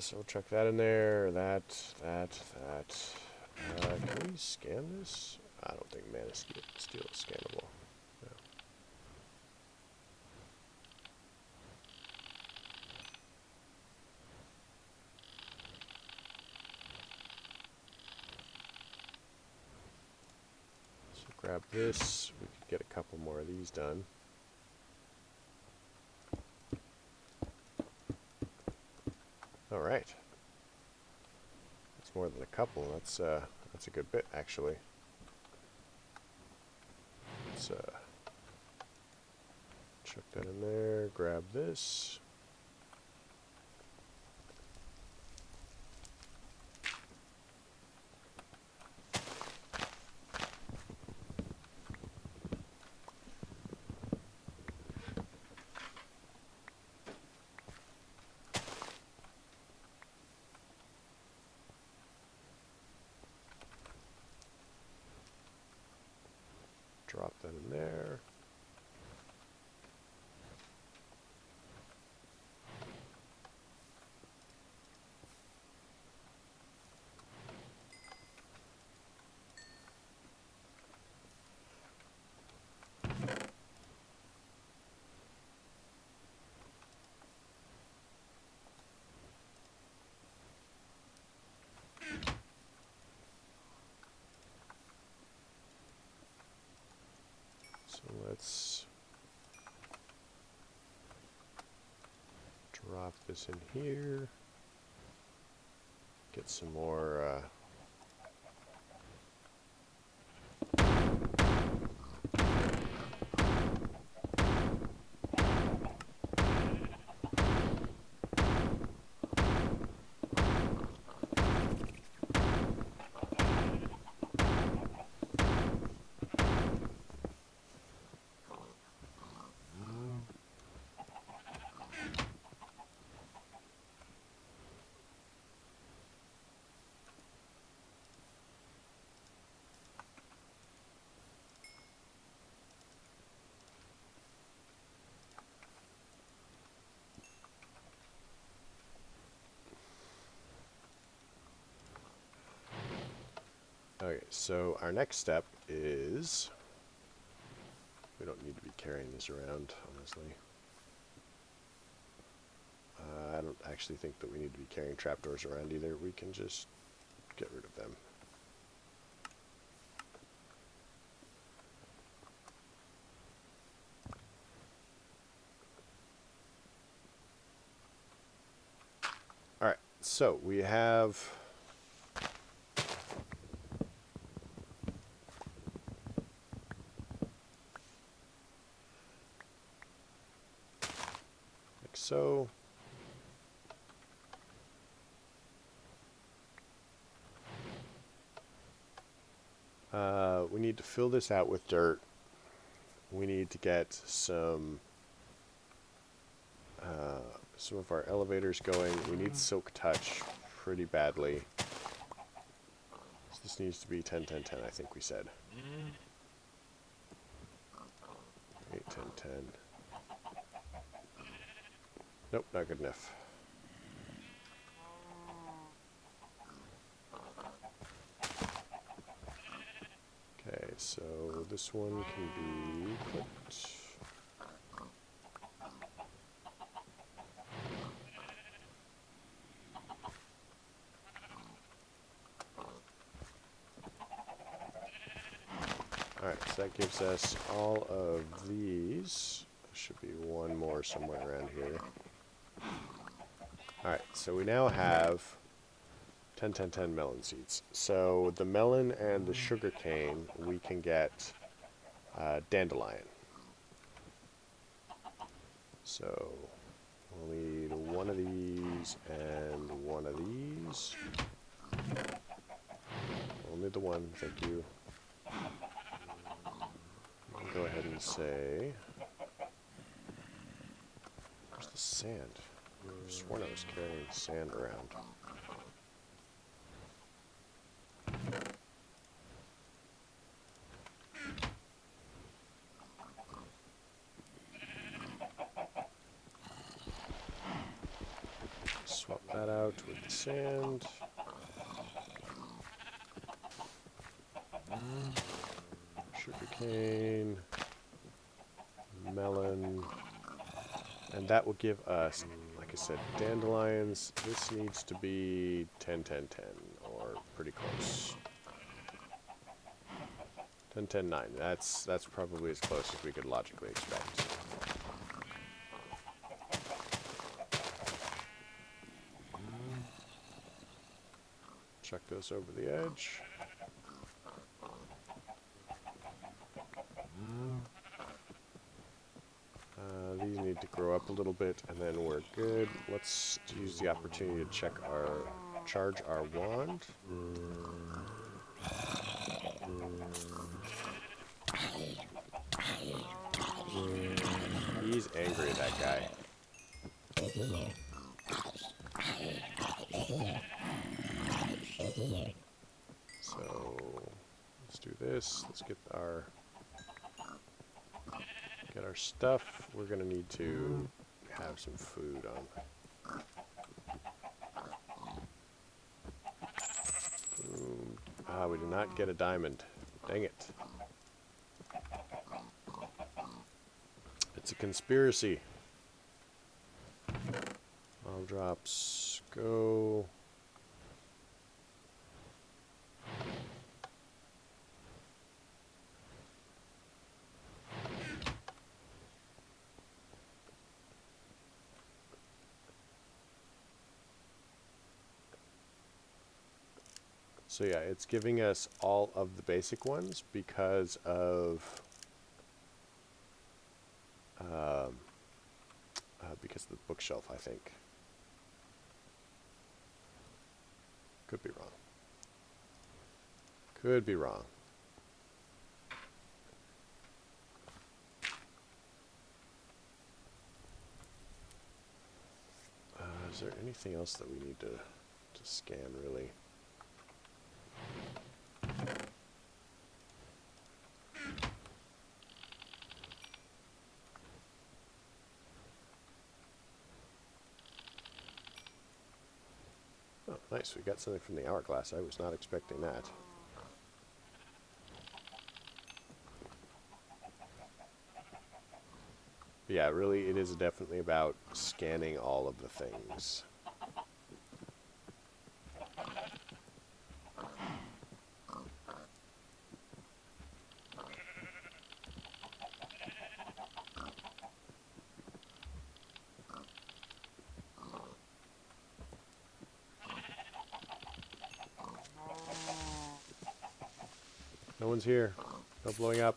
So we'll chuck that in there, that. Can we scan this? I don't think Man of Steel is scannable. No. So grab this. We could get a couple more of these done. All right. That's more than a couple. That's a good bit, actually. Let's chuck that in there. Grab this. Drop that in there. So let's drop this in here. Get some more Okay, so our next step is, we don't need to be carrying this around, honestly. I don't actually think that we need to be carrying trapdoors around either. We can just get rid of them. Alright, so we have like so. We need to fill this out with dirt. We need to get some of our elevators going. We need silk touch pretty badly. So this needs to be 10, 10, 10, I think we said. 8, 10, 10. Nope, not good enough. Okay, so this one can be clipped. Alright, so that gives us all of these. There should be one more somewhere around here. Alright, so we now have 10, 10, 10 melon seeds. So the melon and the sugar cane we can get dandelion. So we'll need one of these and one of these. Only the one, thank you. I'll go ahead and say, where's the sand? I've sworn I was carrying sand around. Swap that out with the sand. Sugarcane, melon, and that will give us, like I said, dandelions. This needs to be 10, 10, 10, or pretty close. 10, 10, 9. That's probably as close as we could logically expect. Chuck those over the edge. These need to grow up a little bit, and then we're good. Let's use the opportunity to charge our wand. He's angry at that guy. So let's do this. Let's get our stuff. We're gonna need to have some food on. Boom. Ah, we did not get a diamond. Dang it. It's a conspiracy. All drops go. So yeah, it's giving us all of the basic ones because of the bookshelf, I think. Could be wrong. Could be wrong. Is there anything else that we need to scan, really? Oh, nice. We got something from the hourglass. I was not expecting that. But yeah, really, it is definitely about scanning all of the things. No one's here. No blowing up.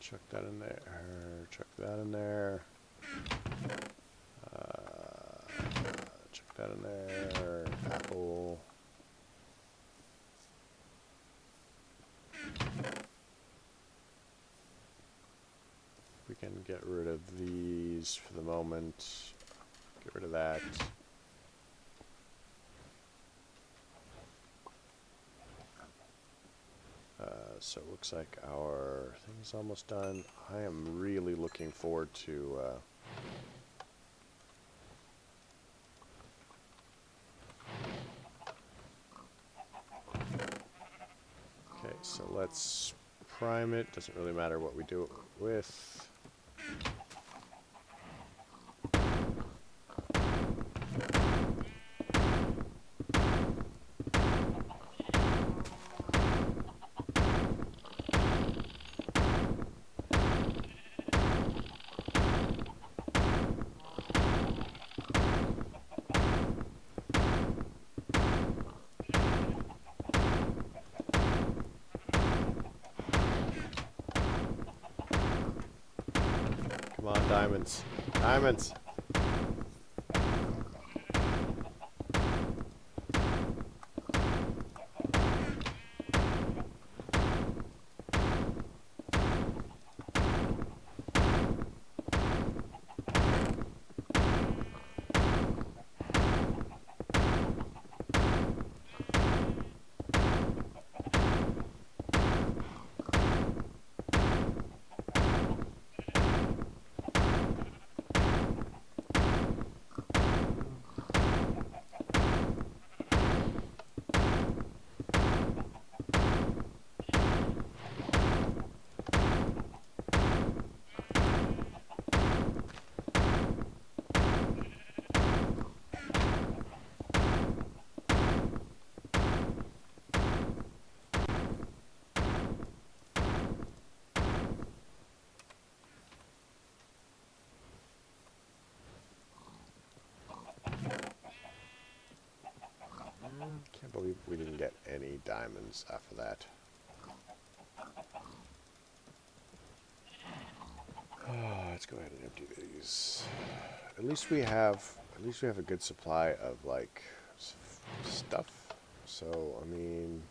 Chuck that in there. Chuck that in there. Chuck that in there. Apple. We can get rid of these for the moment. Get rid of that. So it looks like our thing's almost done. I am really looking forward to okay, So let's prime it. Doesn't really matter what we do it with. Come on, diamonds. Diamonds! Can't believe we didn't get any diamonds after that. Let's go ahead and empty these. At least we have a good supply of like stuff. So I mean,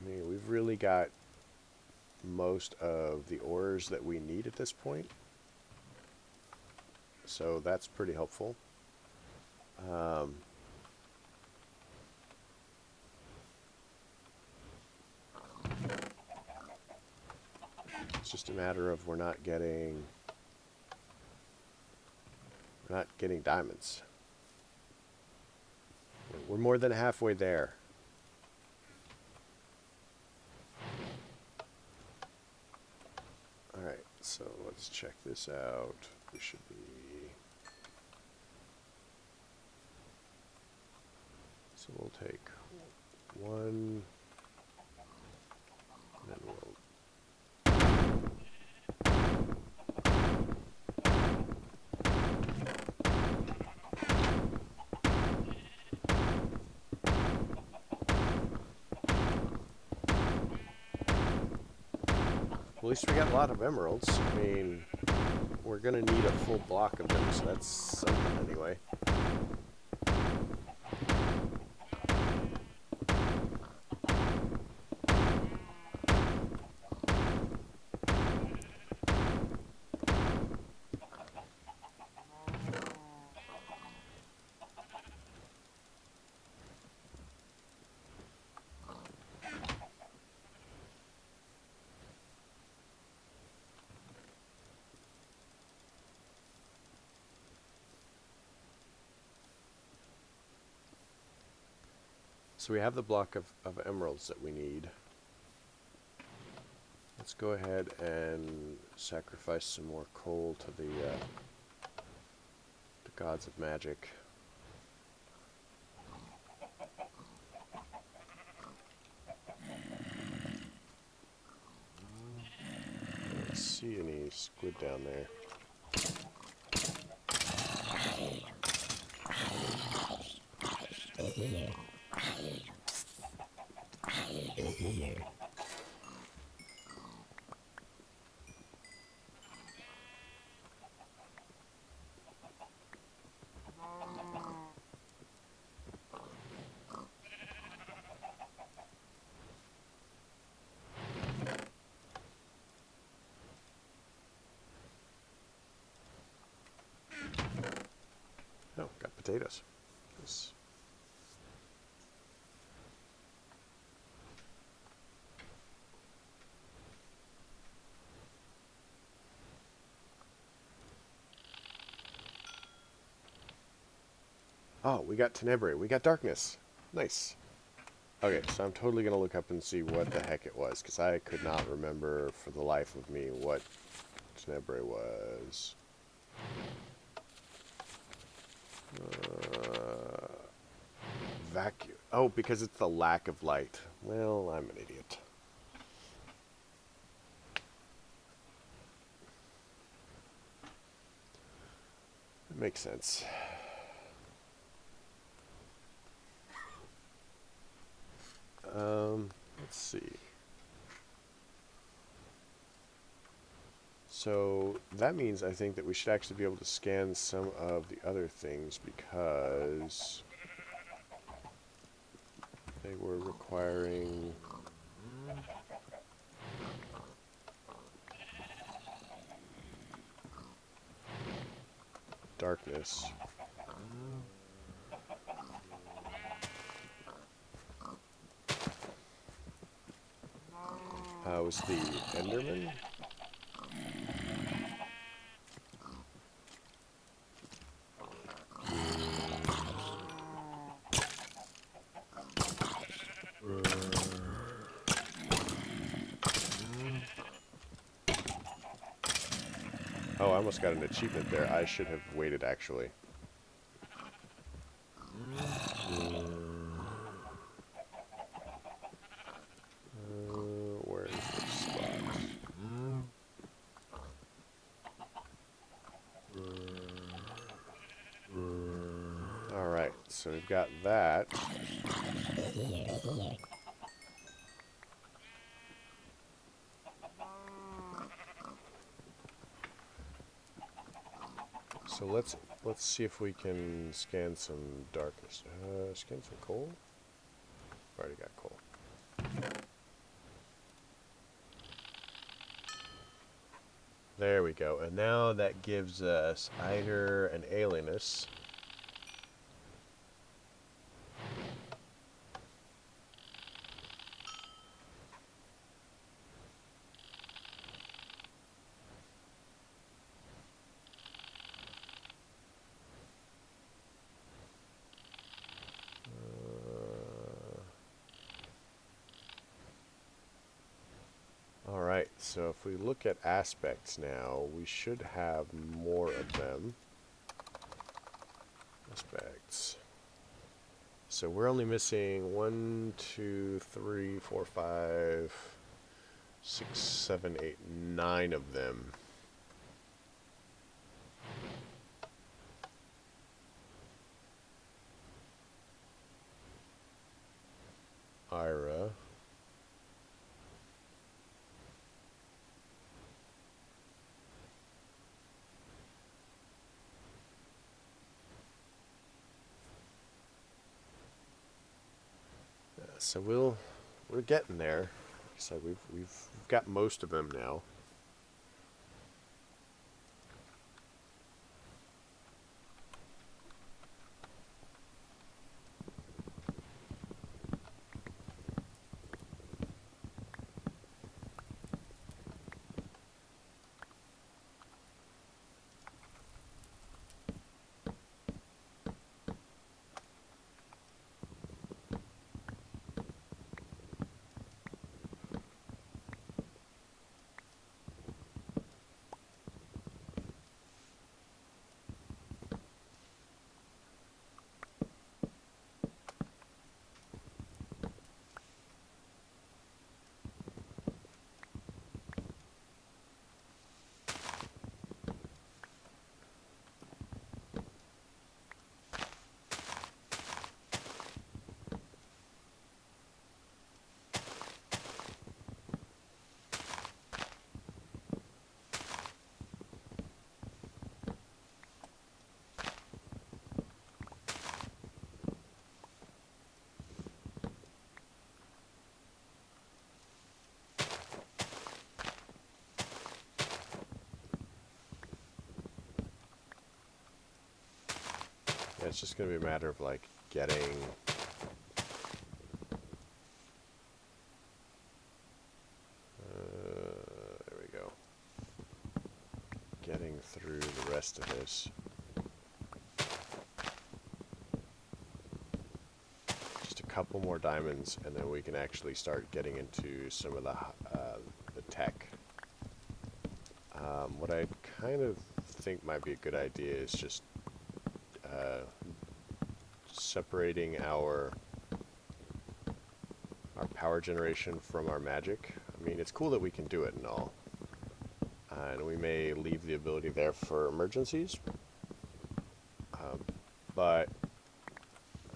we've really got most of the ores that we need at this point. So that's pretty helpful. It's just a matter of we're not getting diamonds. We're more than halfway there. Alright, so let's check this out. We should be... So we'll take one, and then we'll... At least we got a lot of emeralds. I mean, we're gonna need a full block of them, so that's something anyway. So we have the block of emeralds that we need. Let's go ahead and sacrifice some more coal to the gods of magic. I don't see any squid down there. Oh, got potatoes. Nice. Oh, we got Tenebrae. We got darkness. Nice. Okay, so I'm totally going to look up and see what the heck it was, because I could not remember for the life of me what Tenebrae was. Vacuum. Oh, because it's the lack of light. Well, I'm an idiot. It makes sense. Let's see. So that means I think that we should actually be able to scan some of the other things because they were requiring darkness. Was the Enderman? Oh, I almost got an achievement there. I should have waited, actually. Where is this spot? Alright, so we've got that. So let's see if we can scan some darkness. Scan some coal? Already got coal. There we go. And now that gives us either an alienus. Alright, so if we look at aspects now, we should have more of them. Aspects. So we're only missing 1, 2, 3, 4, 5, 6, 7, 8, 9 of them. Ira. So we're getting there. So we've got most of them now. Yeah, it's just going to be a matter of like getting there we go. Getting through the rest of this. couple more diamonds, and then we can actually start getting into some of the tech. What I kind of think might be a good idea is just separating our power generation from our magic. I mean, it's cool that we can do it and all, and we may leave the ability there for emergencies, but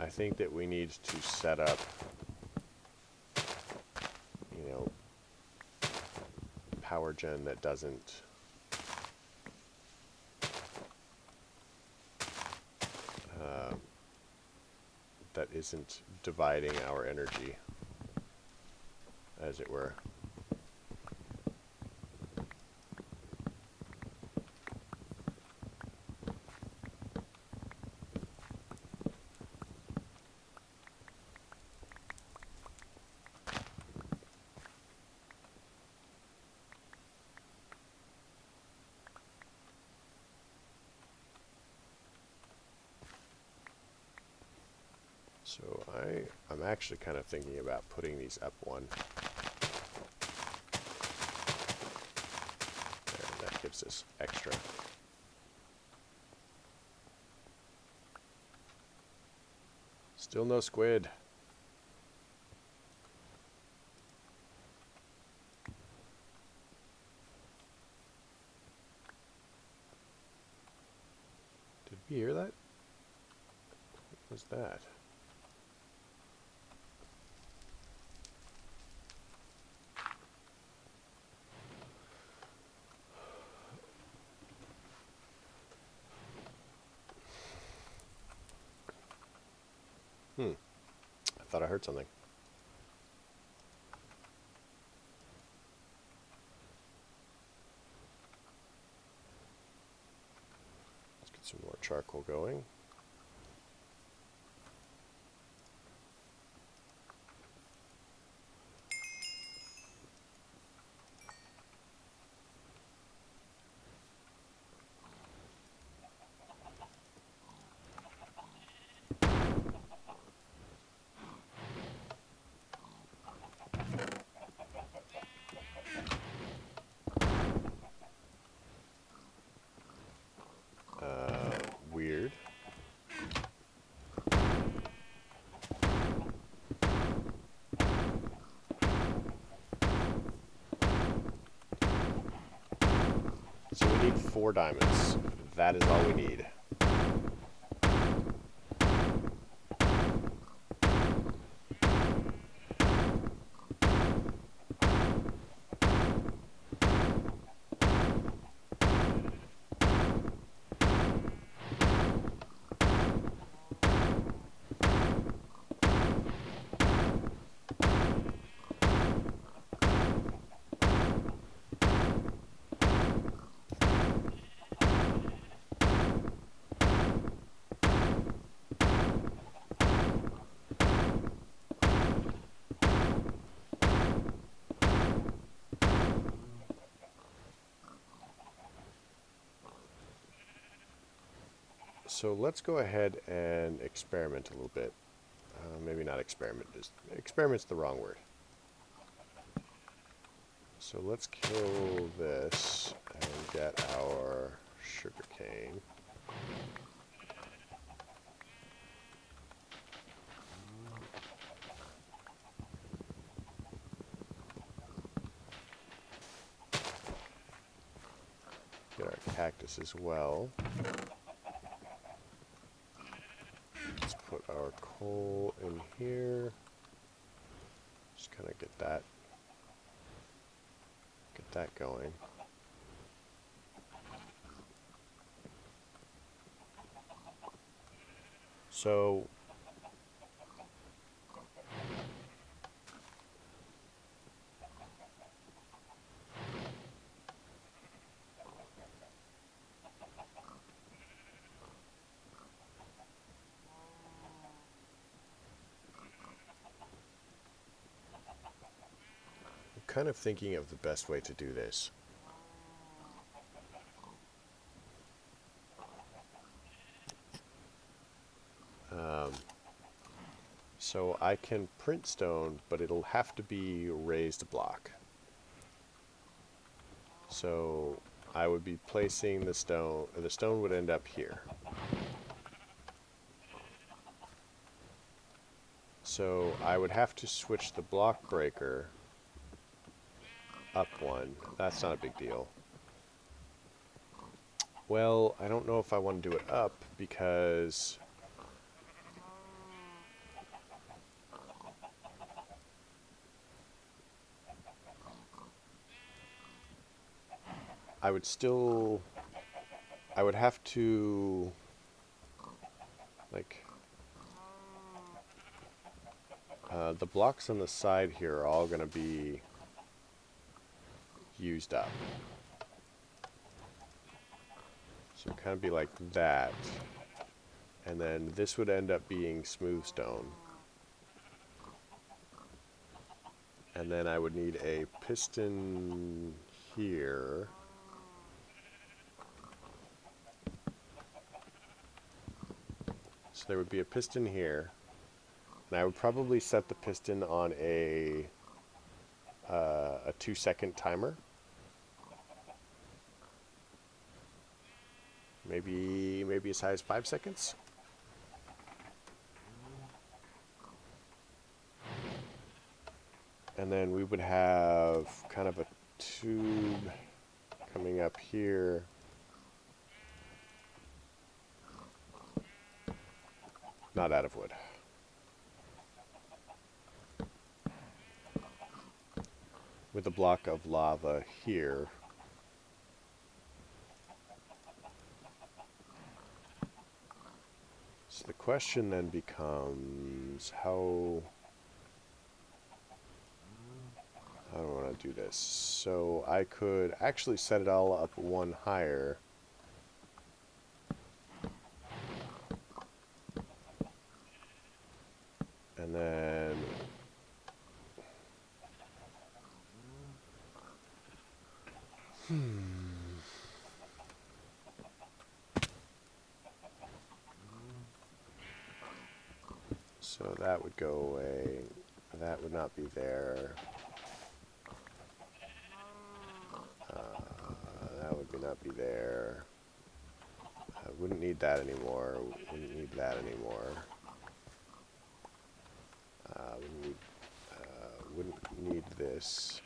I think that we need to set up, you know, power gen that doesn't that isn't dividing our energy, as it were. So I'm actually kind of thinking about putting these up one. There, that gives us extra. Still no squid. Did we hear that? What was that? I thought I heard something. Let's get some more charcoal going. Weird. So we need 4 diamonds. That is all we need. So let's go ahead and experiment a little bit. Maybe not experiment, just experiment's the wrong word. So let's kill this and get our sugarcane. Get our cactus as well. Let's put our coal in here. Just kind of get that going. So I'm kind of thinking of the best way to do this. So I can print stone, but it'll have to be raised block. So I would be placing the stone would end up here. So I would have to switch the block breaker up one. That's not a big deal. Well, I don't know if I want to do it up because I would have to, like, the blocks on the side here are all going to be used up. So kind of be like that. And then this would end up being smooth stone. And then I would need a piston here. So there would be a piston here. And I would probably set the piston on a 2-second timer. Maybe as high as 5 seconds. And then we would have kind of a tube coming up here. Not out of wood. With a block of lava here. So the question then becomes how do I want to do this? So I could actually set it all up one higher. And then so that would go away. That would not be there. That would not be there. I wouldn't need that anymore. Wouldn't need that anymore. Wouldn't need this.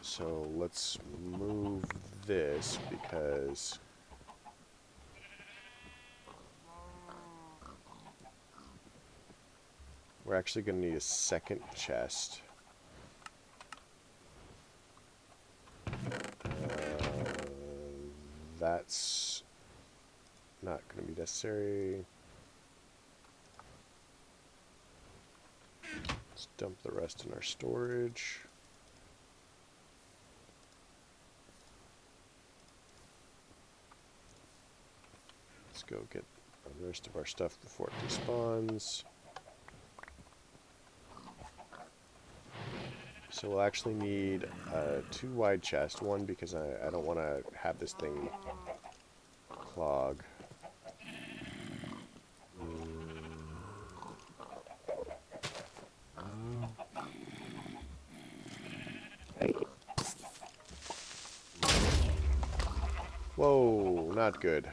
So let's move this because we're actually going to need a second chest. That's not going to be necessary. Let's dump the rest in our storage. Let's go get the rest of our stuff before it despawns. So we'll actually need 2 wide chests. One because I don't want to have this thing clog. Whoa, not good.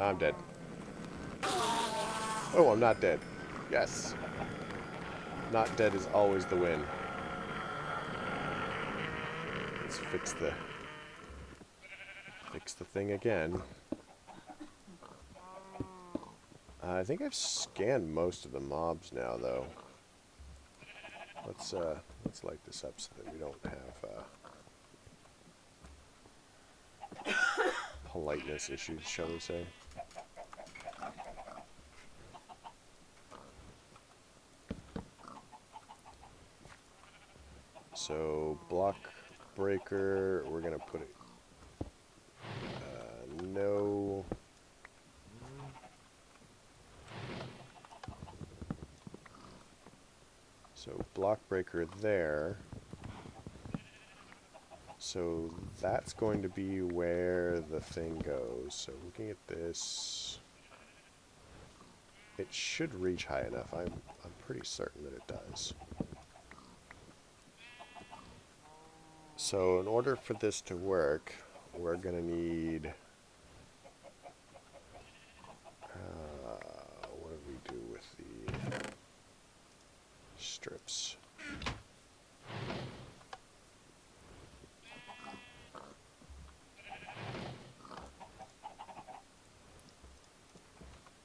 I'm dead. Oh, I'm not dead. Yes. Not dead is always the win. Let's fix the thing again. I think I've scanned most of the mobs now, though. Let's light this up so that we don't have politeness issues, shall we say. So block breaker, we're gonna put it no. So block breaker there. So that's going to be where the thing goes. So looking at this, it should reach high enough. I'm pretty certain that it does. So in order for this to work, we're going to need... what do we do with the strips?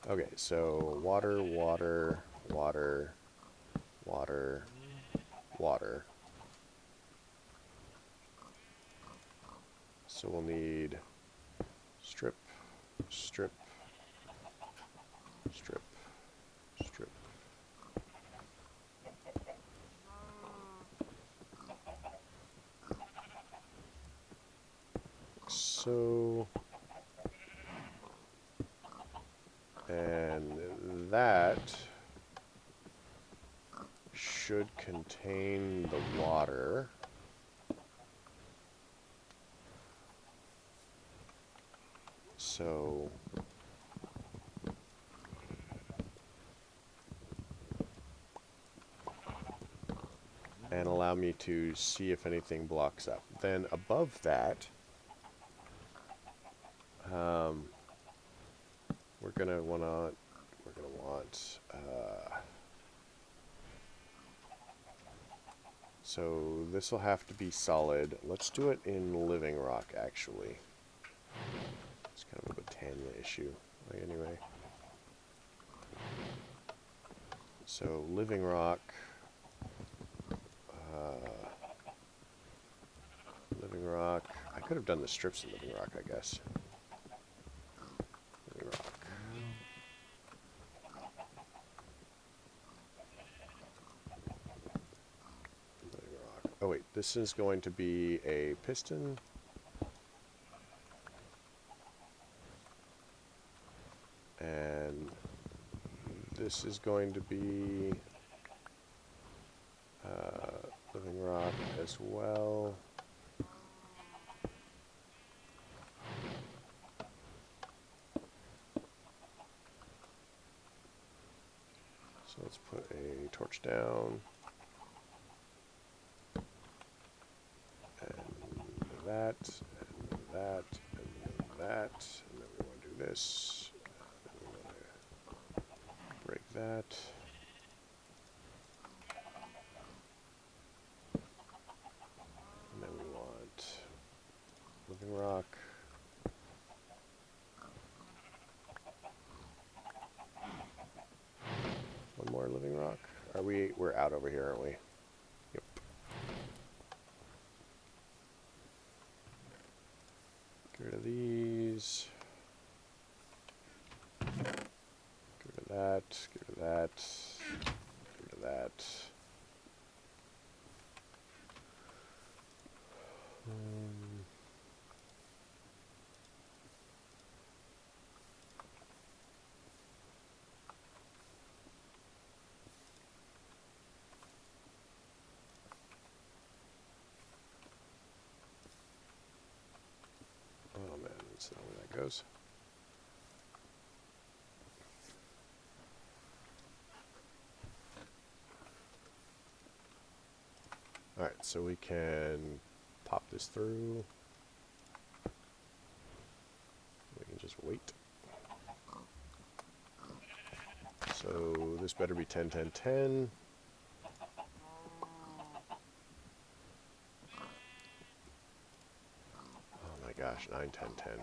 Okay, so water, water, water, water, water. So we'll need strip, strip, strip, strip. So, and that should contain the water. So and allow me to see if anything blocks up. Then above that, we're gonna want so this will have to be solid. Let's do it in living rock, actually. It's kind of a Botania issue, anyway. So living rock, living rock. I could have done the strips in living rock, I guess. Living rock. Living rock. Oh wait, this is going to be a piston. And this is going to be living rock as well. So let's put a torch down. And that, and that, and that. And then we want to do this. And then we want to break that. And then we want living rock. One more living rock. We're out over here, aren't we? Yep. Get rid of these. Get rid of that. Get rid of that. Get rid of that. Oh man, that's not where that goes. Alright, so we can pop this through. We can just wait. So this better be 10, 10, 10. Oh my gosh, 9, 10, 10.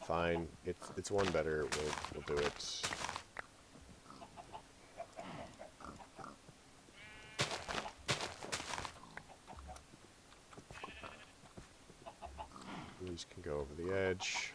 Fine, it's one better. We'll do it. These can go over the edge.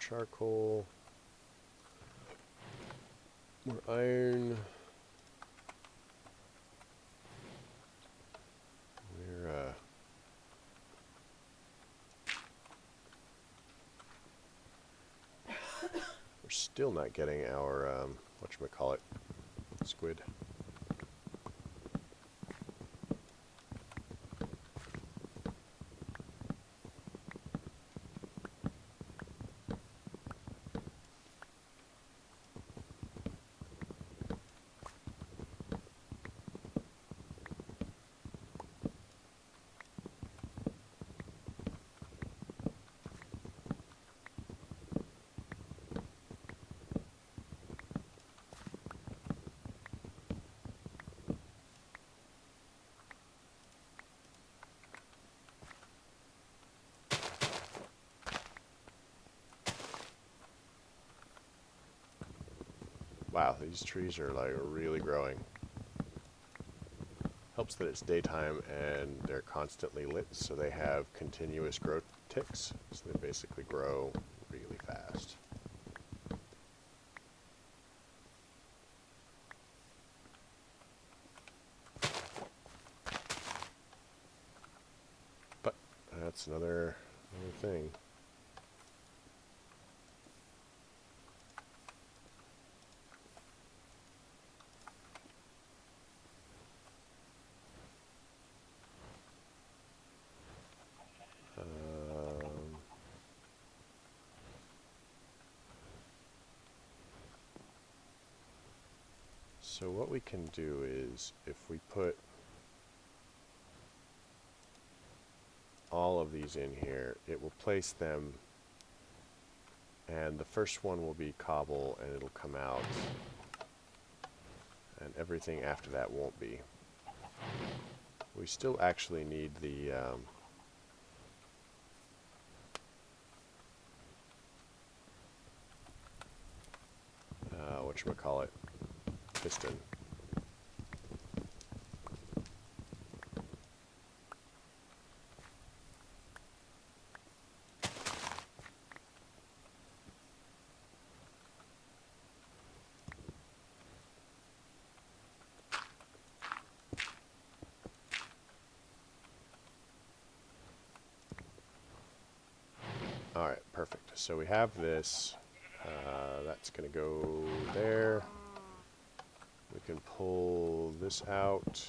charcoal. More iron. We're still not getting our whatchamacallit, squid. Wow, these trees are like really growing. Helps that it's daytime and they're constantly lit, so they have continuous growth ticks, so they basically grow really fast. But that's another thing. So what we can do is, if we put all of these in here, it will place them, and the first one will be cobble and it'll come out, and everything after that won't be. We still actually need the whatchamacallit, piston. Alright, perfect. So we have this. That's going to go there. We can pull this out.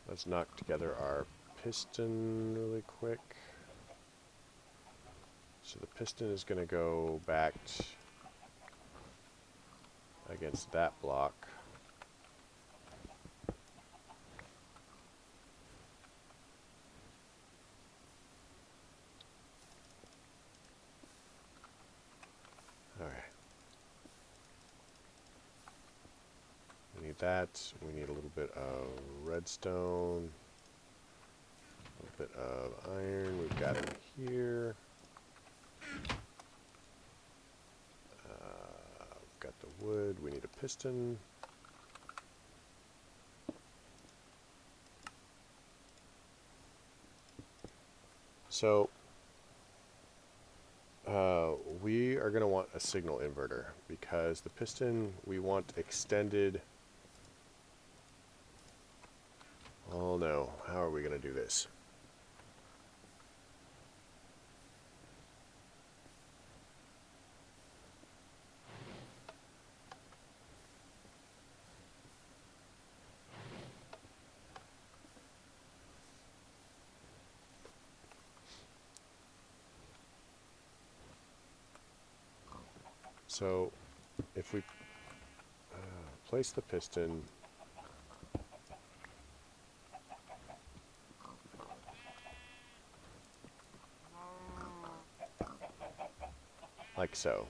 Let's knock together our piston really quick. So the piston is going to go back against that block. That. We need a little bit of redstone, a little bit of iron. We've got it here. We've got the wood. We need a piston. So we are going to want a signal inverter, because the piston we want extended. Oh no, how are we going to do this? So if we place the piston like so.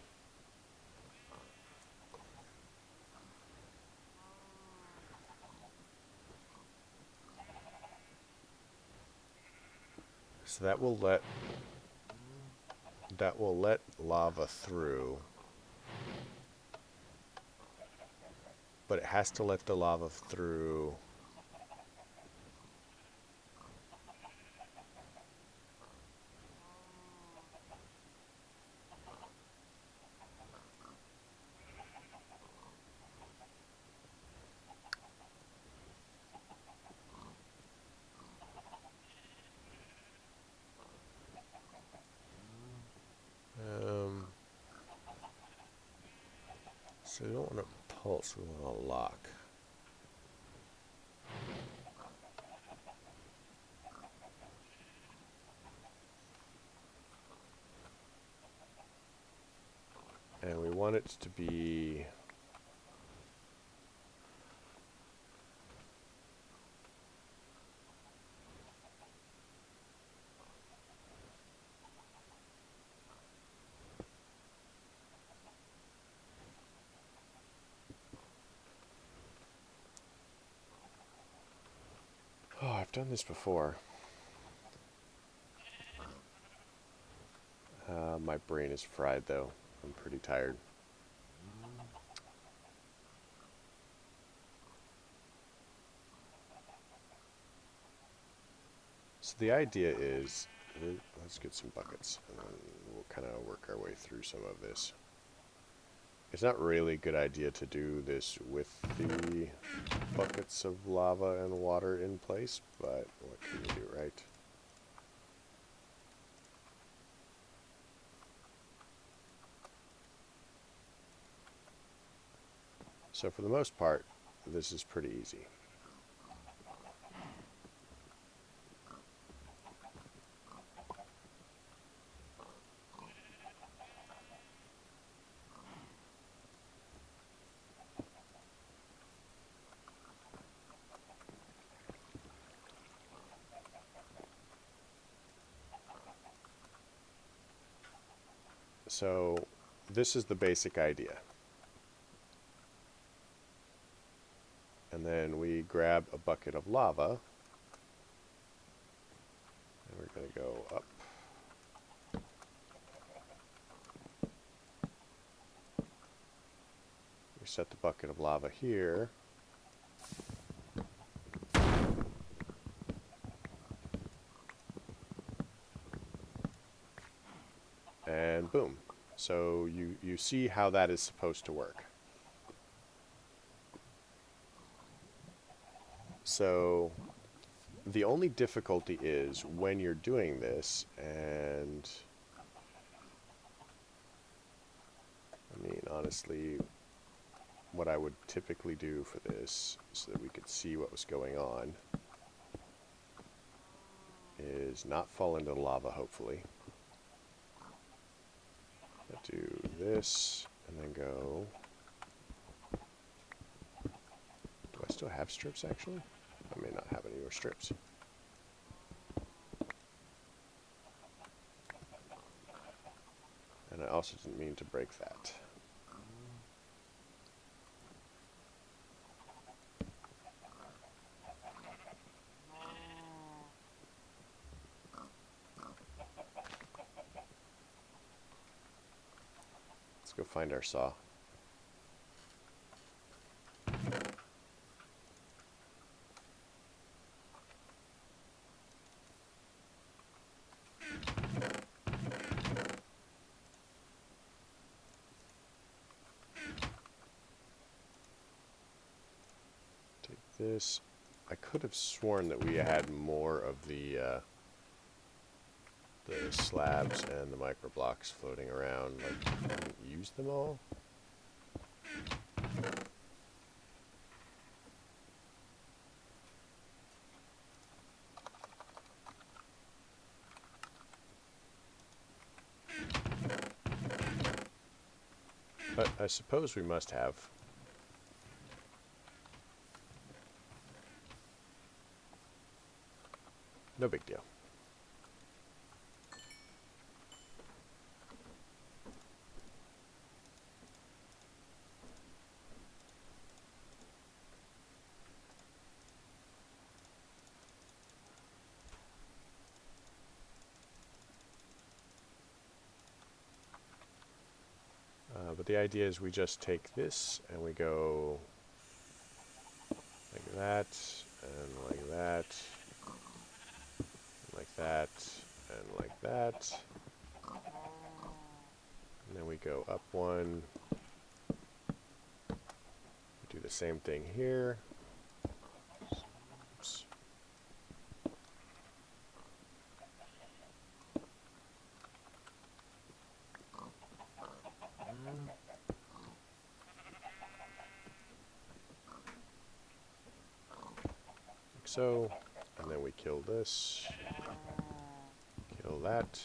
So that will let lava through. But it has to let the lava through So we don't want to pulse, we want to lock. And we want it to be oh, I've done this before. My brain is fried though. I'm pretty tired. So the idea is, let's get some buckets, and then we'll kind of work our way through some of this. It's not really a good idea to do this with the buckets of lava and water in place, but what can you do, right? So for the most part, this is pretty easy. So this is the basic idea. And then we grab a bucket of lava, and we're going to go up. We set the bucket of lava here. And boom. So you see how that is supposed to work. So the only difficulty is when you're doing this, and I mean, honestly, what I would typically do for this, so that we could see what was going on, is not fall into the lava, hopefully. Do this, and then go... Do I still have strips, actually? I may not have any more strips. And I also didn't mean to break that. Let's go find our saw. Take this. I could have sworn that we had more of the slabs and the micro blocks floating around. Like, I didn't use them all. But I suppose we must have. No big deal. But the idea is we just take this and we go like that, and like that, and like that, and like that. And then we go up one. We do the same thing here. Oops. so. And then we kill this. Kill that.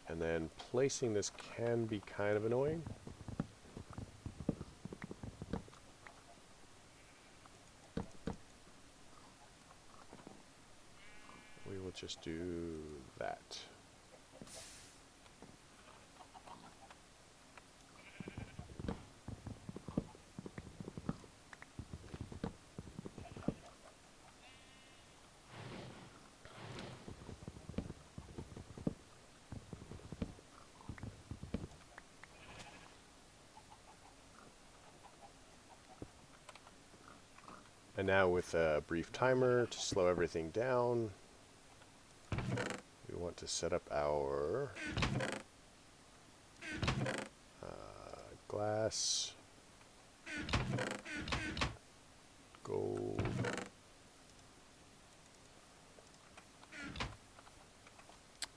And then placing this can be kind of annoying. We will just do that. And now with a brief timer to slow everything down, we want to set up our glass, gold,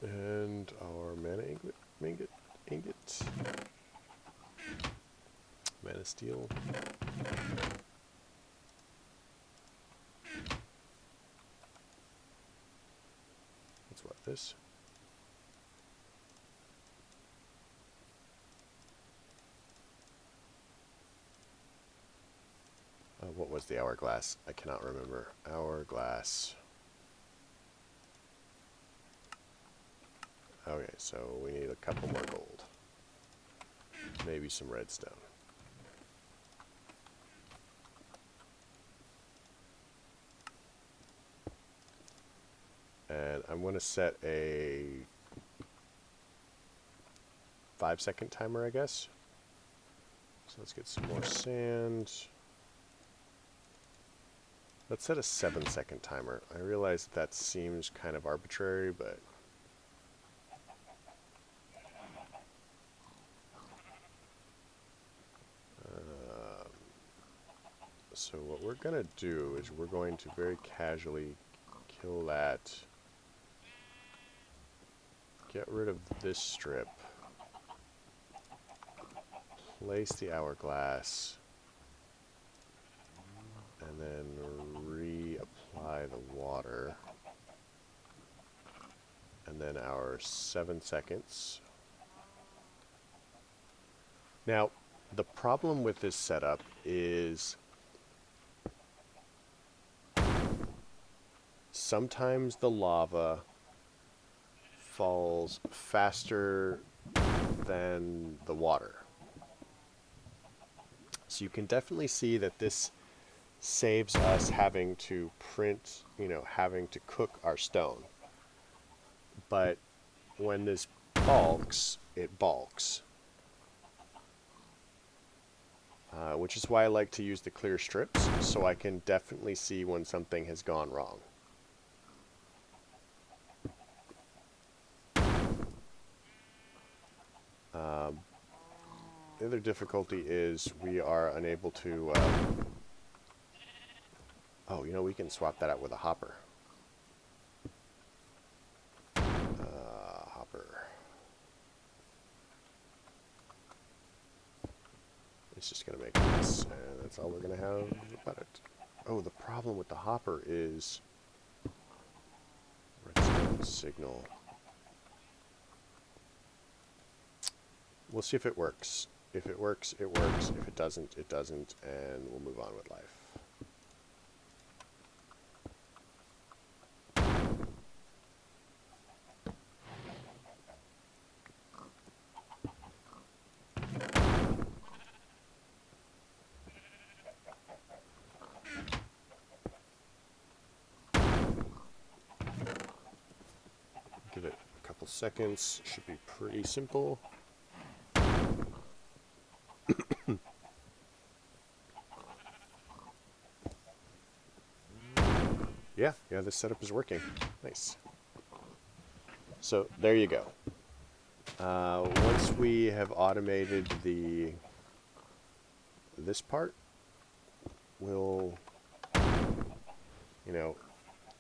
and our mana ingot, mana steel. That's what this. What was the hourglass? I cannot remember. Hourglass. Okay, so we need a couple more gold. Maybe some redstone. And I'm going to set a 5-second timer, I guess. So let's get some more sand. Let's set a 7-second timer. I realize that seems kind of arbitrary, but so what we're going to do is we're going to very casually kill that, get rid of this strip, place the hourglass, and then reapply the water, and then our 7 seconds. Now, the problem with this setup is sometimes the lava falls faster than the water. So you can definitely see that this saves us having to print, having to cook our stone. But when this bulks, it bulks. Which is why I like to use the clear strips, so I can definitely see when something has gone wrong. The other difficulty is we are unable to... we can swap that out with a hopper. It's just going to make this, and that's all we're going to have about it. Oh, the problem with the hopper is redstone signal. We'll see if it works. If it works, it works. If it doesn't, it doesn't, and we'll move on with life. Give it a couple seconds. Should be pretty simple. Yeah, this setup is working. Nice. So there you go. Once we have automated this part, we'll,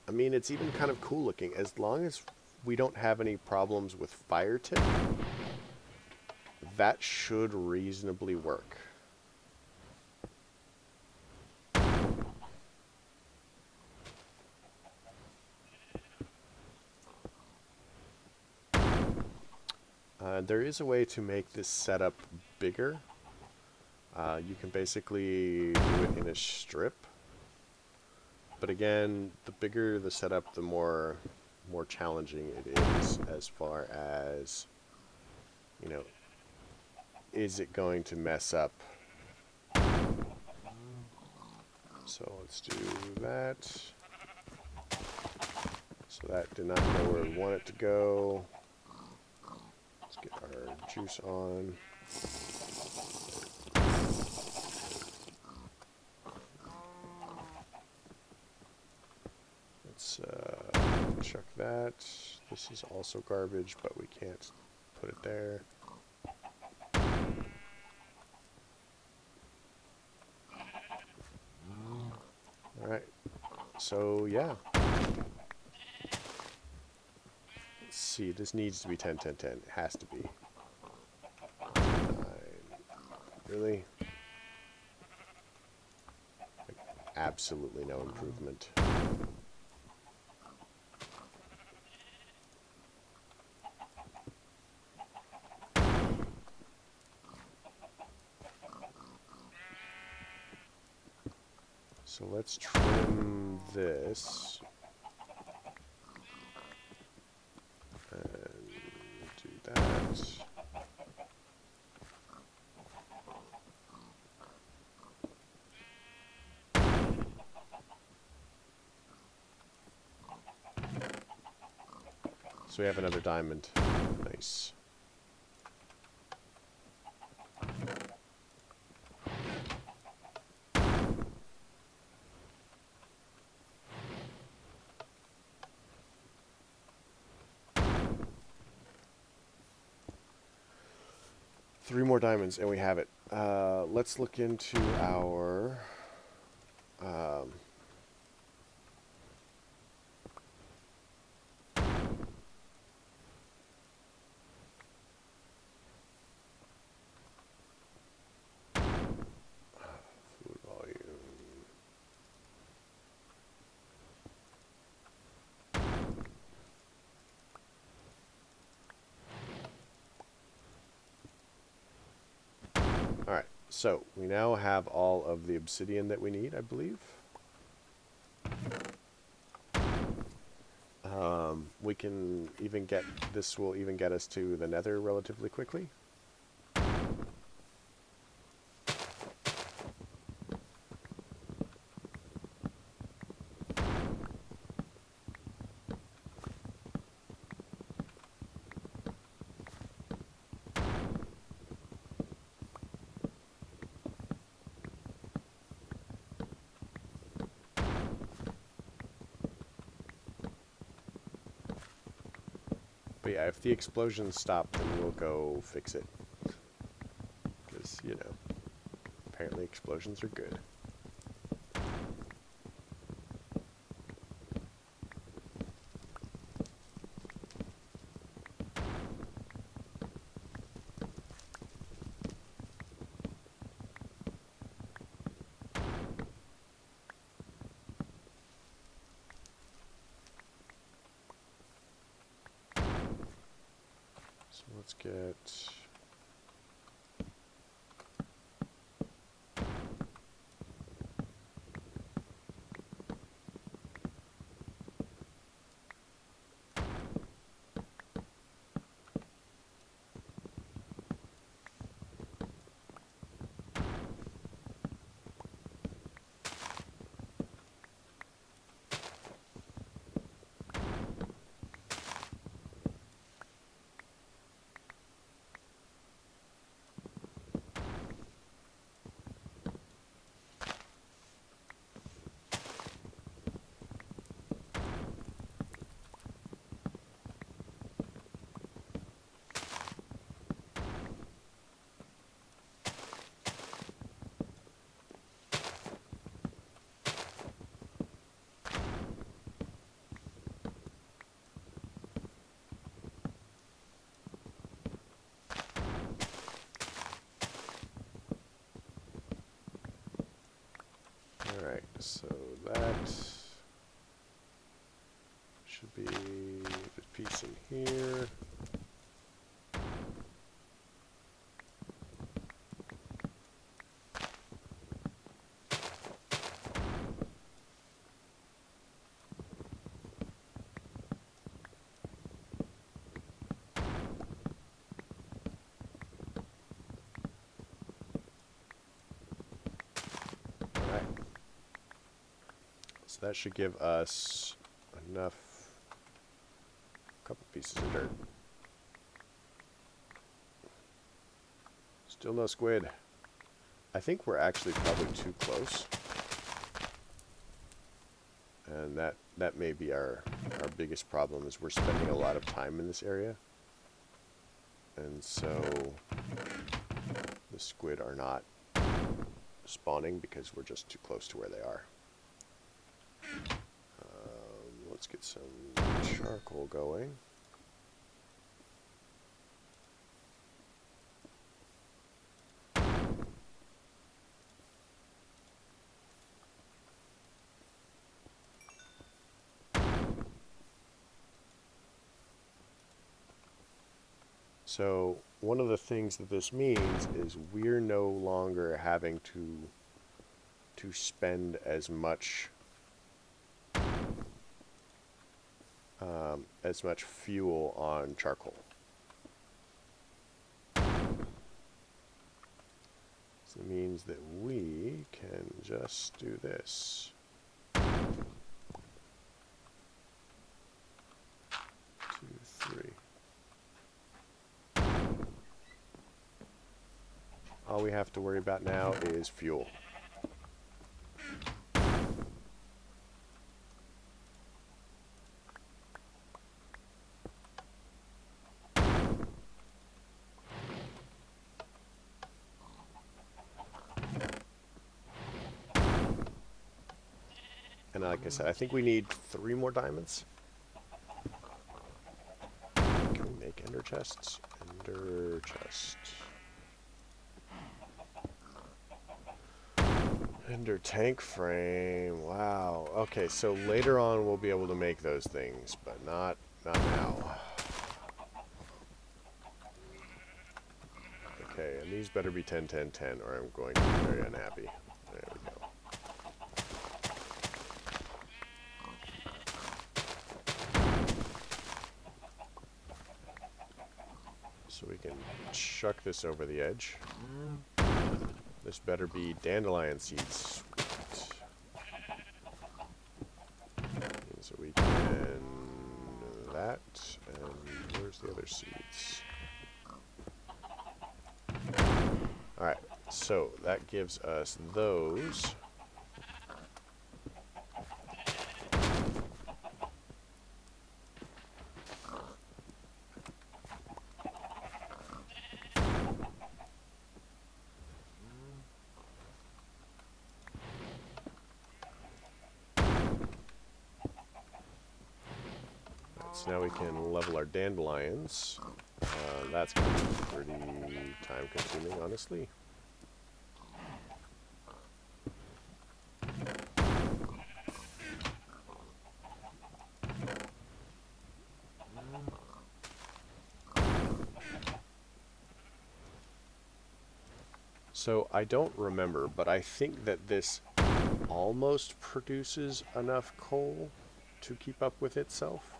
it's even kind of cool looking. As long as we don't have any problems with fire tip, that should reasonably work. There is a way to make this setup bigger. You can basically do it in a strip. But again, the bigger the setup, the more challenging it is as far as, you know, is it going to mess up? So let's do that. So that did not go where we want it to go. Let's get our juice on. Let's chuck that. This is also garbage, but we can't put it there. Alright, so yeah. Let's see, this needs to be 10, 10, 10. It has to be. 9. Really? Like, absolutely no improvement. So let's trim this and do that. So we have another diamond. Nice. Three more diamonds, and we have it. Let's look into our... fluid volume. Alright, so we now have all of the obsidian that we need, I believe. We can even get, this will even get us to the nether relatively quickly. But yeah, if the explosions stop, then we'll go fix it. Because, you know, apparently explosions are good. So let's get... Alright, so that should be this piece in here. So that should give us enough, a couple pieces of dirt. Still no squid. I think we're actually probably too close. And that may be our biggest problem, is we're spending a lot of time in this area. And so the squid are not spawning because we're just too close to where they are. Let's get some charcoal going. So one of the things that this means is we're no longer having to spend as much fuel on charcoal. So it means that we can just do this. 2, 3. All we have to worry about now is fuel. And like I said, I think we need 3 more diamonds. Can we make ender chests? Ender chest. Ender tank frame. Wow. Okay, so later on we'll be able to make those things, but not now. Okay, and these better be 10, 10, 10, or I'm going to be very unhappy. There we go. So we can chuck this over the edge. This better be dandelion seeds. So we can that, and where's the other seeds? Alright, so that gives us those. So now we can level our dandelions. That's going to be pretty time consuming, honestly. So I don't remember, but I think that this almost produces enough coal to keep up with itself.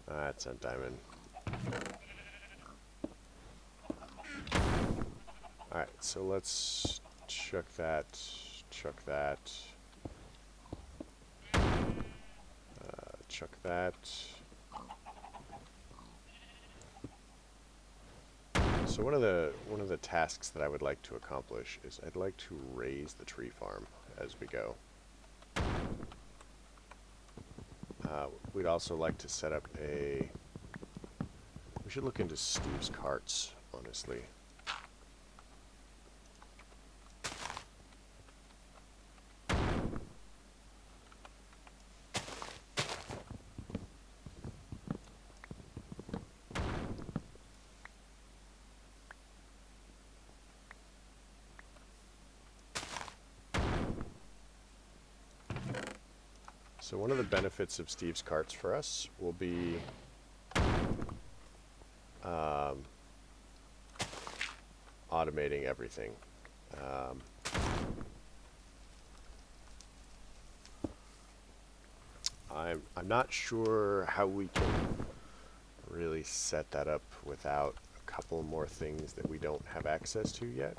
That's a diamond. Alright, so let's chuck that, chuck that, chuck that. So one of the tasks that I would like to accomplish is I'd like to raise the tree farm as we go. We'd also like to set up a... We should look into Steve's carts, honestly. So one of the benefits of Steve's carts for us will be automating everything. I'm not sure how we can really set that up without a couple more things that we don't have access to yet.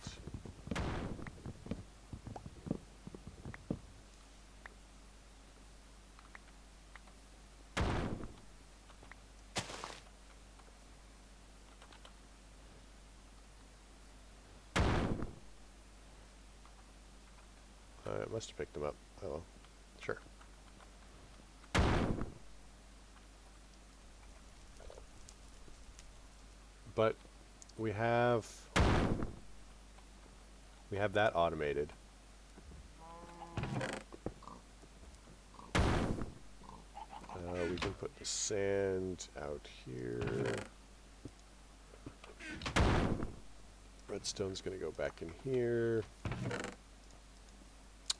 It must have picked them up. Oh, well. Sure. But we have that automated. We can put the sand out here. Redstone's going to go back in here.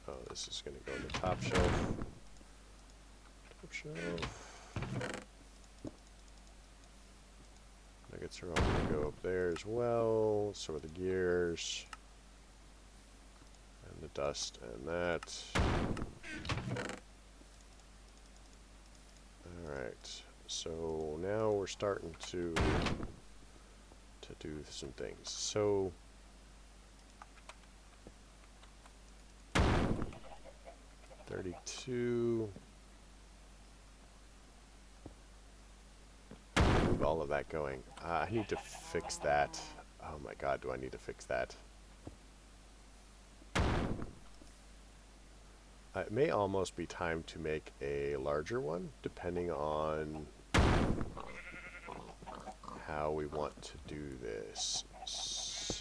Oh, this is going to go in the top shelf. Top shelf. Nuggets are all going to go up there as well. So are the gears. And the dust and that. Alright, so now we're starting to do some things. So 32. Move all of that going. I need to fix that. Oh my god, do I need to fix that? It may almost be time to make a larger one, depending on how we want to do this. So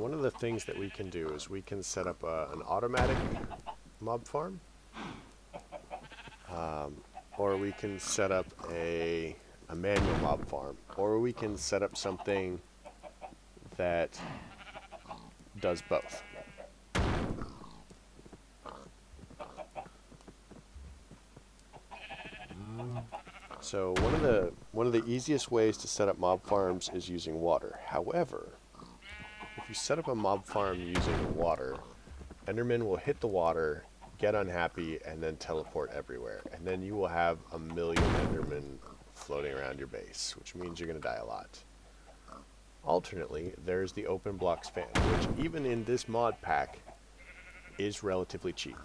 one of the things that we can do is we can set up an automatic mob farm, or we can set up a manual mob farm, or we can set up something that does both. So one of the easiest ways to set up mob farms is using water. However, if you set up a mob farm using water, Endermen will hit the water, get unhappy, and then teleport everywhere. And then you will have a million Endermen floating around your base, which means you're going to die a lot. Alternately, there's the open blocks fan, which even in this mod pack is relatively cheap.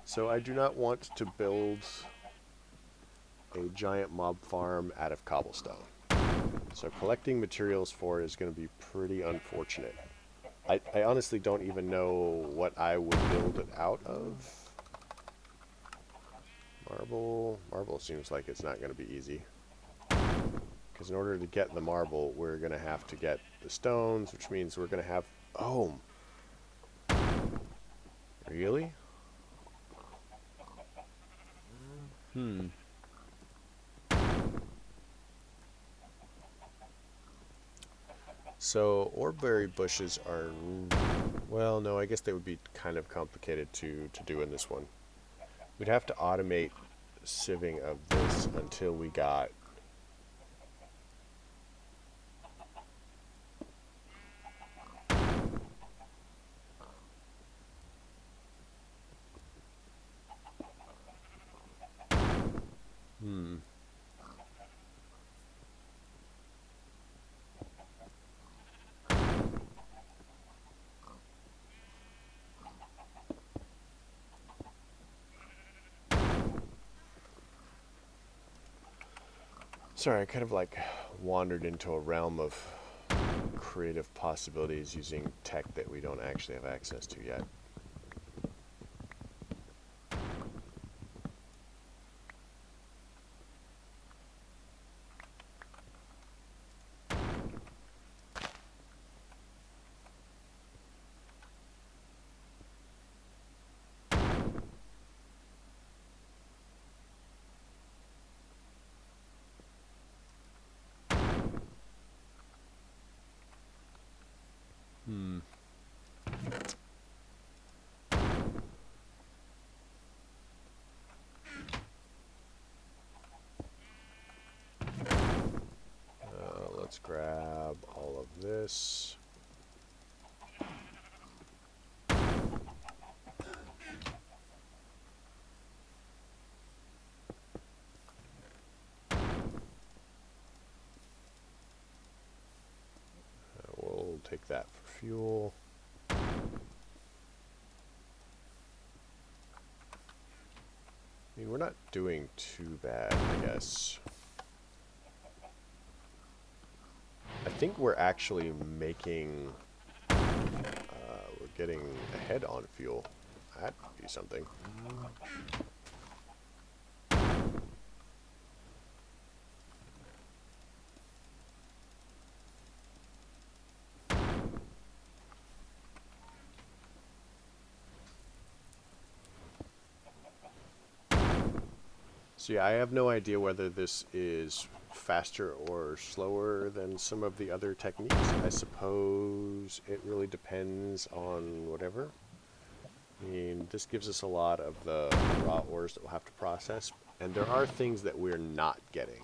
So I do not want to build a giant mob farm out of cobblestone. So collecting materials for it is going to be pretty unfortunate. I honestly don't even know what I would build it out of. Marble. Marble seems like it's not going to be easy. Because in order to get the marble, we're going to have to get the stones, which means we're going to have... Oh! Really? So, oreberry bushes are... Well, no, I guess they would be kind of complicated to do in this one. We'd have to automate sieving of this until we got... Sorry, I kind of like wandered into a realm of creative possibilities using tech that we don't actually have access to yet. this. We'll take that for fuel. I mean, we're not doing too bad, I guess. I think we're actually making, we're getting ahead on fuel. That'd be something. So yeah, I have no idea whether this is faster or slower than some of the other techniques. I suppose it really depends on whatever. I mean, this gives us a lot of the raw ores that we'll have to process, and there are things that we're not getting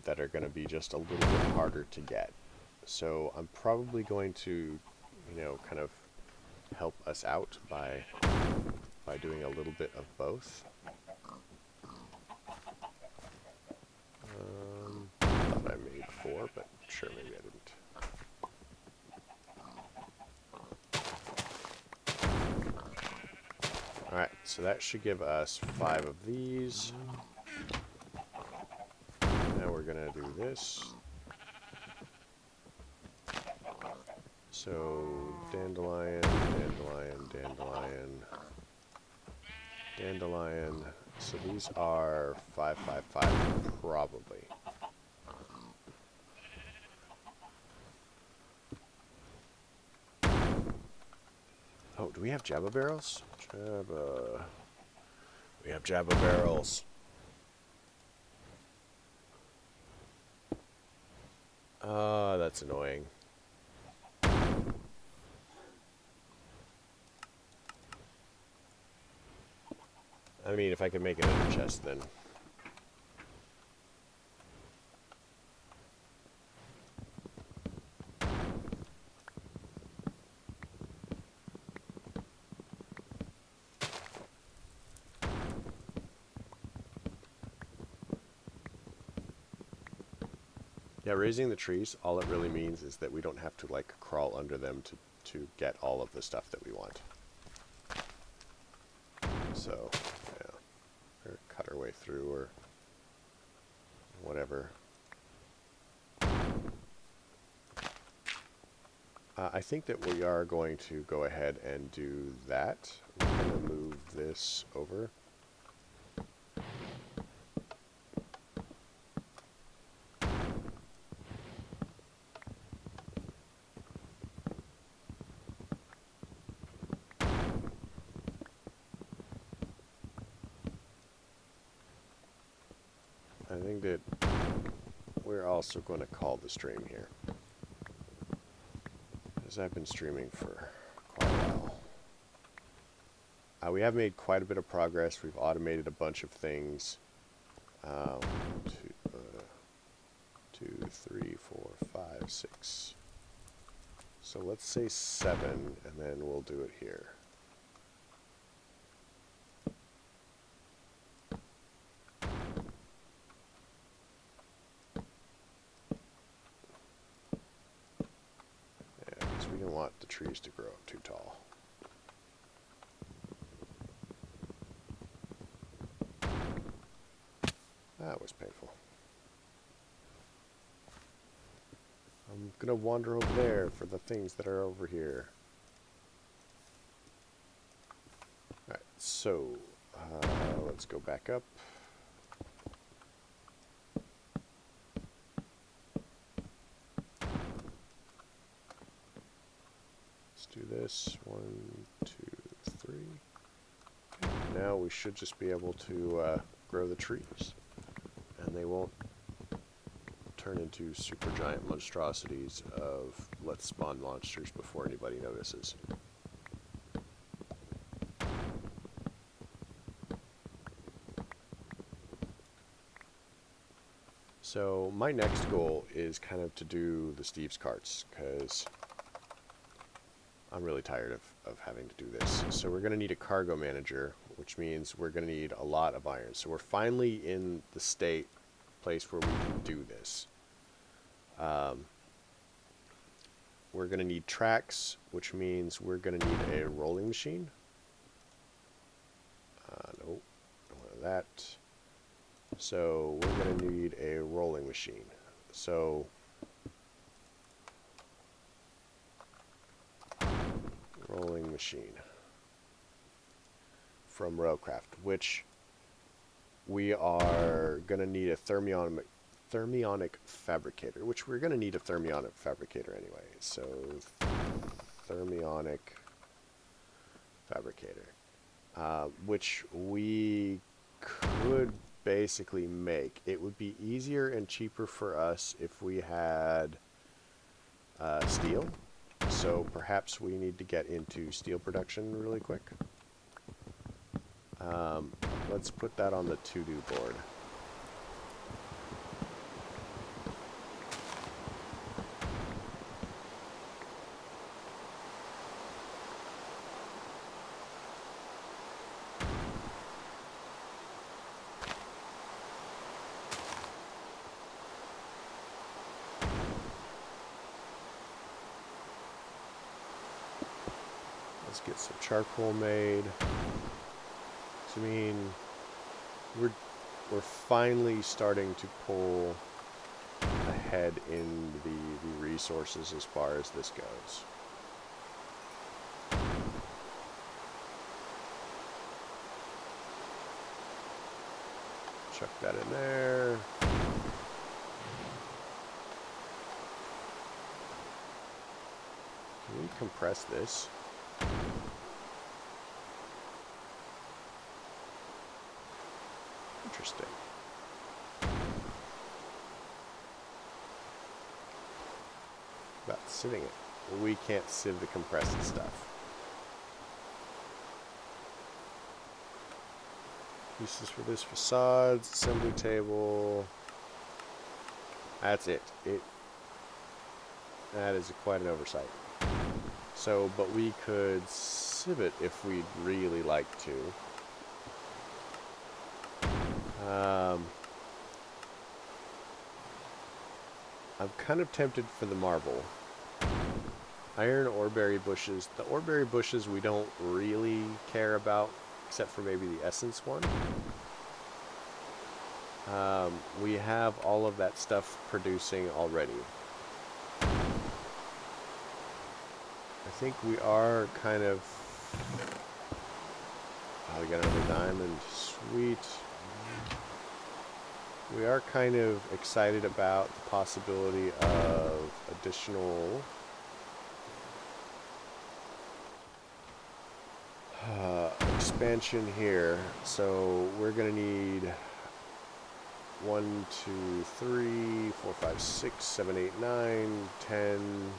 that are going to be just a little bit harder to get. So I'm probably going to, you know, kind of help us out by doing a little bit of both. Thought I made 4, but sure, maybe I didn't. Alright, so that should give us 5 of these. Now we're going to do this. So, dandelion, dandelion, dandelion, dandelion. So these are 5, 5, 5, probably. Oh, do we have Jabba barrels? Jabba. We have Jabba barrels. That's annoying. I mean, if I could make it in a chest, then. Yeah, raising the trees, all it really means is that we don't have to, like, crawl under them to get all of the stuff that we want. So, yeah. Or cut our way through, or whatever. I think that we are going to go ahead and do that. We're going to move this over. I think that we're also going to call the stream here, as I've been streaming for quite a while. We have made quite a bit of progress. We've automated a bunch of things. 2, 3, 4, 5, 6. So let's say 7, and then we'll do it here. We don't want the trees to grow up too tall. That was painful. I'm gonna wander over there for the things that are over here. Alright, so let's go back up. Do this. 1, 2, 3. Okay. Now we should just be able to grow the trees, and they won't turn into super giant monstrosities of let's spawn monsters before anybody notices. So my next goal is kind of to do the Steve's carts, because I'm really tired of having to do this. So we're going to need a cargo manager, which means we're going to need a lot of iron. So we're finally in the place where we can do this. We're going to need tracks, which means we're going to need a rolling machine. Nope, don't want that. So we're going to need a rolling machine. So rolling machine from Railcraft, which we are going to need a thermionic fabricator, which we're going to need a thermionic fabricator anyway. So thermionic fabricator, which we could basically make. It would be easier and cheaper for us if we had steel. So perhaps we need to get into steel production really quick. Let's put that on the to-do board. Let's get some charcoal made. So, I mean, we're finally starting to pull ahead in the resources as far as this goes. Chuck that in there. Can we compress this? Interesting. About sieving it. We can't sieve the compressed stuff. Uses for this: facades, assembly table. That's it. That is quite an oversight. So, but we could sieve it if we'd really like to. I'm kind of tempted for the marble. Iron oreberry bushes. The oreberry bushes we don't really care about, except for maybe the essence one. We have all of that stuff producing already. I think we are kind of... Oh, we got another diamond. Sweet. We are kind of excited about the possibility of additional expansion here. So we're going to need 1, 2, 3, 4, 5, 6, 7, 8, 9, 10, 11,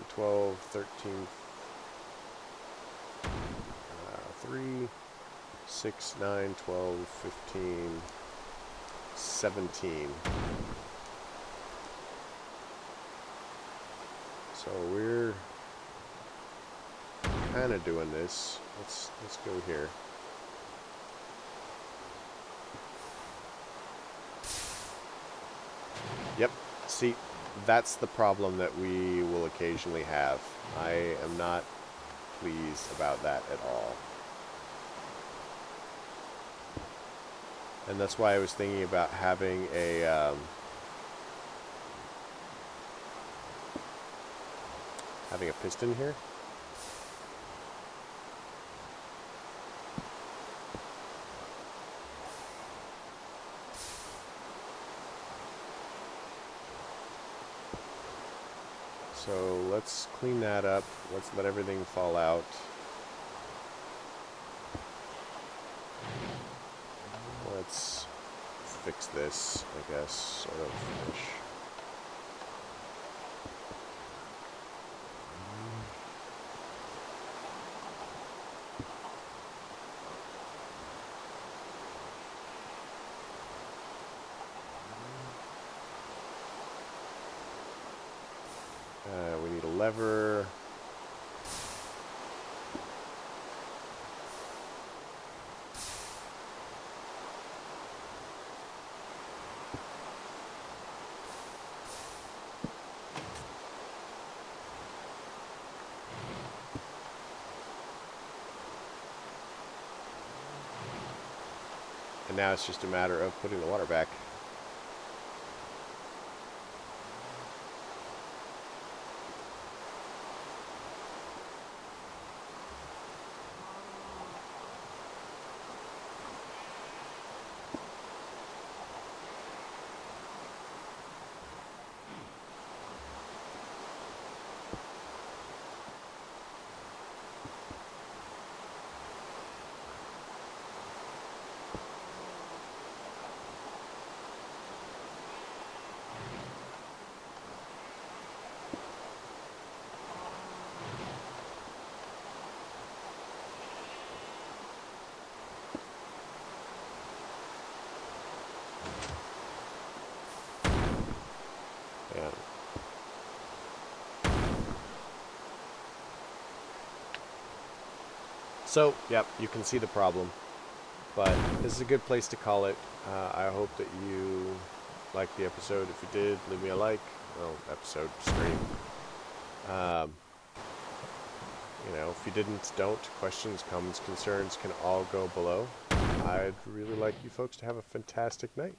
12, 13, 3, 6, 9, 12, 15, 17. So we're kind of doing this. Let's go here. Yep. See, that's the problem that we will occasionally have. I am not pleased about that at all. And that's why I was thinking about having a piston here. So let's clean that up. Let's let everything fall out. Let's fix this, I guess, sort of finish. lever. And now it's just a matter of putting the water back. Yeah. So, yep, you can see the problem, but this is a good place to call it. I hope that you liked the episode. If you did, leave me a like. Well, episode, stream. You know, if you didn't, don't. Questions, comments, concerns can all go below. I'd really like you folks to have a fantastic night.